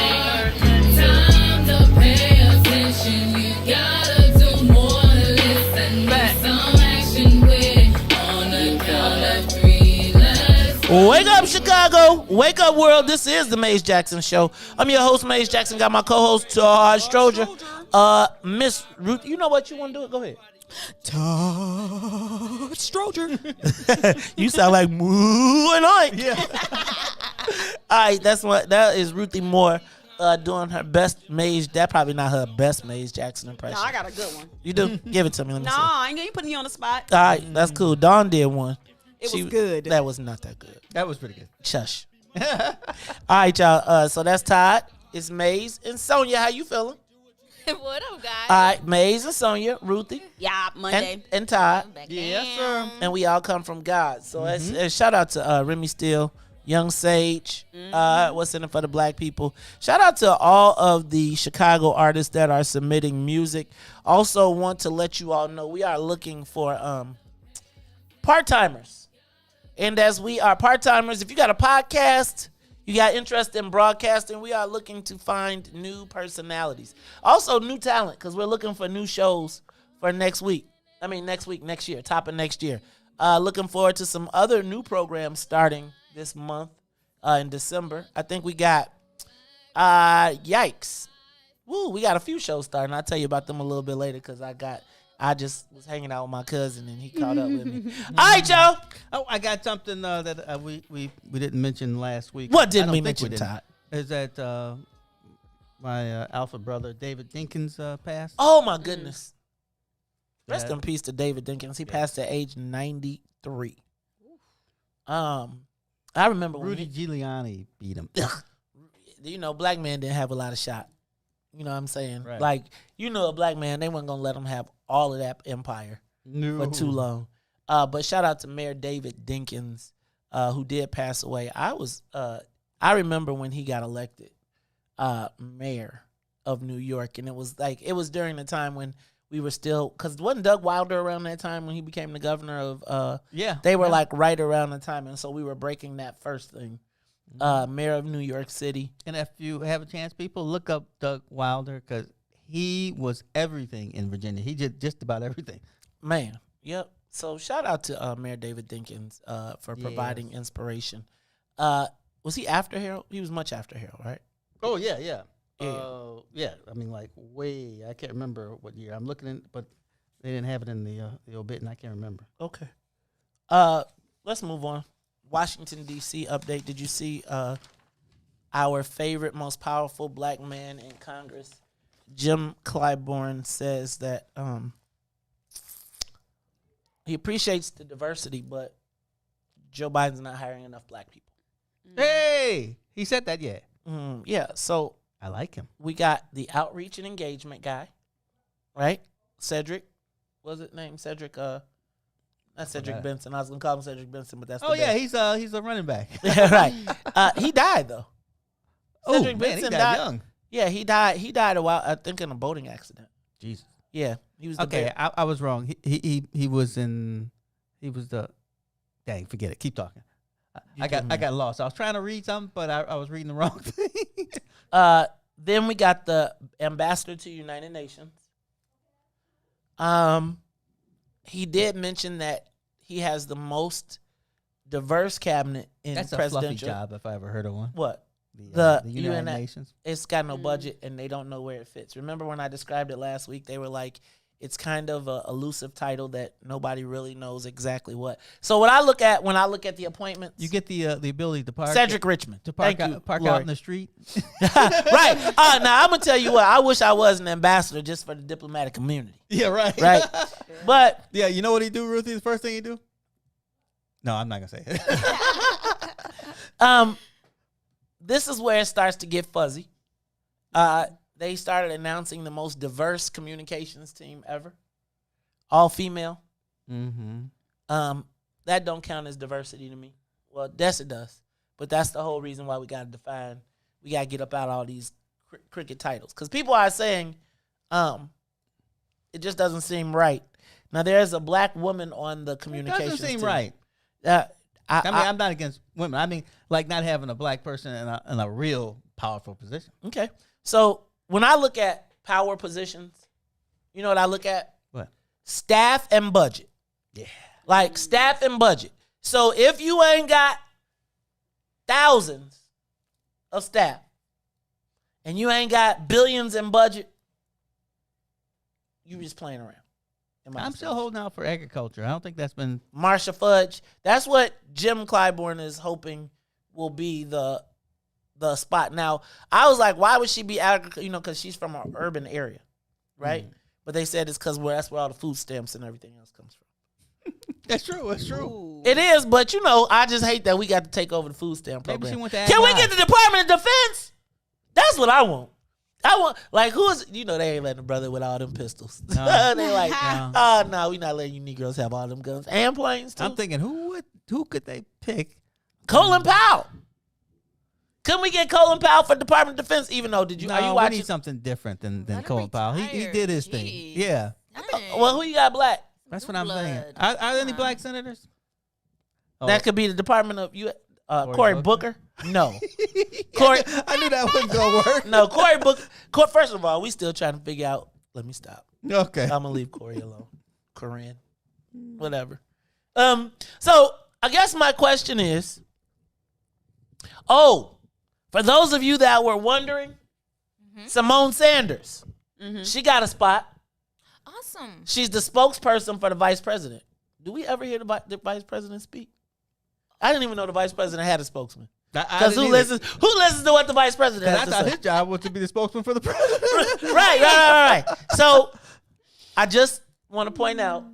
Time to pay attention. You gotta do more than listen. Make some action with it on the count of three. Let's Wake up, Chicago. Wake up, world. This is the Maze Jackson Show. I'm your host, Maze Jackson. Got my co-host, Todd Stroger. Miss Ruth, you know what you want to do? Go ahead. Todd Stroger. You sound like moo and I. Yeah. All right, that is Ruthie Moore doing her best Maze. That probably not her best Maze Jackson impression. No, I got a good one. You do? Give it to me. Let me No, see. I ain't gonna put me on the spot. All right, that's cool. Dawn did one. It was good. That was not that good. That was pretty good. Shush. All right, y'all. So that's Todd. It's Maze and Sonia. How you feeling? What up, guys? All right, Maze and Sonia, Ruthie. Yeah, Monday. And Todd. Yes, sir. And we all come from God. So it's shout out to Remy Steele, Young Sage, What's in it for the black people. Shout out to all of the Chicago artists that are submitting music. Also want to let you all know we are looking for part-timers. And as we are part-timers, if you got a podcast, you got interest in broadcasting, we are looking to find new personalities. Also new talent, because we're looking for new shows for next week, next year, top of next year. Looking forward to some other new programs starting this month in December. I think we got, yikes. Woo, we got a few shows starting. I'll tell you about them a little bit later because I just was hanging out with my cousin and he caught up with me. All right, y'all. Oh, I got something that we didn't mention last week. What didn't I don't we think mention, didn't. Todd? Is that my alpha brother David Dinkins passed? Oh, my goodness. Rest Yeah. in peace to David Dinkins. He passed at age 93. I remember when Rudy Giuliani beat him. you know, black man didn't have a lot of shot. You know what I'm saying? Right. Like, you know, a black man, they weren't going to let him have all of that empire for too long. But shout out to Mayor David Dinkins, who did pass away. I remember when he got elected mayor of New York, and it was during the time when we were still, because wasn't Doug Wilder around that time when he became the governor of, Yeah. they were like right around the time, and so we were breaking that first thing. Mayor of New York City. And if you have a chance, people, look up Doug Wilder because he was everything in Virginia. He did just about everything. Man, yep. So shout out to Mayor David Dinkins for providing inspiration. Was he after Harold? He was much after Harold, right? Oh, yeah, yeah. Yeah. Yeah, I mean, like, I can't remember what year. I'm looking in, but they didn't have it in the obit, and I can't remember. Okay. Let's move on. Washington, D.C. update. Did you see our favorite, most powerful black man in Congress, Jim Clyburn, says that he appreciates the diversity, but Joe Biden's not hiring enough black people. Hey, he said that, yeah. Yeah, so I like him. we got the outreach and engagement guy, right? Cedric, was it named Cedric? Not Cedric Benson. I was gonna call him Cedric Benson, but that's Oh yeah, he's a running back. yeah, right. He died though. Oh Cedric man, Benson he died young. Yeah, he died. He died a while. I think in a boating accident. Jesus. Yeah, he was. Okay, I was wrong. He was in. He was the. Dang, forget it. Keep talking. I got lost. I was trying to read something, but I was reading the wrong thing. Then we got the ambassador to United Nations. He did mention that he has the most diverse cabinet in That's a presidential. fluffy job if I ever heard of one. What? The United Nations. It's got no budget and they don't know where it fits. Remember when I described it last week? They were like, it's kind of a elusive title that nobody really knows exactly what. So what I look at when I look at the appointments, You get the ability to park. Cedric Richmond. To park, Thank you, park Lori. out in the street. Right. Now I'm gonna tell you what. I wish I was an ambassador just for the diplomatic community. Yeah, right. Right. But yeah, you know what he do, Ruthie? The first thing he do? No, I'm not gonna say it. This is where it starts to get fuzzy. They started announcing the most diverse communications team ever, all female. Mm-hmm. That don't count as diversity to me. Well, yes, it does, but that's the whole reason why we got to define. We got to get up out all these cricket titles because people are saying, it just doesn't seem right. Now there's a black woman on the communications Doesn't seem team. right. I'm not against women. I mean, like not having a black person in a real powerful position. Okay. So when I look at power positions, you know what I look at? What? Staff and budget. Yeah. Like staff and budget. So if you ain't got thousands of staff and you ain't got billions in budget, you just playing around. I'm still holding out for agriculture. I don't think that's been Marsha Fudge. That's what Jim Clyburn is hoping will be the spot. Now, I was like, why would she be agriculture? You know, because she's from an urban area, right? But they said it's because that's where all the food stamps and everything else comes from. That's true. It's true. It is, but you know, I just hate that we got to take over the food stamp program. Maybe she went to Can we Ag get the Department of Defense? That's what I want. Like, who is, you know, they ain't letting a brother with all them pistols. No. They like, No. oh, no, we not letting you Negroes have all them guns. And planes, too. I'm thinking, who could they pick? Colin Powell. Couldn't we get Colin Powell for Department of Defense? Even though, are you We watching? need something different than Colin Powell. He did his thing. Yeah. Well, who you got black? That's what I'm saying. Are there any black senators? That could be the Department of Cory Booker. No. Cory, I knew that wasn't going to work. No, Cory Booker. First of all, we still trying to figure out. Let me stop. Okay. I'm going to leave Cory alone. Corinne. Whatever. So I guess my question is, for those of you that were wondering, Simone Sanders, she got a spot. Awesome. She's the spokesperson for the vice president. Do we ever hear the vice president speak? I didn't even know the vice president had a spokesman. Because who listens to what the vice president has I to thought say? his job was to be the spokesman for the president. Right. So I just want to point out,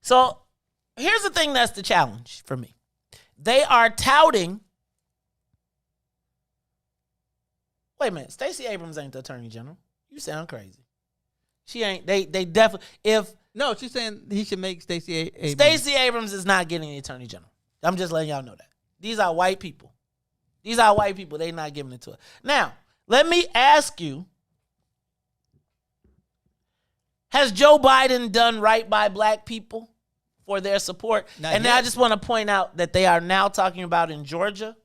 so here's the thing that's the challenge for me. They are touting. Wait a minute. Stacey Abrams ain't the attorney general. You sound crazy. She ain't. They definitely. No, she's saying he should make Stacey Abrams. Stacey Abrams is not getting the attorney general. I'm just letting y'all know that. These are white people. They not giving it to her. Now, let me ask you. Has Joe Biden done right by black people for their support? Not Now I yet. just want to point out that they are now talking about in Georgia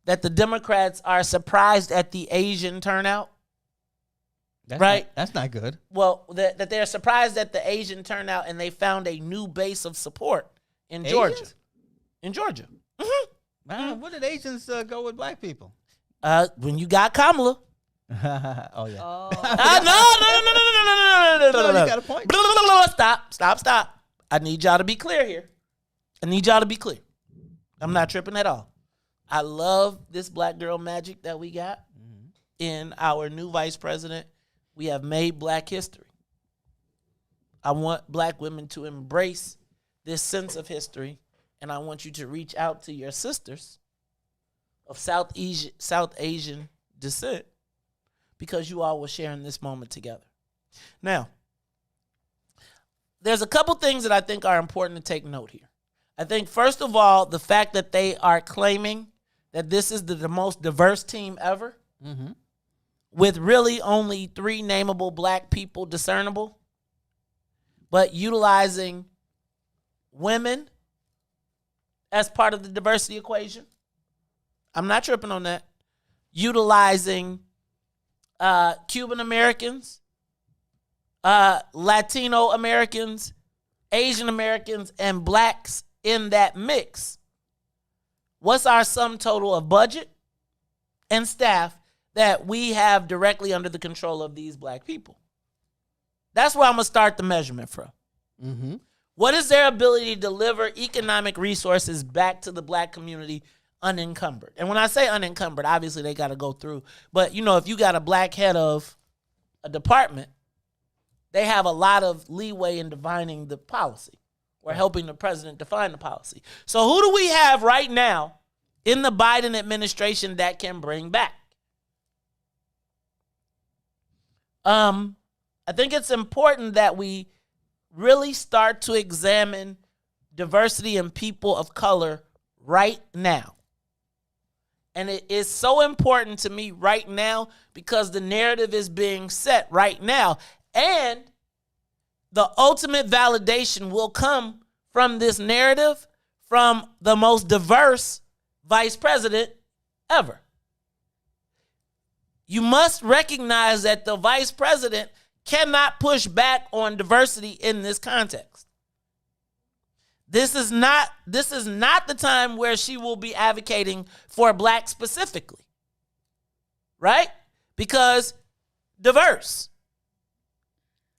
that the Democrats are surprised at the Asian turnout. That's not good. Well, that they're surprised at the Asian turnout and they found a new base of support in Georgia. Asians? In Georgia. Man, what did Asians go with black people? When you got Kamala. Oh, yeah. No, you got a point. Stop. I need y'all to be clear here. I'm not tripping at all. I love this black girl magic that we got in our new vice president. We have made black history. I want black women to embrace this sense of history, and I want you to reach out to your sisters of South Asian descent because you all were sharing this moment together. Now, there's a couple things that I think are important to take note here. I think, first of all, the fact that they are claiming that this is the most diverse team ever, with really only 3 nameable black people discernible, but utilizing women as part of the diversity equation. I'm not tripping on that. Utilizing Cuban Americans, Latino Americans, Asian Americans, and blacks in that mix. What's our sum total of budget and staff that we have directly under the control of these black people? That's where I'm going to start the measurement from. What is their ability to deliver economic resources back to the black community unencumbered? And when I say unencumbered, obviously they got to go through. But, you know, if you got a black head of a department, they have a lot of leeway in defining the policy or helping the president define the policy. So who do we have right now in the Biden administration that can bring back? I think it's important that we really start to examine diversity and people of color right now. And it is so important to me right now because the narrative is being set right now. And the ultimate validation will come from this narrative from the most diverse vice president ever. You must recognize that the vice president cannot push back on diversity in this context. This is not the time where she will be advocating for black specifically, right? Because diverse.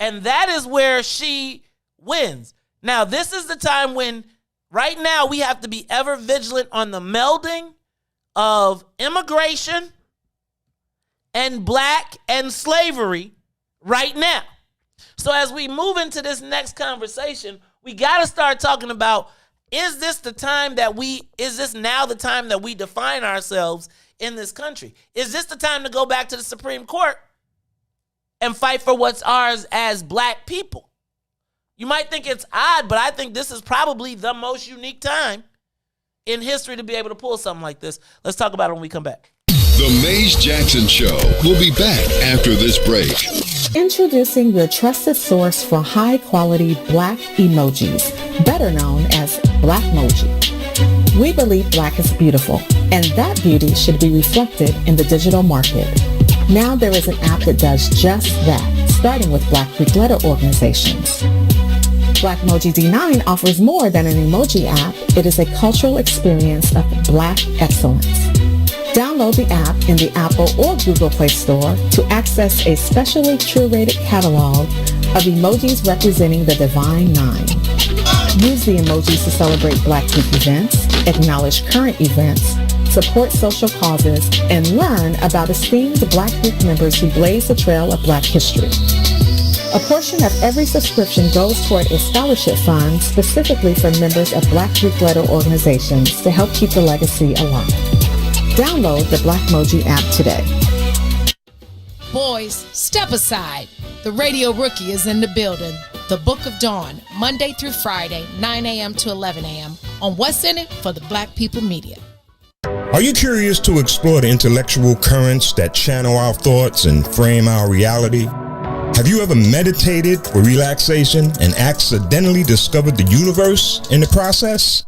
And that is where she wins. Now, this is the time when right now we have to be ever vigilant on the melding of immigration and black and slavery right now. So as we move into this next conversation, we got to start talking about, is this now the time that we define ourselves in this country? Is this the time to go back to the Supreme Court and fight for what's ours as black people? You might think it's odd, but I think this is probably the most unique time in history to be able to pull something like this. Let's talk about it when we come back. The Maze Jackson Show will be back after this break. Introducing your trusted source for high-quality black emojis, better known as Blackmoji. We believe black is beautiful, and that beauty should be reflected in the digital market. Now there is an app that does just that, starting with Black Greek letter organizations. Blackmoji D9 offers more than an emoji app. It is a cultural experience of black excellence. Download the app in the Apple or Google Play Store to access a specially curated catalog of emojis representing the Divine Nine. Use the emojis to celebrate Black Greek events, acknowledge current events, support social causes, and learn about esteemed Black Greek members who blaze the trail of Black history. A portion of every subscription goes toward a scholarship fund specifically for members of Black Greek letter organizations to help keep the legacy alive. Download the Blackmoji app today. Boys, step aside. The Radio Rookie is in the building. The Book of Dawn, Monday through Friday, 9 a.m. to 11 a.m. on What's In It for the Black People Media. Are you curious to explore the intellectual currents that channel our thoughts and frame our reality? Have you ever meditated for relaxation and accidentally discovered the universe in the process?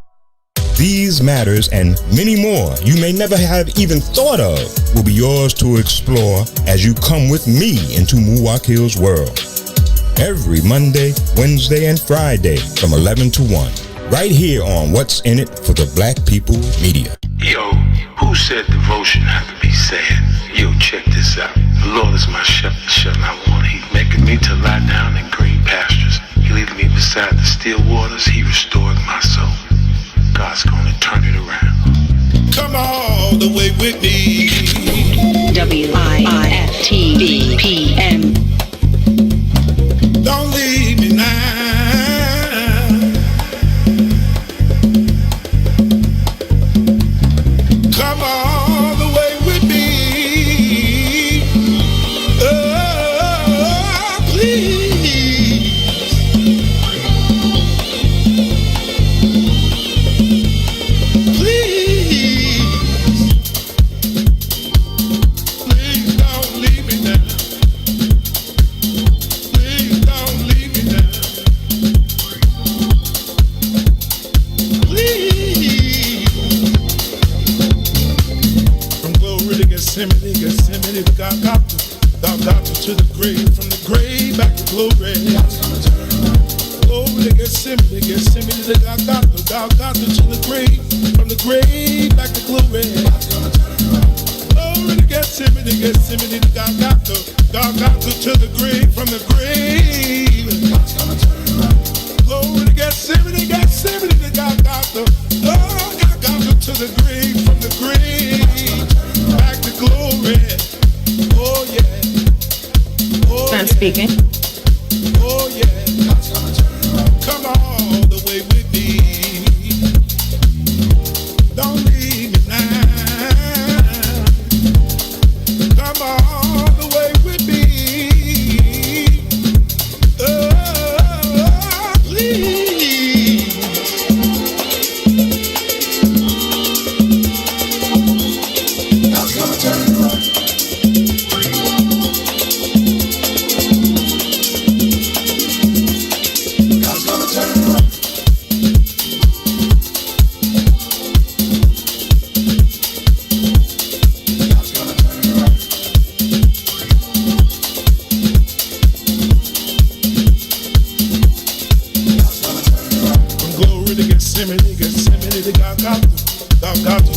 These matters and many more you may never have even thought of will be yours to explore as you come with me into Muwakil's world. Every Monday, Wednesday, and Friday from 11 to 1. Right here on What's In It for the Black People Media. Yo, who said devotion had to be sad? Yo, check this out. The Lord is my shepherd, shall not want. He maketh me to lie down in green pastures. He leadeth me beside the still waters. He restored my soul. God's gonna turn it around. Come all the way with me. WIIFTVPM. Don't leave me now. Come all the way with me. to the grave, from the grave back to glory. Oh, they get simple, they got to the grave, from the grave back to glory. Oh, they get simple, they got to the grave, from the grave. Oh, they get simple, they got to the grave, from the grave back to glory. Oh yeah. Oh, I'm speaking. Oh yeah. Come all the way with me. Don't leave me now. Come all the way with me. Oh, please. God's gonna turn it around.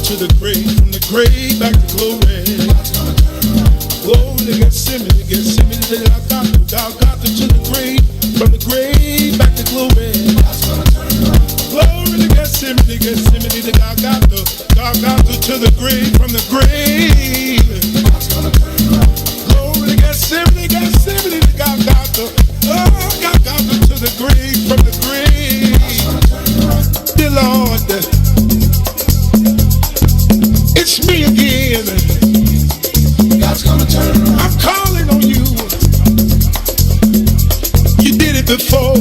To the grave, from the grave back to glory. Oh, they get simmy, they got to the grave, from the grave back to glory. Glory, they get simmy, they got to the grave, from the grave. Glory, they get simmy, they got to the grave, from the grave. Dear Lord, it's me again. God's gonna turn around. I'm calling on you. You did it before.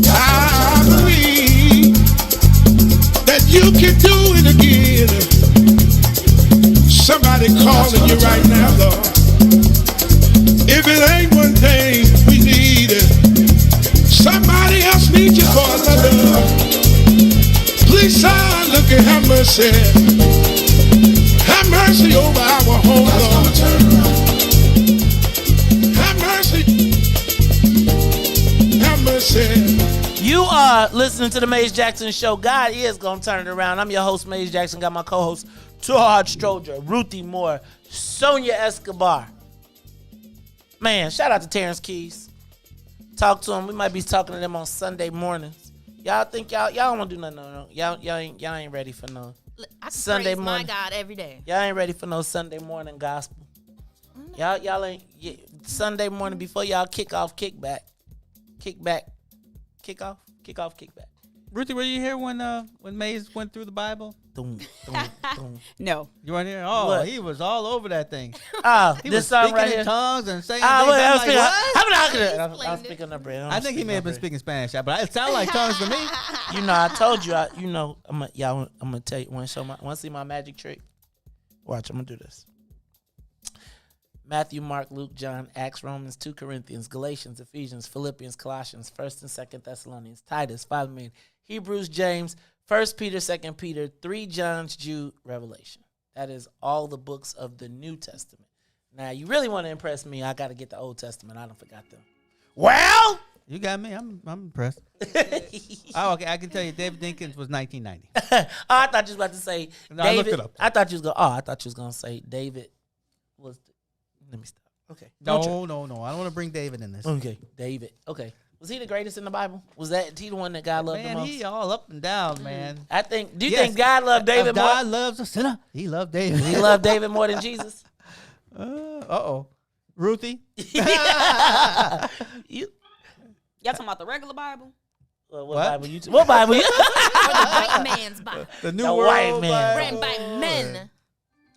I believe that you can do it again. Somebody calling you right now, Lord. If it ain't one thing we need, somebody else needs you for another. Please, son, look and have mercy. Have mercy over our home, Lord. Have mercy. Have mercy. You are listening to the Maze Jackson Show. God is going to turn it around. I'm your host, Maze Jackson. Got my co-host, Todd, Stroger, Ruthie Moore, Sonia Escobar. Man, shout out to Terrence Keys. Talk to him. We might be talking to them on Sunday mornings. Y'all think y'all don't want to do nothing. No. Y'all ain't ready for no I can Sunday praise morning. my God every day. Y'all ain't ready for no Sunday morning gospel. Y'all ain't Sunday morning before y'all kick off, kick back. Ruthie, were you here when Maze went through the Bible? No. You weren't here? Oh, What? He was all over that thing. He was was song speaking right in here. tongues and saying I things. I'm like, what? was speaking up, bro. I think he may have been speaking Spanish, but it sounded like tongues to me. You know, I told you. I'm gonna tell you. Want to see my magic trick? Watch. I'm gonna do this. Matthew, Mark, Luke, John, Acts, Romans, 2 Corinthians, Galatians, Ephesians, Philippians, Colossians, 1st and 2nd Thessalonians, Titus, Philemon, Hebrews, James, 1 Peter, 2 Peter, 3 John, Jude, Revelation. That is all the books of the New Testament. Now, you really want to impress me, I got to get the Old Testament. I don't forgot them. Well, you got me. I'm impressed. Oh, okay. I can tell you, David Dinkins was 1990. I thought you was about to say No, David. I looked it up. I thought you was gonna say David was. Let me stop. Okay. No. I don't want to bring David in this. Okay, David. Okay. Was he the greatest in the Bible? Was he the one that God loved the most? Man, he all up and down, man. I think. Do you think God loved David if more? God loves a sinner. He loved David. He loved David more than Jesus. Ruthie. Y'all talking about the regular Bible? What Bible you? What Bible you? Or the white man's Bible. The New The World white man. Written by men.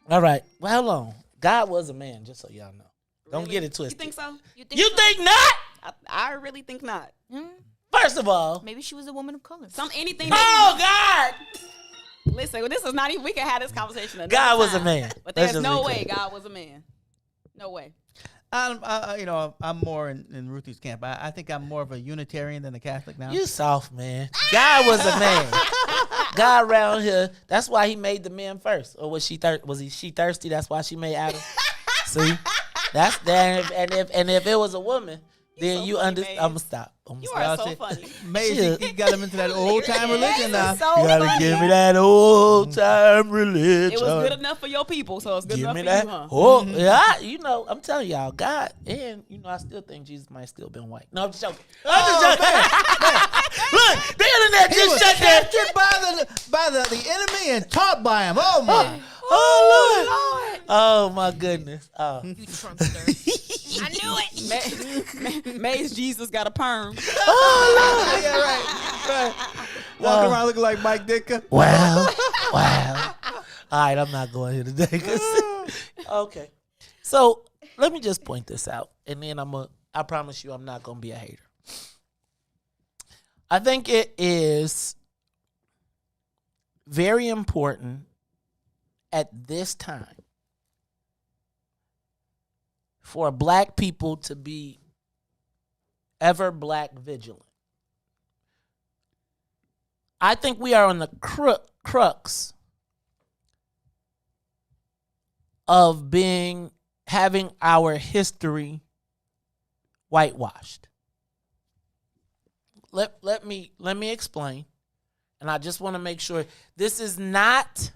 All right. Well, hold on. God was a man, just so y'all know. Don't get it twisted. You think so? You think not? I really think not. First of all, Maybe she was a woman of color. Anything. Oh God! Listen, well, this is not even. We can have this conversation. God was a man. But Let's there's just no be way clear. God was a man. No way. I'm more in Ruthie's camp. I think I'm more of a Unitarian than a Catholic now. You soft, man. God was a man. God around here. That's why he made the men first. Or was she she thirsty? That's why she made Adam. See, that's that. And if it was a woman, then you understand. I'm gonna stop. You are so funny. Maybe he got him into that old time religion now. So you gotta funny. give me that old time religion. It was good enough for your people, so it's good enough for that. you, huh? Oh, yeah, I'm telling y'all, God, and I still think Jesus might still been white. No, I'm just joking. Look, the internet just shut down. Captured by the enemy and taught by him. Oh my. Oh Lord. Oh my goodness. Oh. You Trumpster. I knew it. Maze Jesus got a perm. Oh Lord. Yeah, right. Walking around looking like Mike Ditka. Wow. All right, I'm not going here today. Okay. So let me just point this out, and then I promise you I'm not gonna be a hater. I think it is very important at this time for black people to be ever black vigilant. I think we are on the crux of having our history whitewashed. Let me explain, and I just want to make sure this is not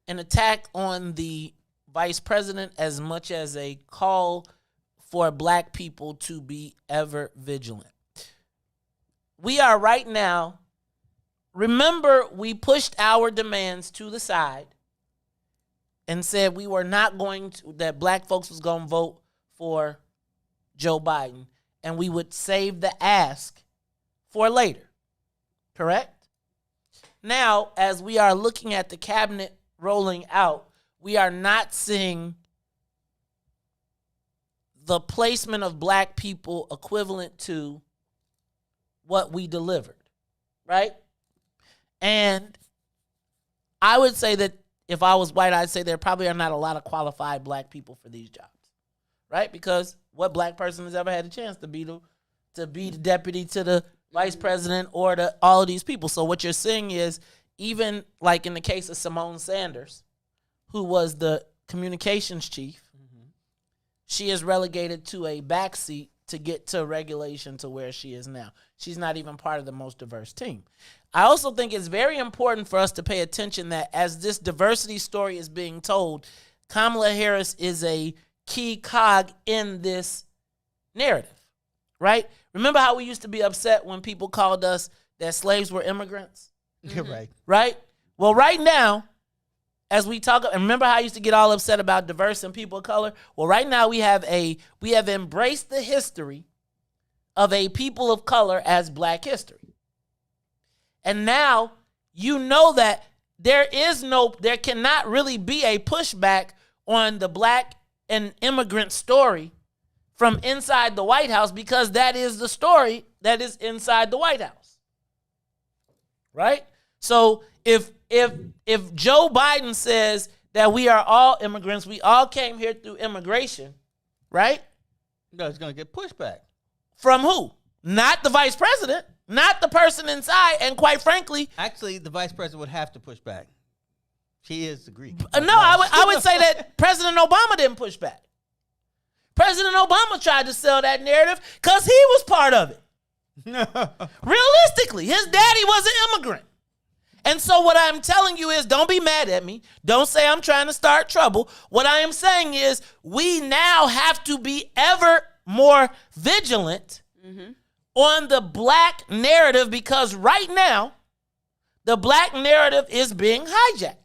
an attack on the vice president as much as a call for black people to be ever vigilant. We are right now, remember, we pushed our demands to the side and said we were not going to, that black folks was going to vote for Joe Biden, and we would save the ask for later. Correct? Now, as we are looking at the cabinet rolling out, we are not seeing the placement of black people equivalent to what we delivered, right? And I would say that if I was white, I'd say there probably are not a lot of qualified black people for these jobs, right? Because what black person has ever had a chance to be the deputy to the vice president or to all of these people? So what you're seeing is, even like in the case of Simone Sanders, who was the communications chief, she is relegated to a backseat to get to regulation to where she is now. She's not even part of the most diverse team. I also think it's very important for us to pay attention that as this diversity story is being told, Kamala Harris is a key cog in this narrative, right? Remember how we used to be upset when people called us that slaves were immigrants? You're right. Right? Well, right now, as we talk, and remember how I used to get all upset about diverse and people of color? Well, right now we have embraced the history of a people of color as black history. And now you know that there cannot really be a pushback on the black and immigrant story from inside the White House, because that is the story that is inside the White House. Right? So if Joe Biden says that we are all immigrants, we all came here through immigration, right? No, it's going to get pushback. From who? Not the vice president, not the person inside, and quite frankly... Actually, the vice president would have to push back. She is the Greek. No, I would say that President Obama didn't push back. President Obama tried to sell that narrative because he was part of it. Realistically, his daddy was an immigrant. And so what I'm telling you is, don't be mad at me. Don't say I'm trying to start trouble. What I am saying is, we now have to be ever more vigilant on the black narrative, because right now, the black narrative is being hijacked.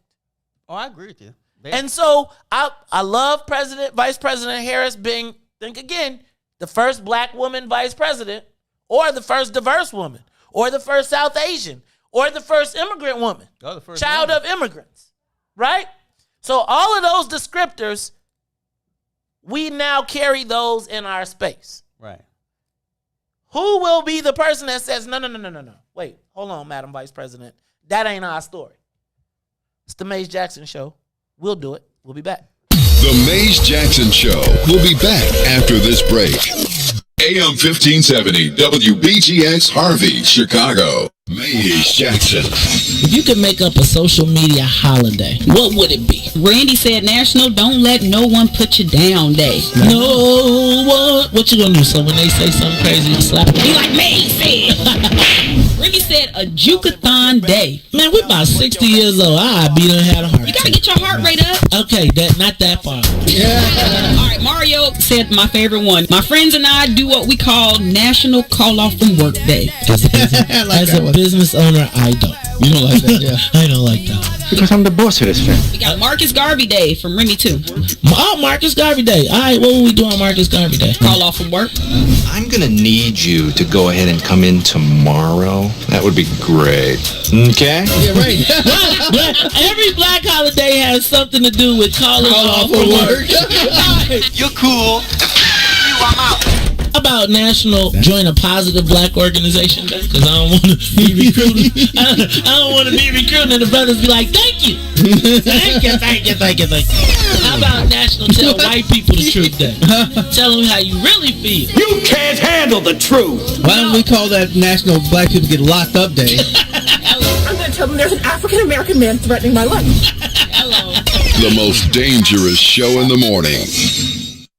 Oh, I agree with you. And so I love Vice President Harris being, think again, the first black woman vice president, or the first diverse woman, or the first South Asian, or the first immigrant woman, child of immigrants, right? So all of those descriptors, we now carry those in our space. Right. Who will be the person that says, no. Wait, hold on, Madam Vice President. That ain't our story. It's the Maze Jackson Show. We'll do it. We'll be back. The Maze Jackson Show will be back after this break. AM 1570, WBGX Harvey, Chicago. Maze Jackson. If you could make up a social media holiday, what would it be? Randy said National Don't Let No One Put You Down Day. No one. What you gonna do? So when they say something crazy, you slap them? Be like me said. Randy said a Jukathon Day. Man, we're about 60 years old. I be done had a heart You gotta get your heart rate up. Okay, not that far. All right, Mario said my favorite one. My friends and I do what we call National Call Off from Work Day. As a business owner, I don't. You don't like that, yeah? I don't like that. Because I'm the boss of this family. We got Marcus Garvey Day from Remy too. Oh, Marcus Garvey Day. All right, what will we do on Marcus Garvey Day? Call off from work. I'm going to need you to go ahead and come in tomorrow. That would be great. Okay? Yeah, right. Every black holiday has something to do with calling off from work. You're cool. I'm out. About National Join a Positive Black Organization Day, because I don't want to be recruited. I don't want to be recruited and the brothers be like, thank you. Thank you. How about National Tell White People the Truth Day? Tell them how you really feel. You can't handle the truth. Why don't we call that National Black People Get Locked Up Day? I'm going to tell them there's an African American man threatening my life. Hello. The most dangerous show in the morning.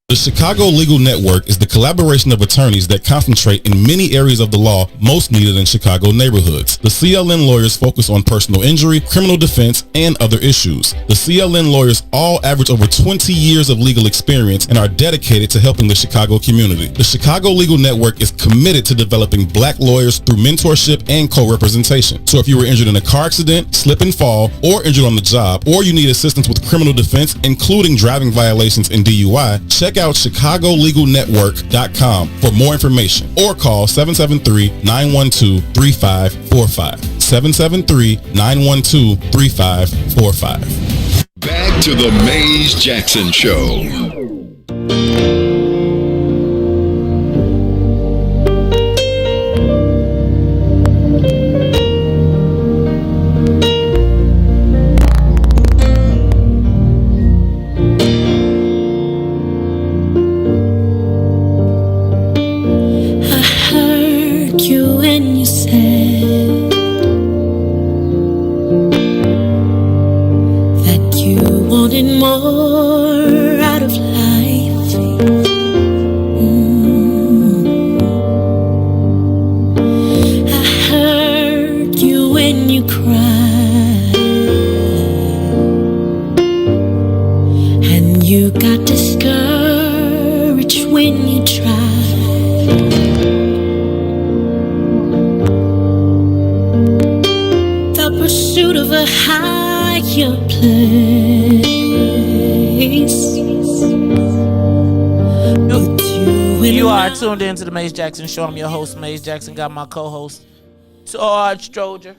The Chicago Legal Network is the collaboration of attorneys that concentrate in many areas of the law most needed in Chicago neighborhoods. The CLN lawyers focus on personal injury, criminal defense, and other issues. The CLN lawyers all average over 20 years of legal experience and are dedicated to helping the Chicago community. The Chicago Legal Network is committed to developing black lawyers through mentorship and co-representation. So if you were injured in a car accident, slip and fall, or injured on the job, or you need assistance with criminal defense, including driving violations and DUI, check out ChicagoLegalNetwork.com for more information or call 773-912-3545. 773-912-3545. Back to the Maze Jackson Show. Tuned into the Maze Jackson Show. I'm your host, Maze Jackson. Got my co-host, Todd, Stroger,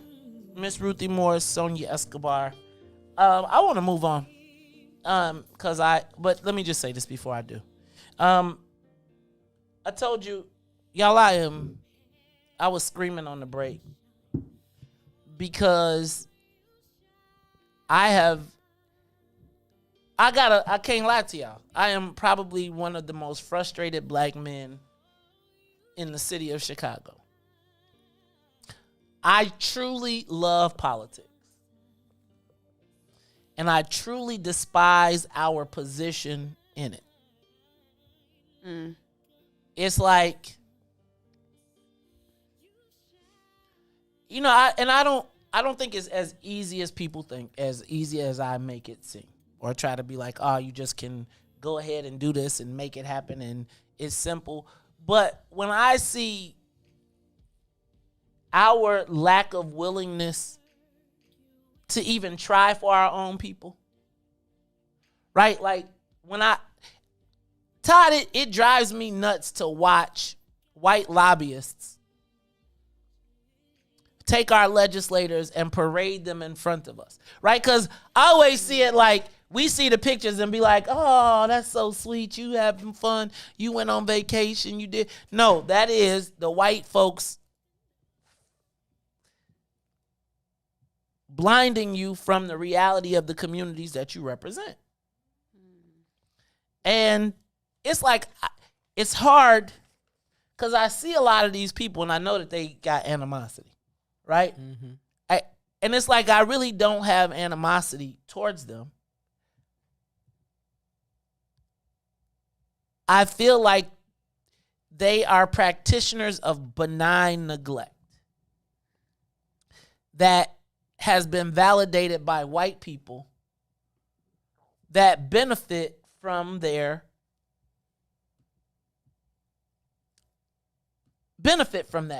Miss Ruthie Morris, Sonia, Escobar. I want to move on, but let me just say this before I do. I told you, y'all, I was screaming on the break because I can't lie to y'all. I am probably one of the most frustrated black men in the city of Chicago. I truly love politics. And I truly despise our position in it. It's like, I don't think it's as easy as people think, as easy as I make it seem. Or try to be like, oh, you just can go ahead and do this and make it happen and it's simple. But when I see our lack of willingness to even try for our own people, right? Like Todd, it drives me nuts to watch white lobbyists take our legislators and parade them in front of us, right? Because I always see it like, we see the pictures and be like, oh, that's so sweet. You having fun. You went on vacation. You did. No, that is the white folks blinding you from the reality of the communities that you represent. And it's like, it's hard because I see a lot of these people and I know that they got animosity, right? And it's like I really don't have animosity towards them. I feel like they are practitioners of benign neglect that has been validated by white people that benefit from that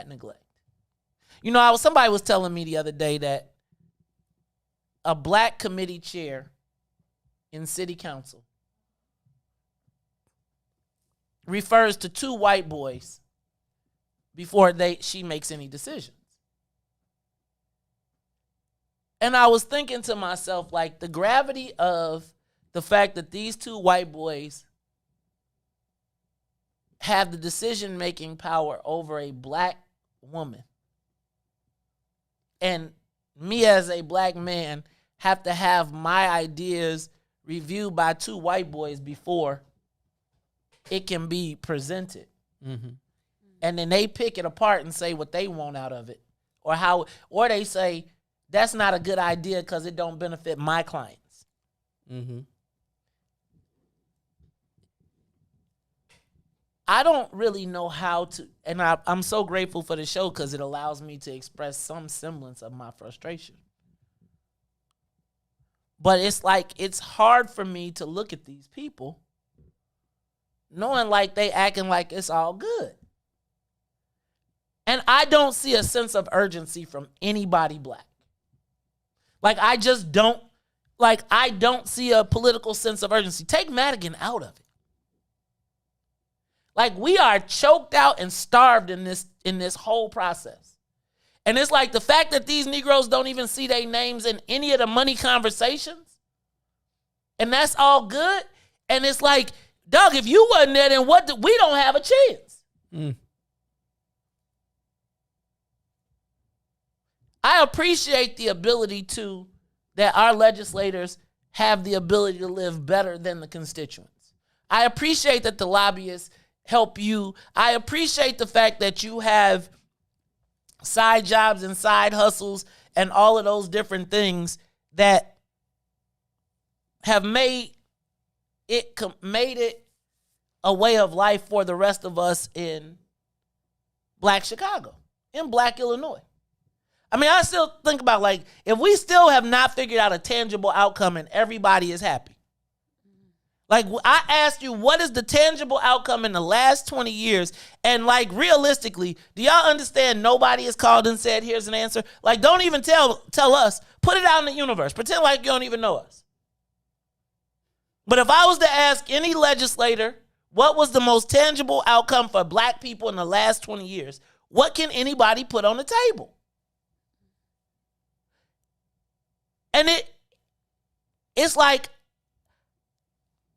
neglect. You know, somebody was telling me the other day that a black committee chair in city council refers to 2 white boys before she makes any decisions. And I was thinking to myself, like, the gravity of the fact that these 2 white boys have the decision-making power over a black woman. And me as a black man have to have my ideas reviewed by 2 white boys before it can be presented. And then they pick it apart and say what they want out of it. Or they say, that's not a good idea because it don't benefit my clients. I don't really know how to, and I'm so grateful for the show because it allows me to express some semblance of my frustration. But it's like, it's hard for me to look at these people knowing like they acting like it's all good. And I don't see a sense of urgency from anybody black. Like, I don't see a political sense of urgency. Take Madigan out of it. Like, we are choked out and starved in this whole process. And it's like the fact that these Negroes don't even see their names in any of the money conversations, and that's all good. And it's like, dog, if you wasn't there, then we don't have a chance. I appreciate the ability that our legislators have the ability to live better than the constituents. I appreciate that the lobbyists help you. I appreciate the fact that you have side jobs and side hustles and all of those different things that have made it a way of life for the rest of us in Black Chicago, in Black Illinois. I mean, I still think about, like, if we still have not figured out a tangible outcome and everybody is happy. Like, I asked you, what is the tangible outcome in the last 20 years? And, like, realistically, do y'all understand nobody has called and said, here's an answer? Like, don't even tell us. Put it out in the universe. Pretend like you don't even know us. But if I was to ask any legislator, what was the most tangible outcome for black people in the last 20 years? What can anybody put on the table? And it's like,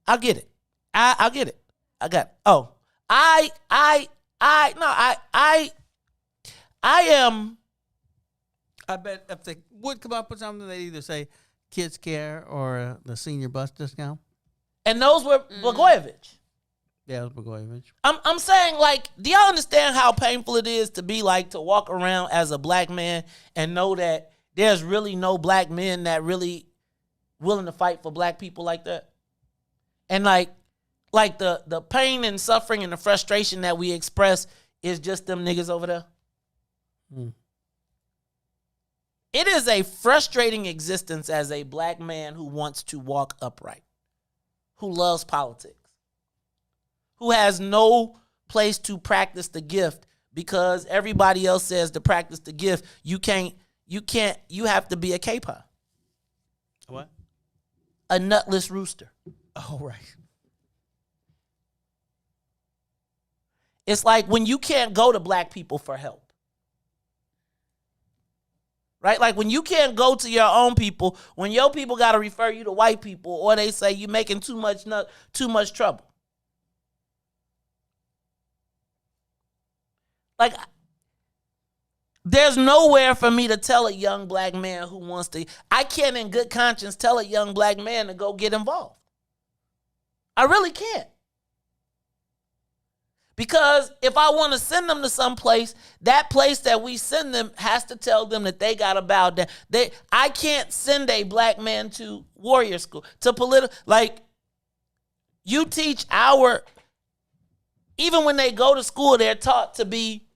I'll get it. I'll get it. I got it. Oh, I am. I bet if they would come up with something, they'd either say kids care or the senior bus discount. And those were Blagojevich. Yeah, it was Blagojevich. I'm saying, like, do y'all understand how painful it is to be like, to walk around as a black man and know that there's really no black men that really willing to fight for black people like that? And like the pain and suffering and the frustration that we express is just them niggas over there. It is a frustrating existence as a black man who wants to walk upright, who loves politics, who has no place to practice the gift because everybody else says to practice the gift, you have to be a capon. What? A nutless rooster. Oh, right. It's like when you can't go to black people for help. Right? Like when you can't go to your own people, when your people got to refer you to white people, or they say you're making too much trouble. Like, there's nowhere for me to tell a young black man who wants to. I can't in good conscience tell a young black man to go get involved. I really can't. Because if I want to send them to some place, that place that we send them has to tell them that they got to bow down. I can't send a black man to warrior school, to political. Like, you teach even when they go to school, they're taught to be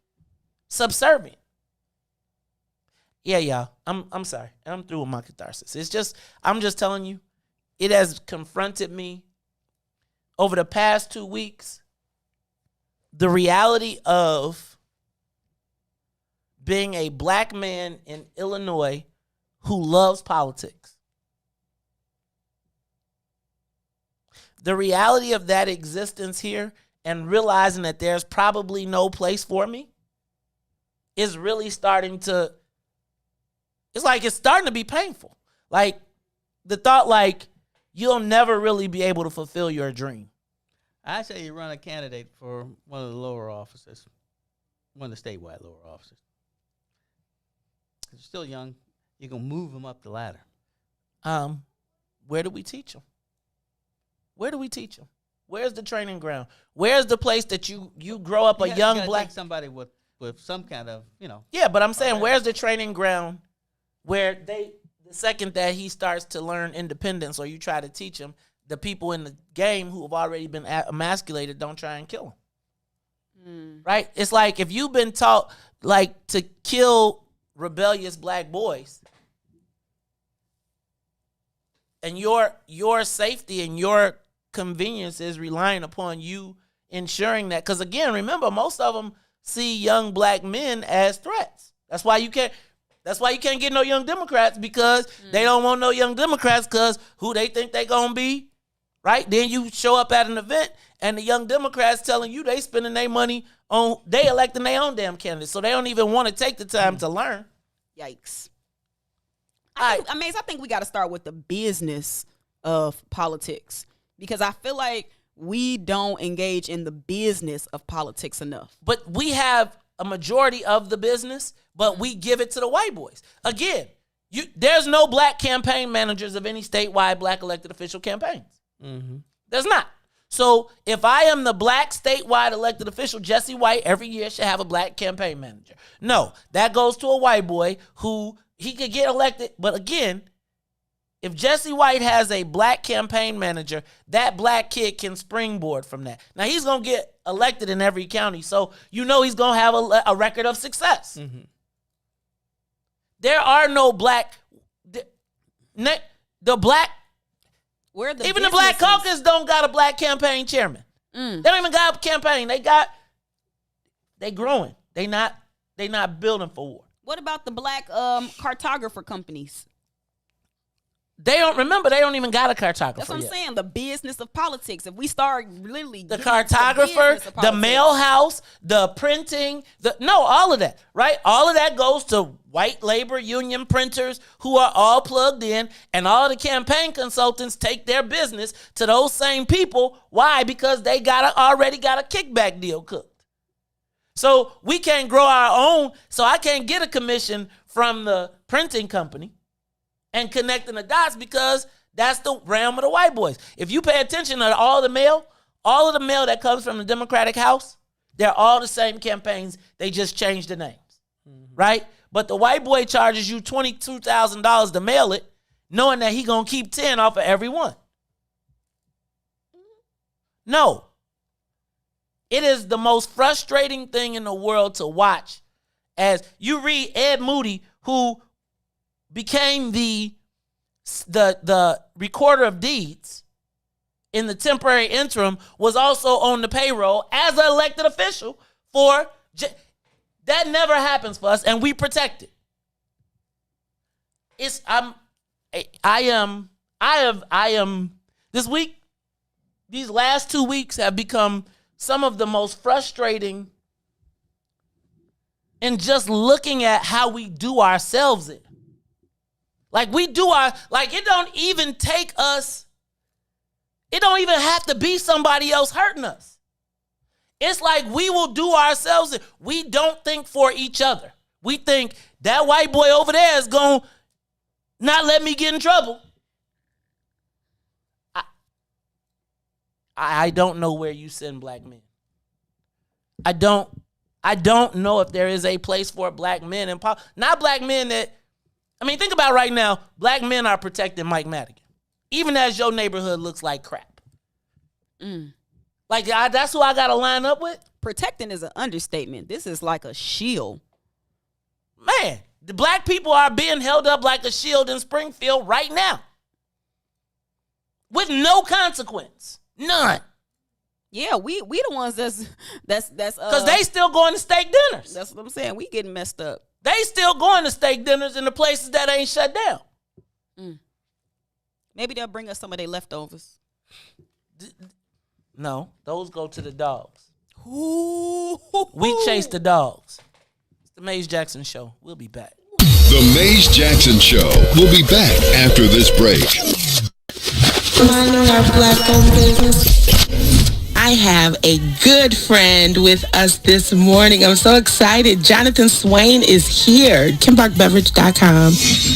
subservient. Yeah, y'all. I'm sorry. I'm through with my catharsis. I'm just telling you, it has confronted me over the past 2 weeks. The reality of being a black man in Illinois who loves politics. The reality of that existence here and realizing that there's probably no place for me is really starting to, it's starting to be painful. Like, the thought, like, you'll never really be able to fulfill your dream. I say you run a candidate for one of the lower offices, one of the statewide lower offices. You're still young. You can move them up the ladder. Where do we teach them? Where do we teach them? Where's the training ground? Where's the place that you grow up a young black? Take somebody with some kind of, Yeah, but I'm saying, where's the training ground where the second that he starts to learn independence or you try to teach him, the people in the game who have already been emasculated don't try and kill him. Right? It's like if you've been taught like to kill rebellious black boys and your safety and your convenience is relying upon you ensuring that. Because again, remember, most of them see young black men as threats. That's why you can't get no young Democrats, because they don't want no young Democrats because who they think they gonna be. Right? Then you show up at an event and the young Democrats telling you they spending their money on, they electing their own damn candidates. So they don't even want to take the time to learn. Yikes. I think we got to start with the business of politics, because I feel like we don't engage in the business of politics enough. But we have a majority of the business, but we give it to the white boys. Again, there's no black campaign managers of any statewide black elected official campaigns. Mm-hmm. There's not. So if I am the black statewide elected official, Jesse White every year should have a black campaign manager. No, that goes to a white boy who he could get elected. But again, if Jesse White has a black campaign manager, that black kid can springboard from that. Now, he's going to get elected in every county, so you know he's going to have a record of success. Mm-hmm. There are no black... The black... Even the Black Caucus don't got a black campaign chairman. They don't even got a campaign. They growing. They not building for war. What about the black cartographer companies? They don't even got a cartographer. That's what I'm saying. The business of politics. If we start literally the cartographer, the mail house, the printing, all of that, right? All of that goes to white labor union printers who are all plugged in, and all the campaign consultants take their business to those same people. Why? Because they already got a kickback deal cooked. So we can't grow our own. So I can't get a commission from the printing company and connecting the dots, because that's the realm of the white boys. If you pay attention to all of the mail that comes from the Democratic House, they're all the same campaigns. They just changed the names, right? But the white boy charges you $22,000 to mail it, knowing that he gonna keep 10 off of every one. No. It is the most frustrating thing in the world to watch. As you read Ed Moody, who became the recorder of deeds in the temporary interim, was also on the payroll as an elected official that never happens for us, and we protect it. These last 2 weeks have become some of the most frustrating in just looking at how we do ourselves in. Like it don't even take us, it don't even have to be somebody else hurting us. It's like we will do ourselves in. We don't think for each other. We think that white boy over there is going to not let me get in trouble. I don't know where you send black men. I don't know if there is a place for black men in politics. Not black men that, I mean, think about right now, black men are protecting Mike Madigan. Even as your neighborhood looks like crap. Like, that's who I got to line up with? Protecting is an understatement. This is like a shield. Man, the black people are being held up like a shield in Springfield right now. With no consequence. None. Yeah, we the ones that's because they still going to steak dinners. That's what I'm saying. We getting messed up. They still going to steak dinners in the places that ain't shut down. Maybe they'll bring us some of their leftovers. No, those go to the dogs. We chase the dogs. It's the Maze Jackson Show. We'll be back. The Maze Jackson Show. We'll be back after this break. Minding our black-owned business. I have a good friend with us this morning. I'm so excited. Jonathan Swain is here. KimBarkBeverage.com.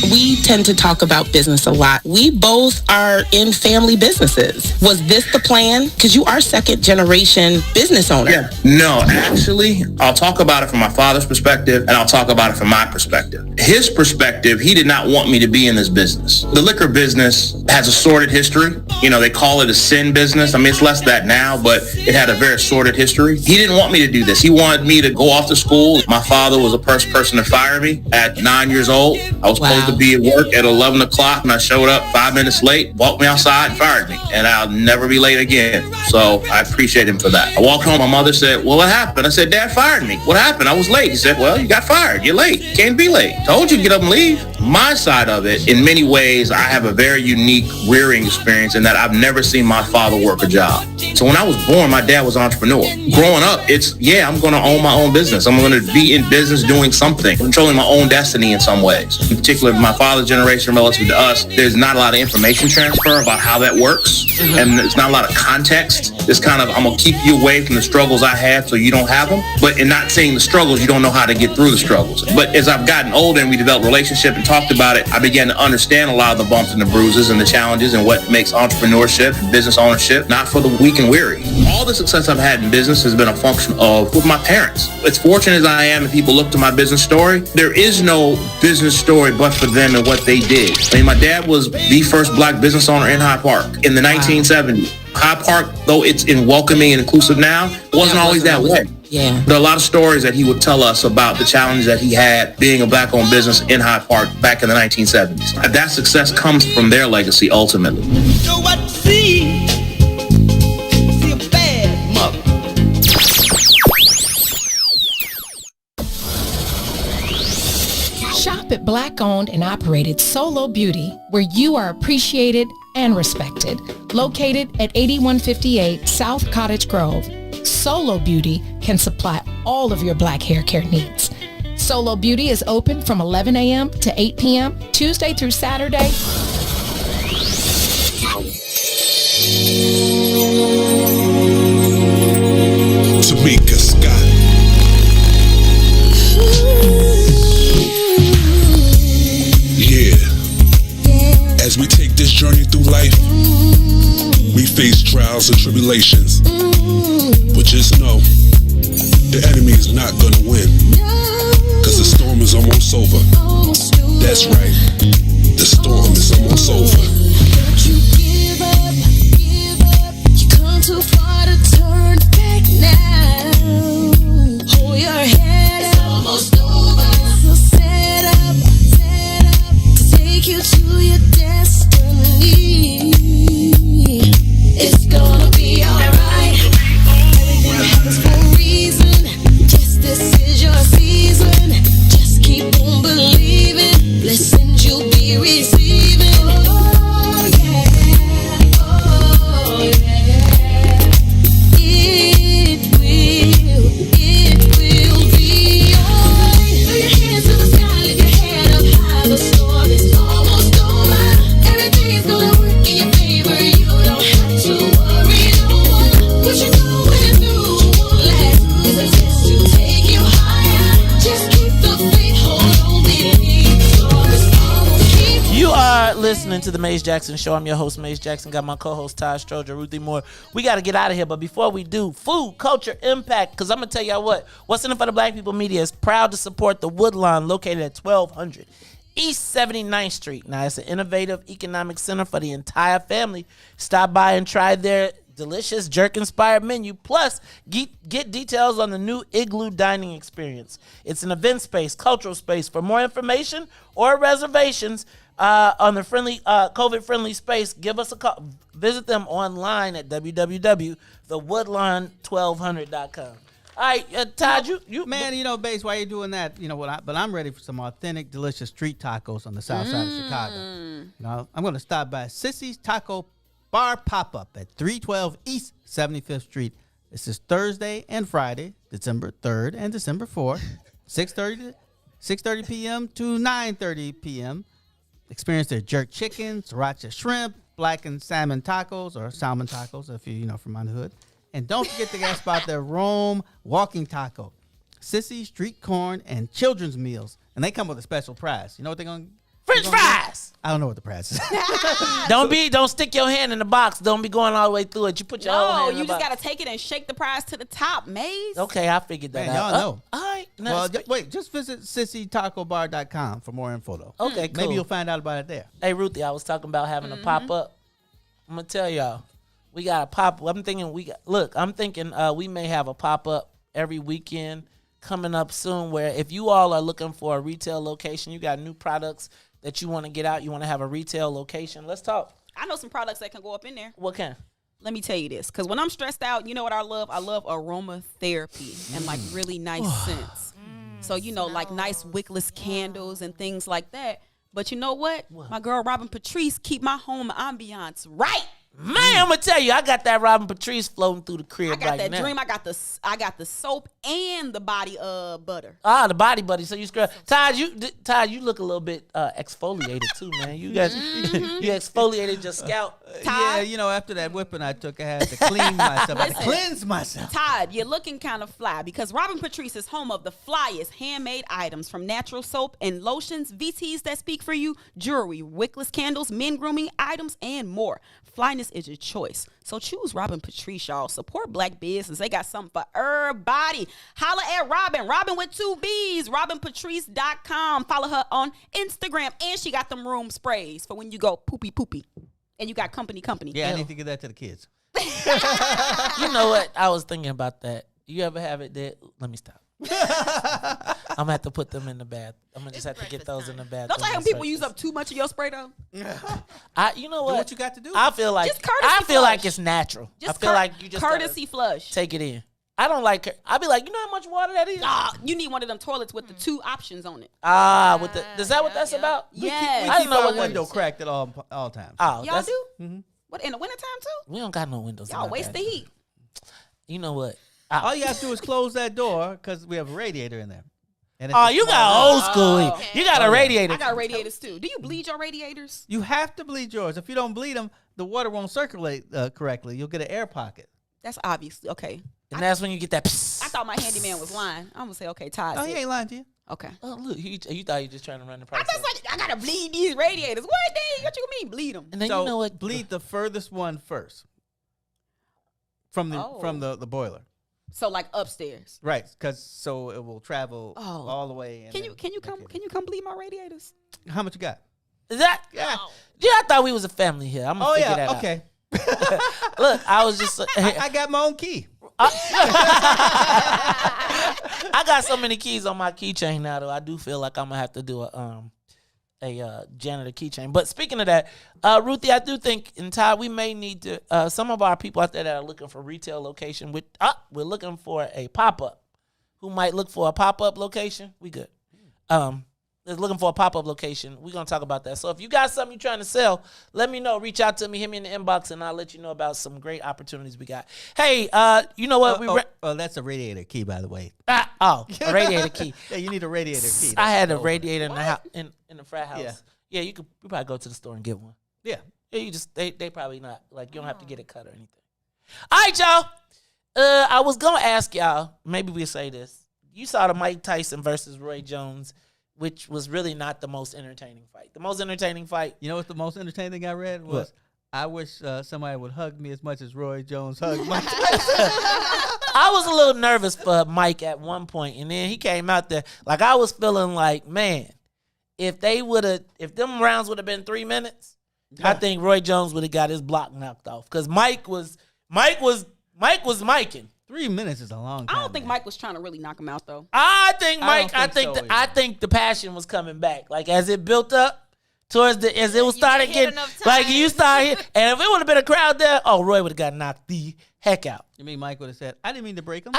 We tend to talk about business a lot. We both are in family businesses. Was this the plan? Because you are second-generation business owner. Yeah. No, actually, I'll talk about it from my father's perspective, and I'll talk about it from my perspective. His perspective, he did not want me to be in this business. The liquor business has a sordid history. You know, they call it a sin business. I mean, it's less that now, but it had a very sordid history. He didn't want me to do this. He wanted me to go off to school. My father was the first person to fire me at 9 years old. I was supposed to be at work at 11 o'clock, and I showed up 5 minutes late, walked me outside, and fired me. And I'll never be late again. So I appreciate him for that. I walked home. My mother said, well, what happened? I said, Dad fired me. What happened? I was late. He said, well, you got fired. You're late. Can't be late. Told you to get up and leave. My side of it, in many ways, I have a very unique rearing experience in that I've never seen my father work a job. So when I was born, my dad was an entrepreneur. Growing up, I'm going to own my own business. I'm going to be in business doing something, controlling my own destiny in some ways. In particular, my father's generation relative to us, there's not a lot of information transfer about how that works. And there's not a lot of context. It's kind of, I'm going to keep you away from the struggles I had so you don't have them. But in not seeing the struggles, you don't know how to get through the struggles. But as I've gotten older and we developed a relationship and talked about it, I began to understand a lot of the bumps and the bruises and the challenges and what makes entrepreneurship and business ownership not for the weak and weary. All the success I've had in business has been a function of with my parents. As fortunate as I am and people look to my business story, there is no business story but for them and what they did. I mean, my dad was the first black business owner in Hyde Park in the 1970s. Hyde Park, though it's welcoming and inclusive now, wasn't always that way. Yeah. There are a lot of stories that he would tell us about the challenges that he had being a black-owned business in Hyde Park back in the 1970s. That success comes from their legacy ultimately. You know what? See a bad mother. Shop at Black-owned and operated Solo Beauty, where you are appreciated and respected. Located at 8158 South Cottage Grove, Solo Beauty can supply all of your black hair care needs. Solo Beauty is open from 11 a.m. to 8 p.m., Tuesday through Saturday. Tamika Scott. Yeah. As we take this journey through life, we face trials and tribulations. But just know, the enemy is not gonna win. Cause the storm is almost over. That's right. The storm is almost over. You give up. You come too far to turn back now. Hold your head up. It's almost over. So set up to take you to your destiny. It's gonna be alright. Everything happens for a reason. Yes, this is your season. Just keep on believing. Blessings you'll be receiving. to the Maze Jackson Show. I'm your host, Maze Jackson. Got my co-host, Todd, Stroger, Ruthie Moore. We got to get out of here, but before we do, food, culture, impact, because I'm going to tell y'all what's in it for the Black People Media is proud to support the Woodlawn located at 1200 East 79th Street. Now, it's an innovative economic center for the entire family. Stop by and try their delicious jerk-inspired menu. Plus, get details on the new Igloo dining experience. It's an event space, cultural space. For more information or reservations on the friendly, COVID-friendly space, give us a call. Visit them online at www.thewoodlawn1200.com. All right, Todd, you man, Bass, while you're doing that, but I'm ready for some authentic, delicious street tacos on the south side of Chicago. I'm going to stop by Sissy's Taco Bar Pop-Up at 312 East 75th Street. This is Thursday and Friday, December 3rd and December 4th, 6:30 p.m. to 9:30 p.m. Experience their jerk chicken, sriracha shrimp, blackened salmon tacos, or salmon tacos if you're from my hood. And don't forget to ask about their Rome walking taco, Sissy street corn, and children's meals. And they come with a special prize. You know what they're going to French fries. I don't know what the prize is. Don't stick your hand in the box. Don't be going all the way through it. You put your whole hand in the box. No, you just got to take it and shake the prize to the top, Maze. Okay, I figured that out. Y'all know. All right. Well, wait, just visit sissytacobar.com for more info, though. Okay, cool. Maybe you'll find out about it there. Hey, Ruthie, I was talking about having a pop-up. I'm going to tell y'all. We got a pop-up. I'm thinking we may have a pop-up every weekend coming up soon where if you all are looking for a retail location, you got new products that you want to get out, you want to have a retail location, let's talk. I know some products that can go up in there. What kind? Let me tell you this, because when I'm stressed out, you know what I love? I love aromatherapy and like really nice scents. So, like nice wickless candles and things like that. But you know what? My girl Robin Patrice keep my home ambiance right. Man, I'm gonna tell you, I got that Robin Patrice floating through the crib right now. I got that dream. I got the soap and the body butter. Ah, the body buddy. So you scrub. Todd, you look a little bit exfoliated too, man. You guys, you exfoliated your scalp. Todd? Yeah, after that whipping I took, I had to clean myself. I had to cleanse myself. Todd, you're looking kind of fly because Robin Patrice is home of the flyest handmade items from natural soap and lotions, VTs that speak for you, jewelry, wickless candles, men grooming items, and more. Flyness is your choice. So choose Robin Patrice, y'all. Support Black business. They got something for everybody. Holla at Robin. Robin with 2 B's. RobinPatrice.com. Follow her on Instagram. And she got them room sprays for when you go poopy. And you got company. Yeah, I need to get that to the kids. You know what? I was thinking about that. You ever have it there? Let me stop. I'm going to have to put them in the bath. I'm going to just have to get those in the bath. Don't you have people use up too much of your spray, though? You know what? Do what you got to do. I feel like like it's natural. I feel like you just courtesy flush. Take it in. I don't like it. I'll be like, you know how much water that is? You need one of them toilets with the 2 options on it. Is that what that's about? Yes. I didn't know what window cracked at all times. Oh, y'all do? Mm-hmm. What, in the wintertime too? We don't got no windows. Y'all waste the heat. You know what? All you have to do is close that door because we have a radiator in there. You got old school. Okay. You got a radiator. I got radiators too. Do you bleed your radiators? You have to bleed yours. If you don't bleed them, the water won't circulate correctly. You'll get an air pocket. That's obviously okay. And that's when you get that. I thought my handyman was lying. I'm gonna say, okay, Todd. Oh, he ain't lying to you. Okay. Oh, look, you thought you just trying to run the price. I gotta bleed these radiators. What you mean bleed them? And then you know what? Bleed the furthest one first from the boiler. So like upstairs, right? Because so it will travel all the way. And can you come bleed my radiators? How much you got? Is that? Yeah, I thought we was a family here. I'm gonna figure that out. Okay. Look, I was just. I got my own key. I got so many keys on my keychain now, though. I do feel like I'm gonna have to do a janitor keychain. But speaking of that, Ruthie, I do think in Todd we may need to some of our people out there that are looking for retail location. We're looking for a pop-up. Who might look for a pop-up location? We good. Is looking for a pop-up location. We're going to talk about that. So if you got something you're trying to sell, let me know. Reach out to me. Hit me in the inbox, and I'll let you know about some great opportunities we got. Hey, you know what? That's a radiator key, by the way. A radiator key. Yeah, you need a radiator key. I had a radiator in the house, in the frat house. Yeah, you probably go to the store and get one. Yeah. Yeah, you just, they probably not. Like, you don't have to get it cut or anything. All right, y'all. I was going to ask y'all, maybe we'll say this. You saw the Mike Tyson versus Roy Jones which was really not the most entertaining fight. The most entertaining fight. You know what the most entertaining thing I read was? What? I wish somebody would hug me as much as Roy Jones hugged Mike Tyson. I was a little nervous for Mike at one point, and then he came out there like I was feeling like, man, if them rounds would have been 3 minutes, I think Roy Jones would have got his block knocked off because Mike was miking. 3 minutes is a long time. I don't think Mike was trying to really knock him out though. I think the passion was coming back, like as it built up. As it was starting getting, like you started, and if it would have been a crowd there, Roy would have got knocked the heck out. You mean Mike would have said, "I didn't mean to break him."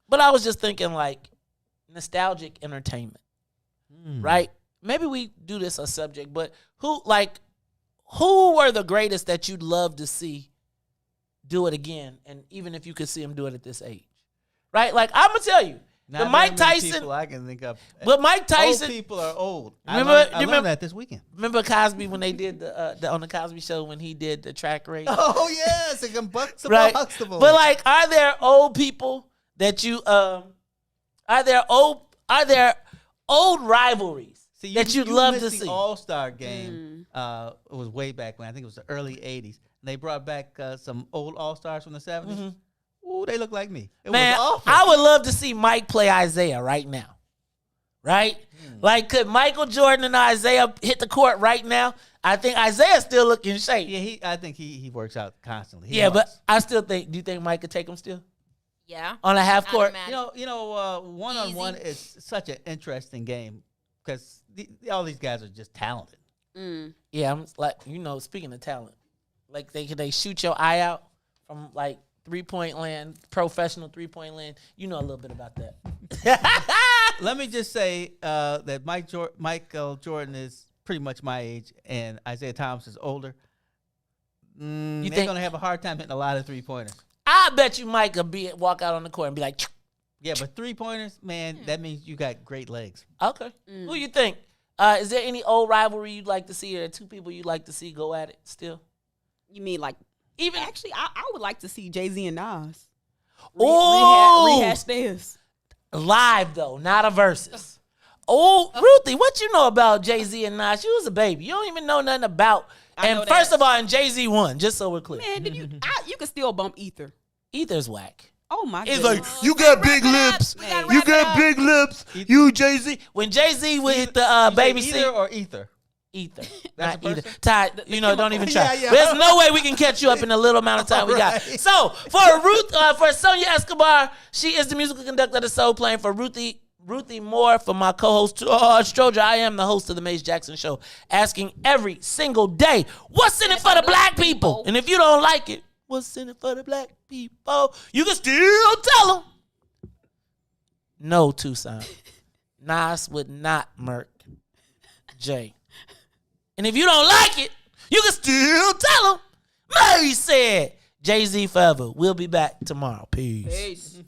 But I was just thinking like nostalgic entertainment, right? Maybe we do this a subject, but who were the greatest that you'd love to see do it again, and even if you could see them do it at this age, right? Like I'm gonna tell you. Not the Mike Tyson people I can think of. But Mike Tyson, old people are old. Remember, I learned that this weekend. Remember Cosby when they did the on the Cosby Show when he did the track race? Oh yes, a combustible. Right. But like, are there old people that you are there old rivalries that you'd love to see? The All-Star game it was way back when I think it was the early '80s. And they brought back some old All-Stars from the '70s. Mm-hmm. Ooh, they look like me. It was awful. I would love to see Mike play Isaiah right now. Right? Like, could Michael Jordan and Isaiah hit the court right now? I think Isaiah still look in shape. Yeah, I think he works out constantly. But I still think. Do you think Mike could take him still? Yeah. On a half court. You know, one-on-one is such an interesting game because all these guys are just talented. Yeah, I'm like, speaking of talent, like they shoot your eye out from like 3-point land, professional 3-point land. You know a little bit about that. Let me just say that Michael Jordan is pretty much my age, and Isaiah Thomas is older. They're going to have a hard time hitting a lot of 3-pointers. I bet you Mike will walk out on the court and be like, yeah, but 3-pointers, man, that means you got great legs. Okay. Who you think? Is there any old rivalry you'd like to see, or two people you'd like to see go at it still? You mean like? Even actually, I would like to see Jay-Z and Nas. Rehash theirs. Live though, not a versus. Ruthie, what you know about Jay-Z and Nas? You was a baby. You don't even know nothing about. And first of all, and Jay-Z won, just so we're clear. Man, you can still bump Ether. Ether's whack. Oh my god! It's like you got big lips. You got big lips. You Jay-Z. When Jay-Z would hit the baby seat. Ether or Ether? Ether. Not either. Todd, don't even try. There's no way we can catch you up in the little amount of time we got. So for Sonia Escobar, she is the musical conductor of the Soul Plane. For Ruthie Moore, for my co-host Stroger, I am the host of the Mace Jackson Show, asking every single day, what's in it for the black people? And if you don't like it, what's in it for the black people? You can still tell them. No, Tucson. Nas would not murk Jay. And if you don't like it, you can still tell them. Mary said, Jay-Z forever. We'll be back tomorrow. Peace.